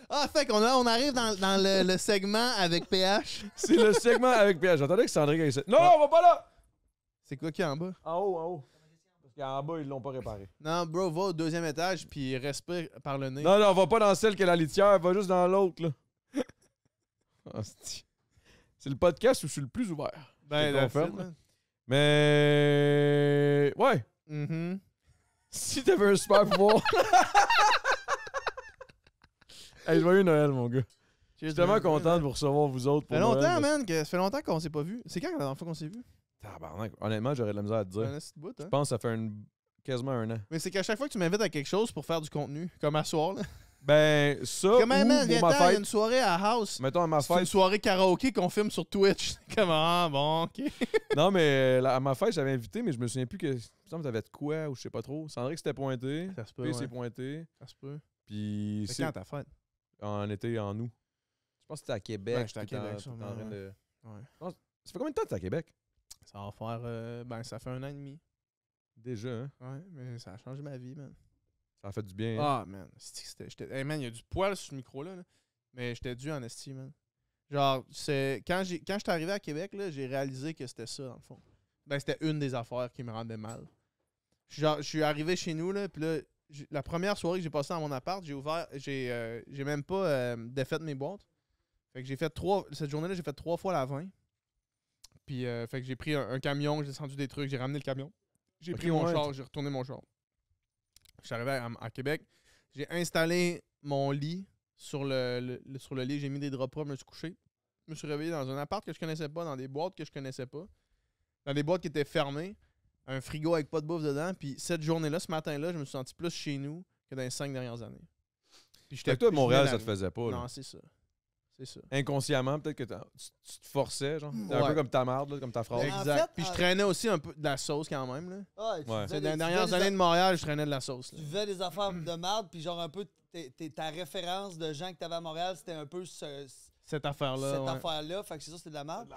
Ah, fait qu'on on arrive dans le segment avec PH. C'est le segment avec PH. J'entendais que Sandrine allait. Non, on va pas là! C'est quoi qui est en bas? En haut. Parce qu'en bas, ils l'ont pas réparé. Non, bro, va au deuxième étage puis respire par le nez. Non, on va pas dans celle qui est la litière. Va juste dans l'autre, là. Hostie. C'est le podcast où je suis le plus ouvert. Ben, je te that's confirme, it, man. Mais. Ouais. Mhm. Si t'avais un super pouvoir. Hey, joyeux Noël, mon gars. Je suis tellement content de vous recevoir, vous autres. Ça fait longtemps, man. Ça fait longtemps qu'on s'est pas vu. C'est quand la dernière fois qu'on s'est vu? Tabarnak. Honnêtement, j'aurais de la misère à te dire. Un petit bout, hein? Je pense que ça fait quasiment un an. Mais c'est qu'à chaque fois que tu m'invites à quelque chose pour faire du contenu, comme à soir, là. Ben, ça, Comme man, ou viens pour ma il y a fête. une soirée à House. Mettons à ma C'est une fête. soirée karaoké qu'on filme sur Twitch. Comment? Bon, ok. Non, mais à ma fête, j'avais invité, mais je me souviens plus que. Il me semble que t'avais de quoi ou je sais pas trop. Sandrine s'était pointé. Ça se peut, P ouais. s'est pointé. Ça se peut. Puis C'est c'est quand ta fête? en été, en août. Je pense que c'était à Québec. Ouais, j'étais à puis t'es en- Québec, t'es sûrement, en train ouais. de- Ouais. Ça fait combien de temps que t'es à Québec? Ça va faire... ben, ça fait 1 an et demi. Déjà, hein? Ouais, mais ça a changé ma vie, man. Ça a fait du bien. Hein? Ah, man. Hey, man, il y a du poil sur ce micro-là, là. Mais j'étais dû en esti, man. Genre, c'est quand j'étais arrivé à Québec, là, j'ai réalisé que c'était ça, dans le fond. Ben, c'était une des affaires qui me rendait mal. Genre, je suis arrivé chez nous, là, puis là, la première soirée que j'ai passée dans mon appart, j'ai même pas défait mes boîtes. Fait que j'ai fait cette journée-là, j'ai fait 3 fois la 20. Puis, fait que j'ai pris un camion, j'ai descendu des trucs, j'ai ramené le camion. J'ai Ok, pris mon ouais. char, j'ai retourné mon char. Je suis arrivé à Québec. J'ai installé mon lit sur le lit. J'ai mis des draps propres, je me suis couché. Je me suis réveillé dans un appart que je connaissais pas, dans des boîtes que je connaissais pas. Dans des boîtes qui étaient fermées. Un frigo avec pas de bouffe dedans. Puis cette journée-là, ce matin-là, je me suis senti plus chez nous que dans les 5 dernières années. Puis Fait que toi, je Montréal, venais ça la te faisait pas. Là. Non, c'est ça. C'est ça. Inconsciemment, peut-être que tu te forçais, genre. C'est un Ouais. peu comme ta marde, là, comme ta phrase. Mais en Exact. fait, Puis je traînais aussi un peu de la sauce quand même. Là. Ouais, tu Ouais. faisais C'est des- dans les tu dernières faisais années des- de Montréal, je traînais de la sauce. Tu faisais des affaires de marde, puis genre un peu ta référence de gens que t'avais à Montréal, c'était un peu Cette affaire-là. cette ouais. affaire-là. Fait que c'est ça, c'était de la merde.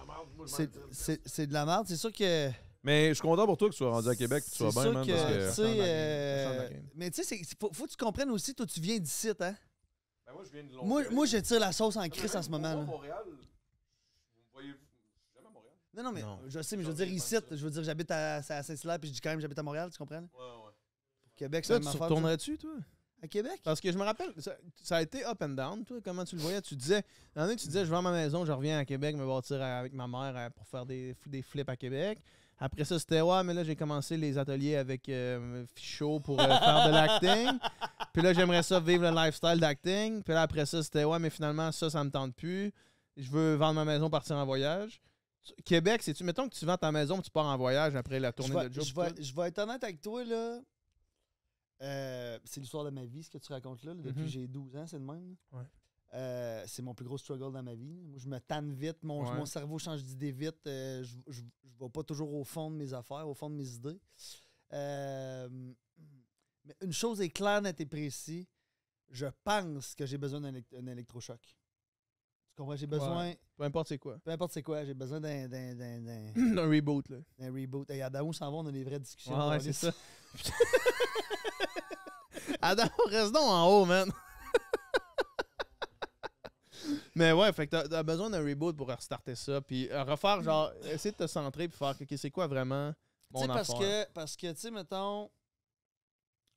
C'est de la merde. C'est sûr que. Mais je suis content pour toi que tu sois rendu à Québec et que tu sois C'est bien, sûr man. que, Parce tu que... Ça sais, change la game. Ça change la game. mais tu sais, faut que tu comprennes aussi, toi, tu viens d'ici, hein? Ben, moi, je viens de Moi, je tire la sauce en crise en ce moment. Là. Montréal, vous voyez jamais à Montréal? Non, mais Non. je sais, mais je veux dire ici, je veux dire, j'habite à Saint-Hilaire, puis je dis quand même j'habite à Montréal, tu comprends? Ouais. Québec, c'est Ça, la tu même affaire. retournerais-tu, toi? À Québec? Parce que je me rappelle, ça a été up and down, toi, comment tu le voyais? Tu disais, un moment donné, tu disais, je vends ma maison, je reviens à Québec me bâtir avec ma mère pour faire des flips à Québec. Après ça, c'était, ouais, mais là, j'ai commencé les ateliers avec Fichot pour faire de l'acting. Puis là, j'aimerais ça vivre le lifestyle d'acting. Puis là, après ça, c'était, ouais, mais finalement, ça me tente plus. Je veux vendre ma maison, partir en voyage. Québec, c'est-tu, mettons que tu vends ta maison, tu pars en voyage après la tournée de job. Je vais être honnête avec toi, là. C'est l'histoire de ma vie, ce que tu racontes là. Depuis Mhm. que j'ai 12 ans, c'est le même. Ouais. C'est mon plus gros struggle dans ma vie. Moi, je me tanne vite, mon Ouais. cerveau change d'idée vite. Je vais pas toujours au fond de mes affaires, au fond de mes idées. Mais une chose est claire, nette et précise. Je pense que j'ai besoin d'un électrochoc. Tu comprends? J'ai besoin, Peu importe c'est quoi. peu importe c'est quoi, j'ai besoin d'un Un reboot, là. reboot. Hey, Adamo s'en va, on a des vraies discussions. Ouais, Alice. c'est ça. Adam, reste donc en haut, man. Mais ouais, fait que t'as besoin d'un reboot pour restarter ça, puis refaire, genre, essayer de te centrer, puis faire, OK, c'est quoi vraiment Tu sais, mon parce affaire? que, tu sais, mettons,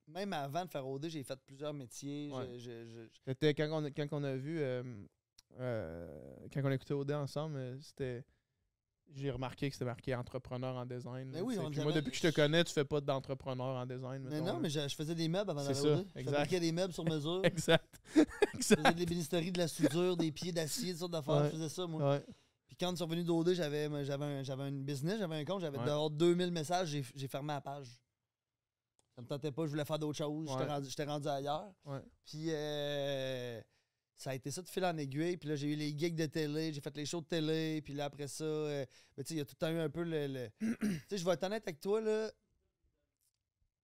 même avant de faire OD, j'ai fait plusieurs métiers. Ouais. Je- Quand on a vu, quand on a écouté OD ensemble, c'était... J'ai remarqué que c'était marqué entrepreneur en design. Mais là, oui, tu sais. on Puis le moi, savait. depuis que je te connais, tu fais pas d'entrepreneur en design. Mais mettons, non, là. mais je faisais des meubles avant C'est d'aller ça, OD. Je exact. fabriquais des meubles sur mesure. Exact. Je exact. faisais de l'ébénisterie, de la soudure, des pieds d'acier, toutes sortes d'affaires. Ouais. Je faisais ça, moi. Ouais. Puis quand je suis revenu d'OD, j'avais une business, j'avais un compte, j'avais Ouais. dehors 2000 messages, j'ai fermé la page. Ça me tentait pas, je voulais faire d'autres choses. Ouais. J'étais rendu ailleurs. Ouais. Puis ça a été ça de fil en aiguille. Puis là, j'ai eu les gigs de télé, j'ai fait les shows de télé. Puis là, après ça, ben, tu sais, il y a tout le temps eu un peu le... Tu sais, je vais être honnête avec toi, là.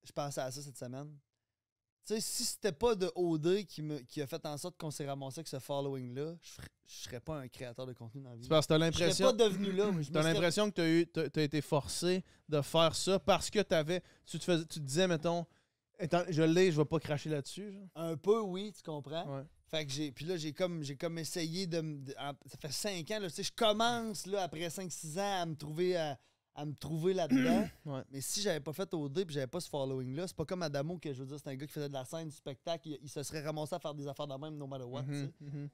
Je pensais à ça cette semaine. Tu sais, si c'était pas de OD qui a fait en sorte qu'on s'est ramassé avec ce following-là, je serais pas un créateur de contenu dans la vie. C'est parce que t'as Je serais l'impression... pas devenu là. mais je me T'as serais- l'impression que t'as été forcé de faire ça parce que tu te disais, mettons, je vais pas cracher là-dessus. Genre. Un peu, oui, tu comprends? Ouais. Fait que puis là, j'ai comme essayé ça fait 5 ans, là, tu sais, je commence, là, après 5-6 ans, à me trouver là-dedans. Ouais. Mais si j'avais pas fait OD puis j'avais pas ce following-là, c'est pas comme Adamo que, je veux dire, c'est un gars qui faisait de la scène, du spectacle, il se serait ramassé à faire des affaires de même, no matter what, tu sais. Mhm.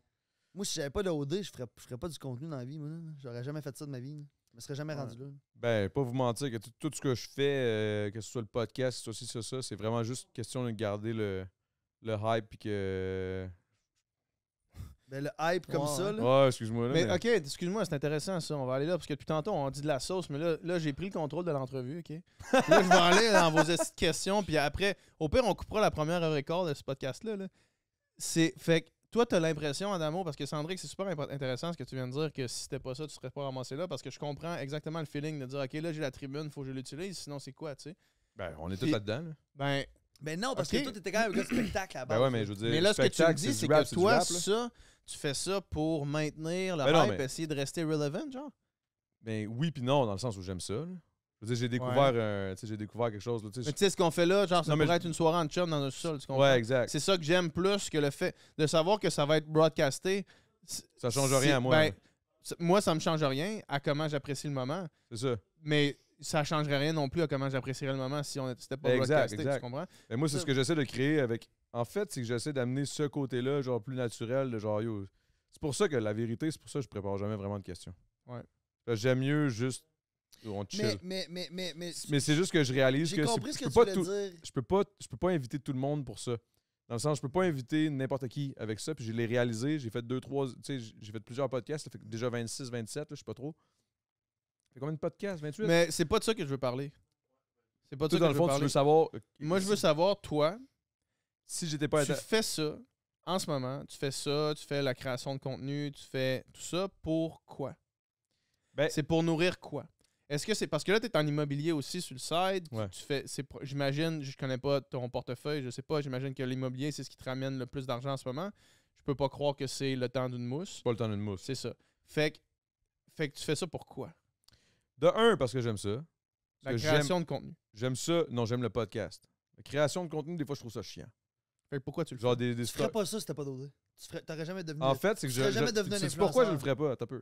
Moi, si j'avais pas de OD, je ferais pas du contenu dans la vie, moi, là. J'aurais jamais fait ça de ma vie, là. Je me serais jamais Ouais. rendu là. Ben, pas vous mentir que tout ce que je fais, que ce soit le podcast, que ce soit ça, c'est vraiment juste question de garder le hype puis que... Ben, le hype comme Ouais, ça, là. Ouais, excuse-moi. Là, Mais OK, excuse-moi, c'est intéressant ça. On va aller là parce que depuis tantôt, on dit de la sauce, mais là j'ai pris le contrôle de l'entrevue, OK? Là, je vais aller dans vos questions, puis après, au pire, on coupera la première heure et quart de ce podcast-là. Là. Fait que toi, t'as l'impression, Adamo, parce que Sandrick, c'est super intéressant ce que tu viens de dire, que si c'était pas ça, tu serais pas ramassé là, parce que je comprends exactement le feeling de dire, OK, là, j'ai la tribune, faut que je l'utilise, sinon c'est quoi, tu sais? Ben, on est tous Puis- là-dedans. Là. Ben, Ben non, parce Ok. que toi, t'étais quand même un gars de spectacle à la base. Ben ouais, mais je veux dire, mais là, ce que tu me spectacle, dis, c'est du rap, que du toi, rap, là. ça, tu fais ça pour maintenir le Ben non, hype, mais- essayer de rester relevant, genre? Ben oui puis non, dans le sens où j'aime ça. Là. Je veux dire, j'ai découvert, j'ai découvert quelque chose. Là, tu sais, Mais tu sais, ce qu'on fait là, genre, ça Non, mais pourrait je- être une soirée en chum dans un sol, tu comprends? ouais, exact. C'est ça que j'aime plus que le fait de savoir que ça va être broadcasté. Ça change rien à moi. Ben, là. moi, ça me change rien à comment j'apprécie le moment, C'est ça. mais ça changerait rien non plus à comment j'apprécierais le moment si c'était pas Exact, broadcasté, exact. tu comprends? Mais moi, c'est Ça- ce que j'essaie de créer avec. En fait, c'est que j'essaie d'amener ce côté-là, genre plus naturel, de genre yo. C'est pour ça que la vérité, c'est pour ça que je prépare jamais vraiment de questions. Ouais. Parce que j'aime mieux juste. On chill. Mais C'est juste que je réalise j'ai que compris ce je que peux tu pas voulais dire. je peux pas inviter tout le monde pour ça. Dans le sens, je peux pas inviter n'importe qui avec ça. Puis je l'ai réalisé. J'ai fait 2-3. Tu sais, j'ai fait plusieurs podcasts. Ça fait déjà 26, 27, là, je sais pas trop. Ça fait combien de podcasts? 28? Mais c'est pas de ça que je veux parler. C'est pas de Toi, ça dans que le je veux fond, tu parler. veux savoir. Moi, je veux savoir, toi, Si j'étais pas tu fais ça en ce moment, tu fais ça, tu fais la création de contenu, tu fais tout ça pour quoi? Ben- c'est pour nourrir quoi? Est-ce que c'est parce que là, tu es en immobilier aussi sur le side? Ouais. J'imagine, je connais pas ton portefeuille, je sais pas, j'imagine que l'immobilier, c'est ce qui te ramène le plus d'argent en ce moment. Je peux pas croire que c'est le temps d'une mousse. C'est pas le temps d'une mousse. C'est ça. Fait que tu fais ça pour quoi? De un, parce que j'aime ça. La Parce que création de contenu. J'aime ça. Non, j'aime le podcast. La création de contenu, des fois, je trouve ça chiant. Fait que pourquoi tu le fais? Genre des Tu ferais pas ça si t'as pas d'OD. T'aurais jamais devenu. En fait, c'est que tu serais jamais devenu un sais pourquoi je le influenceur. ferais pas? Attends un peu.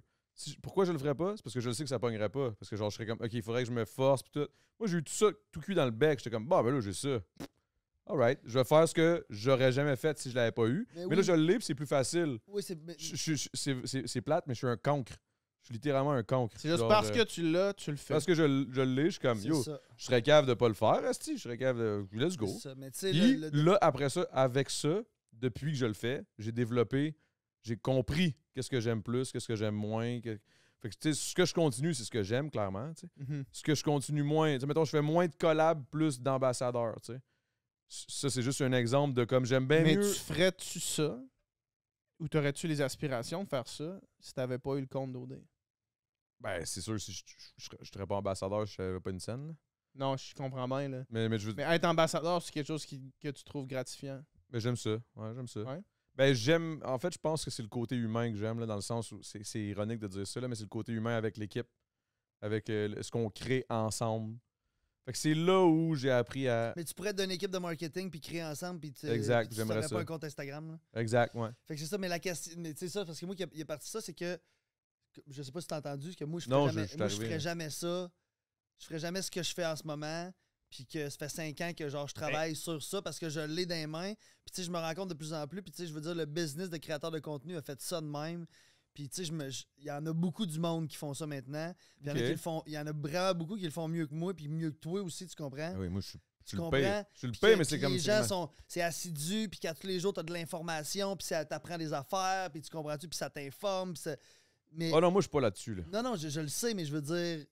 Pourquoi je le ferais pas? C'est parce que je le sais que ça pognerait pas. Parce que genre, je serais comme, OK, il faudrait que je me force. Pis tout. Moi, j'ai eu tout ça, tout cuit dans le bec. J'étais comme, bah, ben là, j'ai ça. Alright. Je vais faire ce que j'aurais jamais fait si je l'avais pas eu. Mais oui. là, je l'ai, puis c'est plus facile. Oui, C'est plate, mais je suis un cancre. Je suis littéralement un cancre. C'est juste Genre, parce que tu l'as, tu le fais. Parce que je l'ai, je suis comme, c'est yo, ça. je serais capable de pas le faire, esti. Je serais capable de. Let's go. C'est ça. Mais tu sais, Puis là, après ça, avec ça, depuis que je le fais, j'ai développé, j'ai compris qu'est-ce que j'aime plus, qu'est-ce que j'aime moins. Fait que, tu sais, ce que je continue, c'est ce que j'aime, clairement. Tu sais. Mhm. Ce que je continue moins, tu sais, mettons, je fais moins de collabs, plus d'ambassadeurs. Tu sais. Ça, c'est juste un exemple de comme j'aime bien Mais mieux. tu ferais-tu ça? Ou t'aurais-tu les aspirations de faire ça si t'avais pas eu le compte d'OD? Ben, c'est sûr, si je serais pas ambassadeur, je n'avais pas une scène. Là. Non, je comprends bien, là. Mais je veux Mais être ambassadeur, c'est quelque chose que tu trouves gratifiant. Mais j'aime ça. Ouais, j'aime ça. Ouais. Ben, j'aime. En fait, je pense que c'est le côté humain que j'aime, là, dans le sens où c'est ironique de dire ça, là, mais c'est le côté humain avec l'équipe, avec ce qu'on crée ensemble. Fait que c'est là où j'ai appris à. Mais tu pourrais être d'une équipe de marketing puis créer ensemble puis Exact, tu j'aimerais t'aurais ça. pas un compte Instagram. Là. Exact, ouais. Fait que c'est ça, mais la question. Mais tu sais ça, parce que moi, il est parti ça, c'est que. Je sais pas si t'as entendu, que moi, je Non, ferais jamais, je suis moi, je arrivé, ferais là. jamais ça. Je ferais jamais ce que je fais en ce moment. Puis que ça fait 5 ans que genre je travaille sur ça parce que je l'ai dans les mains. Puis tu sais, je me rends compte de plus en plus. Puis tu sais, je veux dire, le business de créateur de contenu a fait ça de même. Puis tu sais, il y en a beaucoup du monde qui font ça maintenant. Puis il y en a Ok. qui le font. Il y en a vraiment beaucoup qui le font mieux que moi, puis mieux que toi aussi, tu comprends? Ah oui, moi, je suis. Tu le comprends? paye. Je suis le Puis paye, que- mais c'est puis comme. les gens sont. C'est assidu, puis qu'à tous les jours, t'as de l'information, puis ça t'apprend des affaires, puis tu comprends-tu, puis ça t'informe. Puis ça... Mais. Oh non, moi, je suis pas là-dessus, là. Non, je le sais, mais je veux dire.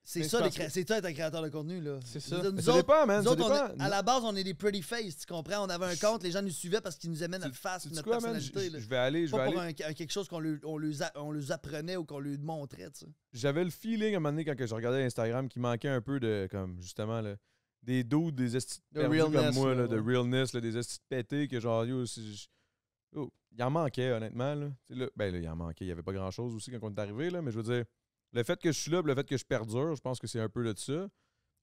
C'est Mais ça, c'est parce que- c'est ça être un créateur de contenu, là. C'est Je ça. veux dire, Mais nous ça autres, dépend, man. nous Ça autres, dépend. à la base, on est des pretty face, tu comprends? On avait un compte, les gens nous suivaient parce qu'ils nous aimaient notre face, Sais-tu notre quoi, man? personnalité. là. Je vais aller. Pas pour quelque chose qu'on on leur apprenait ou qu'on leur montrait, tu sais. J'avais le feeling à un moment donné quand que je regardais Instagram qu'il manquait un peu de, comme, justement, là, des dudes, des estis De perdus comme realness, moi, là, là, de ouais. realness, là, des estis pétés que genre, yo, yo, il en manquait, honnêtement, là. Tu sais, là, ben là, il en manquait, il y avait pas grand-chose aussi quand on est arrivé, là, mais je veux dire, le fait que je suis là, puis le fait que je perdure, je pense que c'est un peu de ça.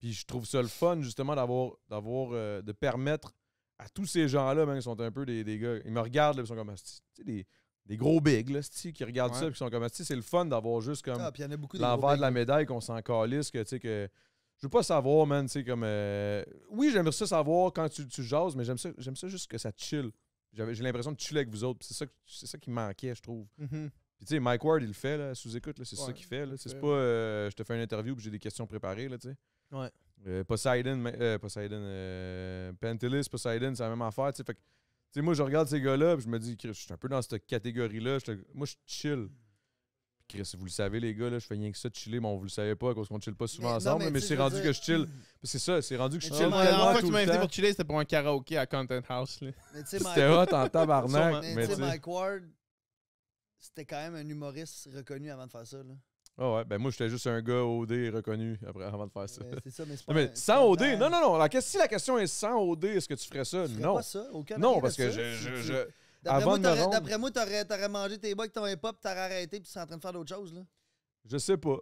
Puis je trouve ça le fun, justement, de permettre à tous ces gens-là, même, qui sont un peu des gars, ils me regardent, là, puis ils sont comme, asti, tu sais, des gros bigs, là, asti, qui regardent Ouais. ça, puis qui sont comme, asti, c'est le fun d'avoir juste comme Ah, puis il y en a beaucoup des l'envers gros de la bigs. médaille, qu'on s'en calisse, que, tu sais, que... Je veux pas savoir, man, tu sais, comme... Oui, j'aimerais ça savoir quand tu jases, mais j'aime ça juste que ça chill. J'ai l'impression de chiller avec vous autres, puis c'est ça qui me manquait, je trouve. Mhm. Puis tu sais, Mike Ward, il le fait, là, sous-écoute, là, c'est Ouais, ça qu'il fait, là. il C'est fait, pas, je te fais une interview, puis j'ai des questions préparées, là, tu sais. Ouais. Pantelis, Poseidon, c'est la même affaire, tu sais. Fait que, tu sais, moi, je regarde ces gars-là, puis je me dis, Chris, je suis un peu dans cette catégorie-là. Moi, je chill. Puis Chris, vous le savez, les gars, là, je fais rien que ça de chiller. Bon, vous le savez pas, parce qu'on chill pas souvent Mais non, ensemble, mais mais tu sais, c'est je veux rendu dire- que je chill. Puis c'est ça, c'est rendu que je Mais chill tu sais, La dernière tellement fois que tout tu m'as le invité temps. pour chiller, c'était pour un karaoké à Content House. Là. Mais tu sais, C'était hot en tabarnak, mais mais tu tu sais, sais. Mike Ward, c'était quand même un humoriste reconnu avant de faire ça, là. Ah ouais, ben moi, j'étais juste un gars OD reconnu avant de faire ça. C'est ça, mais c'est Non, pas mais sans OD, non. Si la question est sans OD, est-ce que tu ferais ça? Tu ferais Non. pas ça, aucun Non, rien parce de que ça. avant D'après moi, de me rendre- d'après moi, t'aurais mangé tes bugs, ton hip-hop, t'aurais arrêté, puis tu serais en train de faire d'autres choses, là. Je sais pas.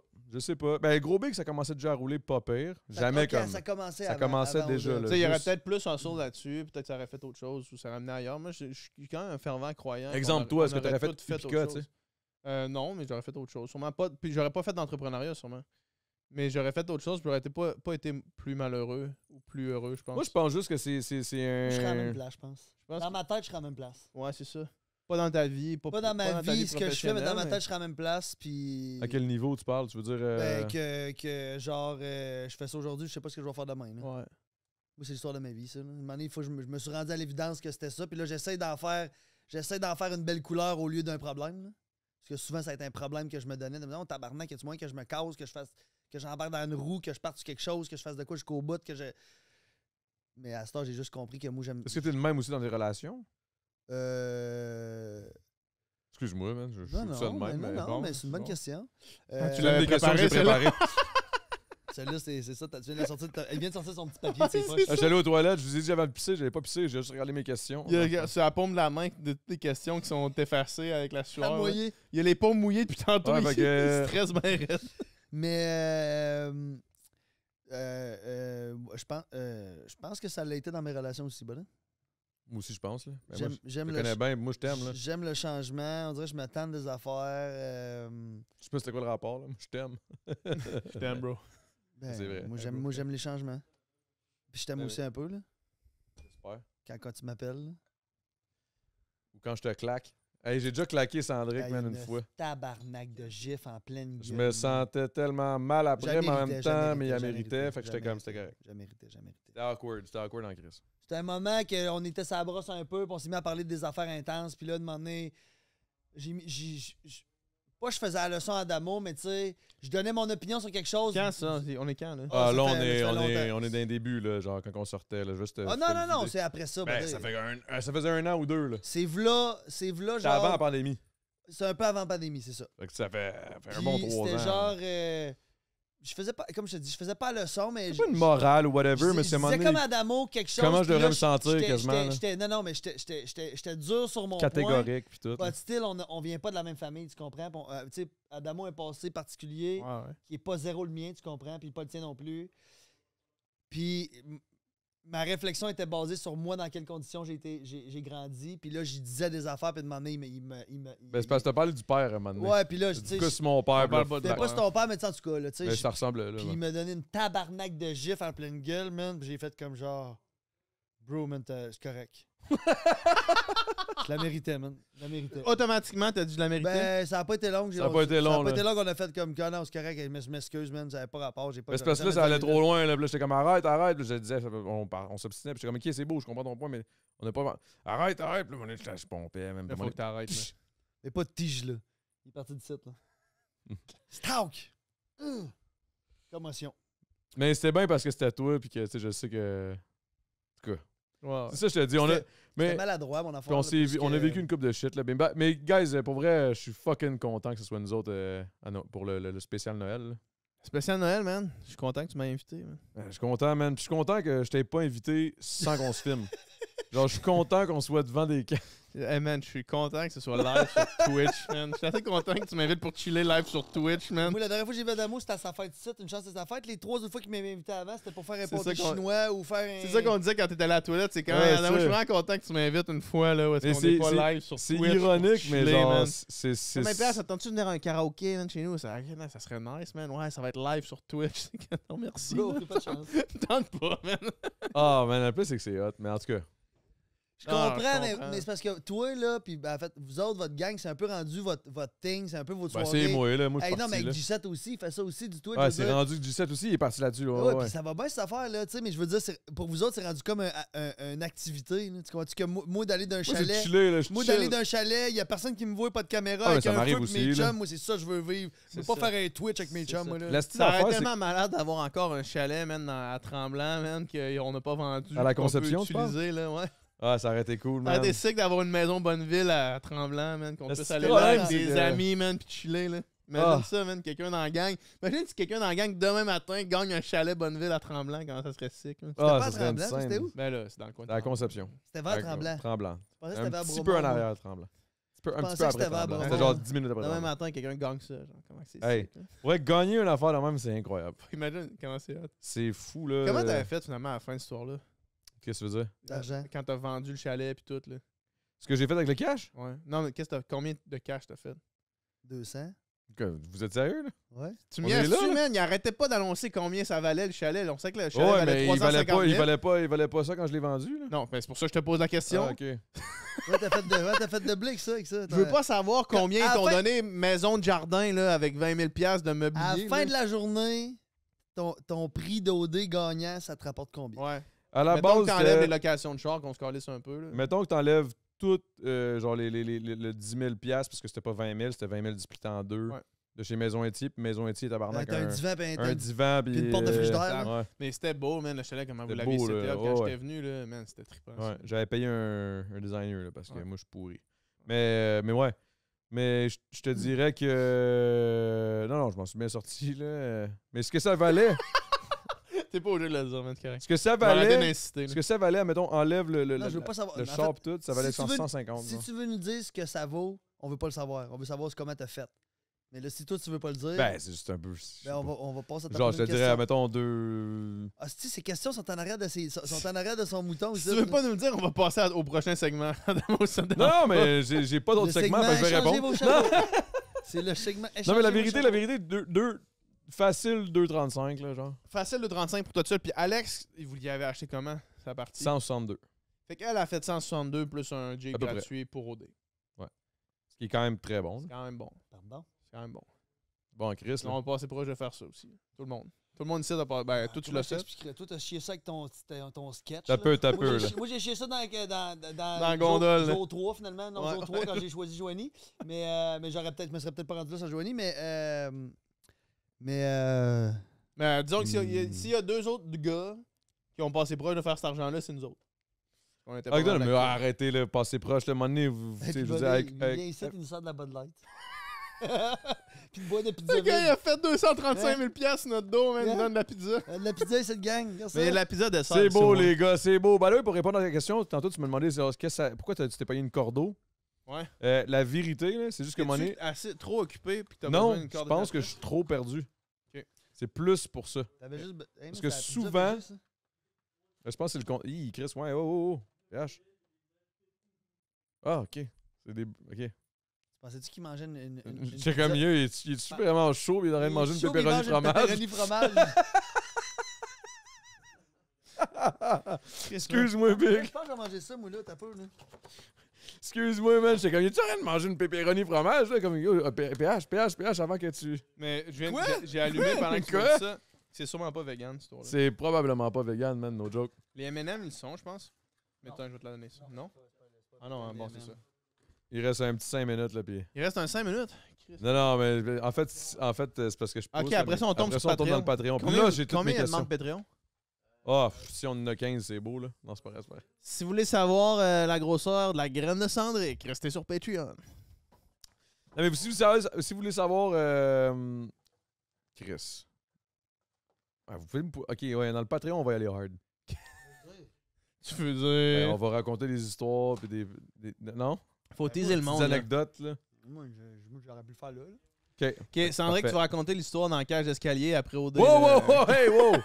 Ben, Gros Big, ça commençait déjà à rouler pas pire. Jamais Ok, comme. Ça commençait ça avant- commençait avant déjà, Oda. là. Tu sais, il y aurait juste- peut-être plus un saut là-dessus, peut-être ça aurait fait autre chose ou ça ramenait ailleurs. Moi, je suis quand même un fervent croyant. Exemple, toi, est-ce que t'aurais fait Upica, tu sais? Non, mais j'aurais fait autre chose. Sûrement pas. Puis j'aurais pas fait d'entrepreneuriat, sûrement. Mais j'aurais fait autre chose, puis j'aurais pas été plus malheureux ou plus heureux, je pense. Moi, je pense juste que c'est un. Je serais à la même place, je pense. pense Dans que- ma tête, je serais à la même place. Ouais, c'est ça. Pas dans ta vie. Pas dans ma ta vie, ce que je fais, mais dans ma professionnelle, tête, je serais à la même place, puis... À quel niveau tu parles? Tu veux dire. Ben, que genre, je fais ça aujourd'hui, je sais pas ce que je vais faire demain, là. Ouais. Moi, c'est l'histoire de ma vie, ça. Là. Un moment donné, je me suis rendu à l'évidence que c'était ça. Puis là, j'essaie d'en faire une belle couleur au lieu d'un problème. Là. Parce que souvent, ça a été un problème que je me donnais. De me dire, oh, tabarnak, y a-tu moyen que je me casse, que je fasse, que j'embarque dans une roue, que je parte sur quelque chose, que je fasse de quoi jusqu'au bout, que je. Mais à ce temps, j'ai juste compris que moi, j'aime. Est-ce que t'es le même aussi dans des relations? Excuse-moi, man. Je Non, fous ça de même. non, bon, mais c'est une bonne bon. question. tu Tu l'avais l'as des questions que j'ai préparé, préparées. Celle-là, c'est ça. Tu viens de la sortir. Elle vient de sortir son petit papier de ses poches. Je suis allé aux toilettes, je vous ai dit j'avais pissé, j'avais pas pissé, j'ai juste regardé mes questions. C'est la paume de la main de toutes les questions qui sont effacées avec la sueur. là. Mouillé. Il y a les paumes mouillées depuis tantôt. Ouais, ici. fait que- Il stresse bien raide. Mais je pense que ça l'a été dans mes relations aussi, bon. Moi aussi, je pense. Là. Ben, moi, je J'aime te le connais bien, moi je t'aime. Là. J'aime le changement. On dirait que je m'attends des affaires. Je sais pas c'était quoi le rapport, là. Moi je t'aime. Je t'aime, bro. C'est vrai. Moi, j'aime les changements. Puis je t'aime C'est aussi un peu, là. J'espère. Quand tu m'appelles. là. Ou quand je te claque. Hey, j'ai déjà claqué Sandrick, Hey, man, une fois. Tabarnak de gif en pleine gueule. Je me sentais tellement mal après, mais en même temps, mais il a la mérité, fait que j'étais comme, c'était correct. J'ai mérité. C'était awkward en crise. C'était un moment qu'on était sur la brosse un peu, puis on s'est mis à parler des affaires intenses, puis là, de un moment donné, pas je faisais la leçon à Adamo, mais tu sais, je donnais mon opinion sur quelque chose. Quand ça? On est quand, là? Ah, Ah, ça là, fait longtemps. on est dans les débuts, là, genre quand on sortait, là, juste. Ah non, c'est après ça. Ben, buddy. ça faisait un an ou deux, là. C'est v'là, C'était genre. avant la pandémie. C'est un peu avant la pandémie, c'est ça. Fait que ça fait un Puis bon 3 ans. c'était genre. Je faisais pas, comme je te dis, je faisais pas la leçon, mais. C'est pas une morale ou whatever, mais c'est je un moment disais donné, comme Adamo quelque chose. comment je puis devrais là, me sentir j'étais- quasiment, là. Non, mais j'étais dur sur mon point. catégorique puis tout. But still, on vient pas de la même famille, tu comprends? Puis tu sais, Adamo a un passé particulier Ouais. qui est pas zéro le mien, tu comprends? Puis pas le tien non plus. Puis ma réflexion était basée sur moi, dans quelles conditions j'ai grandi. Puis là, j'y disais des affaires, puis de m'emmener, Ben, c'est parce que t'as parlé du père à un moment donné. Ouais, puis là, tu Du sais, coup, c'est mon père. on parle puis pas là, de c'était pas sur ton père, mais tu sais, en tout cas, là, tu sais, mais ça ressemble là. puis ouais. il m'a donné une tabarnak de gif en pleine gueule, man. Puis j'ai fait comme genre, bro, man, c'est correct. Je la méritais, man. Je la méritais. Automatiquement, t'as dû la mériter. Ben, ça a pas été long. Ça a pas été long, Ça a pas là. été long qu'on a fait comme, non, c'est correct, je m'excuse, man, ça avait pas rapport, j'ai pas. Mais c'est parce que là, ça allait trop loin. Là, puis là, j'étais comme arrête. Puis je disais, on s'obstinait. Puis j'étais comme, ok, c'est beau, je comprends ton point, mais on n'a pas. Arrête. Puis là, je pompais, même. Il faut que t'arrêtes, là. Mais pas de tige, là. Il est parti du site, là. Stalk! Commotion. Mais c'était bien parce que c'était toi, puis que, tu sais, je sais que. En tout cas. Ouais. C'est ça, je te dis. C'était Mais. maladroit, mon Puis affaire. on, là, s'est- parce on a que- vécu une couple de shit. Là. Mais, guys, pour vrai, je suis fucking content que ce soit nous autres pour le spécial Noël. Là. Spécial Noël, man. Je suis content que tu m'aies invité, man. Je suis content, man. Puis je suis content que je t'ai pas invité sans qu'on se filme. Genre, je suis content qu'on soit devant des camps. Hey, man, je suis content que ce soit live sur Twitch, man. Je suis assez content que tu m'invites pour chiller live sur Twitch, man. Moi, la dernière fois que j'ai vu Adamo, c'était à sa fête ici. Une chance, c'était sa fête. Les 3 autres fois qu'il m'avait invité avant, c'était pour faire un C'est pâté ça qu'on- chinois ou faire un. C'est ça qu'on disait quand t'étais allé à la toilette, c'est quand Ouais, même. c'est Je suis ça. vraiment content que tu m'invites une fois, là, où est-ce Mais qu'on est pas c'est- live sur C'est Twitch. ironique, mais chiller, genre, man. c'est. Mais Pierre, ça tente-tu de venir à un karaoké, man, chez nous? Ça serait nice, man. Ouais, ça va être live sur Twitch. Non, merci. Bro, man. t'as pas de chance. Tente pas, man. Ah, man, en plus, c'est que c'est hot. Mais en tout cas, Je comprends, Ah, je mais, comprends. mais c'est parce que toi, là, puis ben, en fait, vous autres, votre gang, c'est un peu rendu votre thing, c'est un peu votre ben, soirée. c'est moi, là. Moi, je Hey, suis non, mais parti, avec là. G7 aussi, il fait ça aussi, du Twitch. Ouais, je veux c'est dire. rendu que G7 aussi, il est parti là-dessus. Là. Ouais, Ouais, puis ouais. ça va bien cette affaire-là, tu sais, mais je veux dire, pour vous autres, c'est rendu comme une activité. Là. Tu comprends-tu que moi d'aller d'un Moi, c'est chalet. chillé, là. Je Moi, chill. d'aller d'un chalet, il n'y a personne qui me voit, pas de caméra, Ah, mais avec ça un m'arrive feu pis mes aussi, là. chums. Moi, c'est ça que je veux vivre. Je veux C'est pas ça. faire un Twitch avec mes C'est chums, ça. moi, là. La petite Ça aurait affaire, été c'est tellement malade d'avoir encore un chalet, man, à Tremblant, man, qu'on n'a pas vendu. À la qu'on Conception, peut tu parles? utiliser, là, ouais. Ah, ça aurait été cool, Ça aurait man. été sick d'avoir une maison Bonneville à Tremblant, man, qu'on Le puisse petit aller problème, là avec c'est des que- amis, man, pis chiller, là. Imagine Ah. ça, man, quelqu'un dans la gang. Imagine si quelqu'un dans la gang, demain matin, gagne un chalet Bonneville à Tremblant, comment ça serait sick, man. Ah, pas ça à serait une Tremblant, c'était scène. où? Ben là, c'est dans le coin de À la Tremblant. Conception. C'était vers Tremblant. Tremblant. Je pensais que Un c'était vers petit Bromont, peu en moi. arrière, Tremblant. Un pensais petit peu que après c'était vers Tremblant. Bromont. C'était genre 10 minutes après Demain Tremblant. matin, quelqu'un gagne ça, genre, comment c'est Hey. sick, hein. Ouais, gagner une affaire de même, c'est incroyable. Imagine comment c'est hot. C'est fou, là. Comment t'avais fait, finalement, à la fin de cette histoire-là? Qu'est-ce que tu veux dire? D'argent. Quand t'as vendu le chalet pis tout, là. Ce que j'ai fait avec le cash? Ouais. Non, mais combien de cash t'as fait? 200. Vous êtes sérieux, là? Ouais. Tu On me est là, niaises-tu, là? man? Il arrêtait pas d'annoncer combien ça valait le chalet. On sait que le chalet Ouais, valait mais 350 000. il valait pas ça quand je l'ai vendu, là. Non, mais c'est pour ça que je te pose la question. Ah, ok. Ouais, t'as fait de blé avec ça. Je veux pas savoir combien À ils t'ont la fin- donné maison de jardin là, avec 20 000 $ de mobilier. À la fin là. de la journée, ton prix d'OD gagnant, ça te rapporte combien? Ouais. À la Mettons base, que t'enlèves les c'était- locations de char, qu'on se calisse un peu. Là. mettons que t'enlèves tout, genre le 10 000 $, parce que c'était pas 20 000, c'était 20 000 splitté en deux. Ouais. De chez Maison Etier, puis Maison Etier, tabarnak. T'as un divan, puis un divan, puis une porte de frigidaire. Ouais. Mais c'était beau, man. Le chalet, comment vous C'était l'aviez beau, seté là. up quand j'étais venu, là, man, c'était trippant. ça. Ouais, j'avais payé un designer, là, parce que Ouais. moi, je suis pourri. Mais ouais. Mais je te dirais que... Non, je m'en suis bien sorti, là. Mais ce que ça valait... T'es pas obligé de le dire, man, c'est correct. Ce que ça Arrêtez valait... d'insister. Ce que ça valait, mettons, enlève Non, je veux pas savoir. le Mais en char fait, pis tout, ça valait si tu veux- 150. Si genre. tu veux nous dire ce que ça vaut, on veut pas le savoir. On veut savoir comment t'as fait. Mais là, si toi, tu veux pas le dire, Ben, c'est juste un peu... ben, on va passer à ta Genre, je te prochaine dirais, question. mettons, 2... Ah, si ces questions sont en arrière de son mouton. Si tu veux pas nous le dire, on va passer au prochain segment. Non, mais j'ai pas d'autres segments, fait que je vais répondre. C'est le segment. Non, mais la Échangez vos vérité, facile 2,35, là, genre. Facile de 35 pour toi seul. Puis Alex, vous l'y avez acheté comment, sa partie? 162. Fait qu'elle a fait 162 plus un J À peu près. gratuit pour OD. Ce qui est quand même très bon. C'est quand même bon. Pardon? C'est quand même bon. Bon, Chris, On là. va passer proche de faire ça aussi. Tout le monde. Tout le monde ici, ben, toi, tu l'as fait. Toi, t'as chié ça avec ton sketch. T'as là. peu, Moi, là. Moi, j'ai chié ça dans la gondole, là. Jour 3, finalement. Non, Ouais. Jour 3, quand j'ai choisi Joanie. Mais je me serais peut-être pas rendu là sans Joanie. Mais disons que s'il y a deux autres gars qui ont passé proche de faire cet argent-là, c'est nous autres. On était pas Ah, mal mais d'actifs. arrêtez, là, passez proche, là, un moment donné, vous, tu sais, je veux dire, il vient ici, il nous sort de la Bud Light. Puis il boit des pizzas. Le gars, il vides. a fait 235 000 piastres sur notre dos, man. Il Yeah. donne de la pizza. De la pizza, cette gang. Regarde ça. Mais la pizza dessert. C'est beau, moi. les gars, c'est beau. Ben là, pour répondre à ta question, tantôt, tu me demandais pourquoi tu t'es payé une cordeau. Ouais. La vérité, là, c'est juste que, à un moment donné, T'es-tu assez trop occupé puis que t'as non, besoin d'une je corde pense que je suis trop perdu. Ok. C'est plus pour ça. T'avais juste. Parce que souvent- Je pense que c'est le compte. Chris, ouais, oh. PH. Ah, ok. C'est des. Ok. Pensais-tu qu'il mangeait une C'est comme mieux, il est vraiment chaud, il est en train de manger une pepperoni fromage. Pepperoni fromage. Excuse-moi, Big. Je pense que j'ai mangé ça, moi, là, t'as peur, là. Excuse-moi, man. J'étais comme, il est en train de manger une pepperoni fromage, là? Comme, yo, PH, avant que tu. Mais Quoi? j'ai allumé pendant que tu Quoi? m'as dit ça. C'est sûrement pas vegan, cette histoire-là. C'est probablement pas vegan, man, no joke. Les M&M, ils le sont, je pense. Mais attends, je vais te la donner ça. Non? Ah non, hein, bon, c'est ça. Il reste un petit 5 minutes, là, puis. Il reste un 5 minutes. Non, mais en fait, c'est parce que je pousse. Ok, là, après mais ça, on tombe après sur ça, on tombe dans le Patreon. Puis là, j'ai toutes combien mes il y a de questions. membres Patreon? Ah, si on en a 15, c'est beau, là. Non, c'est pas vrai, c'est pas vrai. Si vous voulez savoir la grosseur de la graine de Cendric, restez sur Patreon. Non, mais si vous voulez savoir. Chris. Ah, vous pouvez Ok, ouais, dans le Patreon, on va y aller hard. Tu veux Ben, on dire... va raconter des histoires, puis des. Non? Faut teaser le Des monde. là. anecdotes, là. Moi, j'aurais pu le faire là. Ok. Ok, Cendric, Parfait. tu vas raconter l'histoire dans la cage d'escalier après OD. Wow, hey, wow!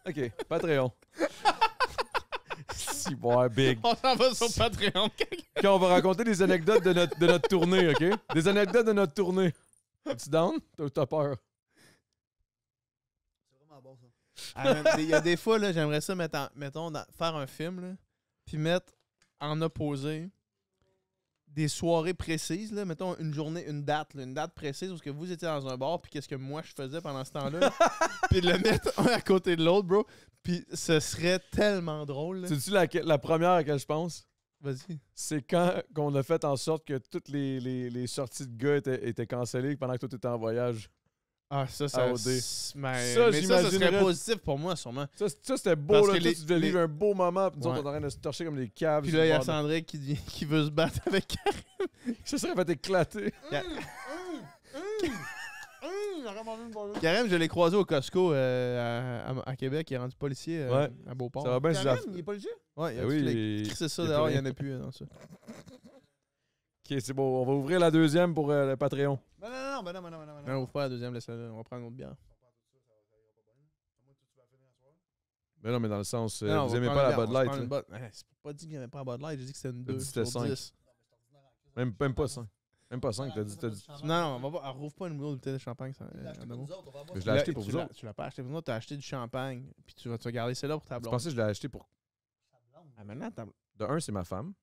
Ok, Patreon. Si, bon, big. On s'en va sur Patreon. Ok, on va raconter des anecdotes de notre tournée, ok? Des anecdotes de notre tournée. Es-tu down? T'as peur? C'est vraiment bon, ça. Il y a des fois, là, j'aimerais ça faire un film, là, puis mettre en opposé des soirées précises, là, mettons une journée, une date précise où ce que vous étiez dans un bar, puis qu'est-ce que moi je faisais pendant ce temps-là, puis de le mettre un à côté de l'autre, bro. Puis ce serait tellement drôle. Là. C'est-tu la première à laquelle je pense? Vas-y. C'est quand qu'on a fait en sorte que toutes les sorties de gars étaient cancellées pendant que toi t'étais en voyage. Ah, ça, AOD. Mais Ça, ça serait j'imaginerais- positif pour moi, sûrement. Ça, c'était beau, Parce là. que Toi, les- tu devais vivre un beau moment, puis nous autres, Ouais. on est en train de se torcher comme des caves. Puis sur là, il y le a bord de- Cendric qui veut se battre avec Karim. Ça serait fait éclater. Karim, je l'ai croisé au Costco à Québec. Il est rendu policier Ouais. à Beauport. Ça va bien, Karim, il est pas le jeu? Ouais, il a Ben oui, tout il- crissé ça il est dehors, plus il n'y en rien. a plus dans ça. Ok, c'est bon. On va ouvrir la deuxième pour le Patreon. Non. Non, on ouvre pas la deuxième, laisse-la, on va prendre une autre bière. Mais non, mais dans le sens, Non, on vous va aimez prendre pas une la bière, Bud on se Light. prend une là. Bud- C'est pas dit qu'il n'y avait pas Bud Light, j'ai dit que c'était une T'as 2 dit que c'était sur 5. 10. Même pas 5. Même pas 5, t'as dit. Non, on va pas, rouvre pas une autre bouteille de champagne. Ça, Adamo. Mais je l'ai acheté pour vous autres. Tu l'as pas acheté pour nous, tu as acheté du champagne, puis tu vas garder celle-là pour ta Je blonde. pensais que je l'ai acheté pour. Ah, maintenant, De un, c'est ma femme.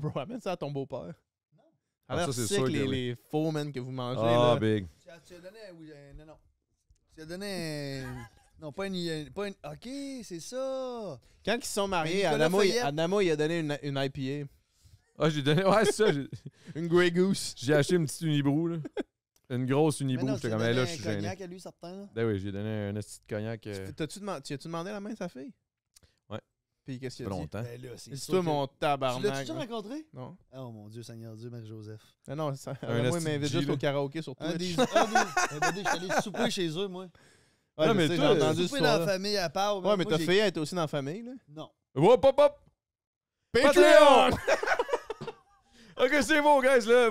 Bro, amène ça à ton beau-père. Ah, A l'air ça, c'est sick, sûr que les, oui. les faux men que vous mangez. Ah, là. big. Tu as donné un. Oui, non. Tu as donné un. Non, pas une. Ok, c'est ça. Quand ils se sont mariés, Nicolas Fayette. Adamo, il a donné une IPA. Ah, j'ai donné. Ouais, c'est ça. Une Grey Goose. J'ai acheté une petite Unibrou, là. Une grosse Mais unibou. non, J'étais tu comme, lui as là, donné je un suis gêné. cognac à lui, certain. Là. Ben oui, j'ai donné un petit cognac. Tu as-tu demandé la main à sa fille? Ouais. Puis qu'est-ce Ça qu'il fait a dit? longtemps. Ben là, c'est C'est sûr toi que- mon Tu tabarnak. l'as-tu déjà là. rencontré? Non. Oh mon Dieu, Seigneur Dieu, Marie-Joseph. Non, ça. Un Moi, il esti m'invite de G, juste là. au karaoké sur Un Twitch. des. Je suis allé souper chez eux, moi. Ouais, Non, je mais sais, toi, j'ai entendu ce Souper dans la soir-là. famille à part. Ouais, mais moi, ta j'ai- fille, elle était aussi dans la famille, là. Non. Hop, hop, hop! Patreon! Ok, c'est bon, guys. Là,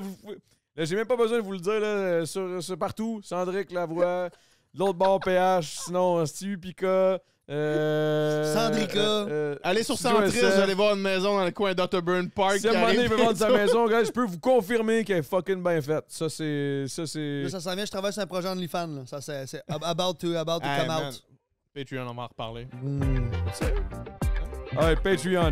là, j'ai même pas besoin de vous le dire. Là, sur partout, Cendric Lavoie, de l'autre bord PH, sinon Stu Pika. Sandrika. Allez sur Studio Centris, SF. vous allez voir une maison dans le coin d'Otterburn Park. Si à un moment donné, il veut vendre sa maison, guys, je peux vous confirmer qu'elle est fucking bien faite. Ça, c'est. Là, ça s'en vient, je travaille sur un projet OnlyFans. Là. Ça, c'est about to come out. Patreon, on va en reparler. Mm. Alright, Patreon.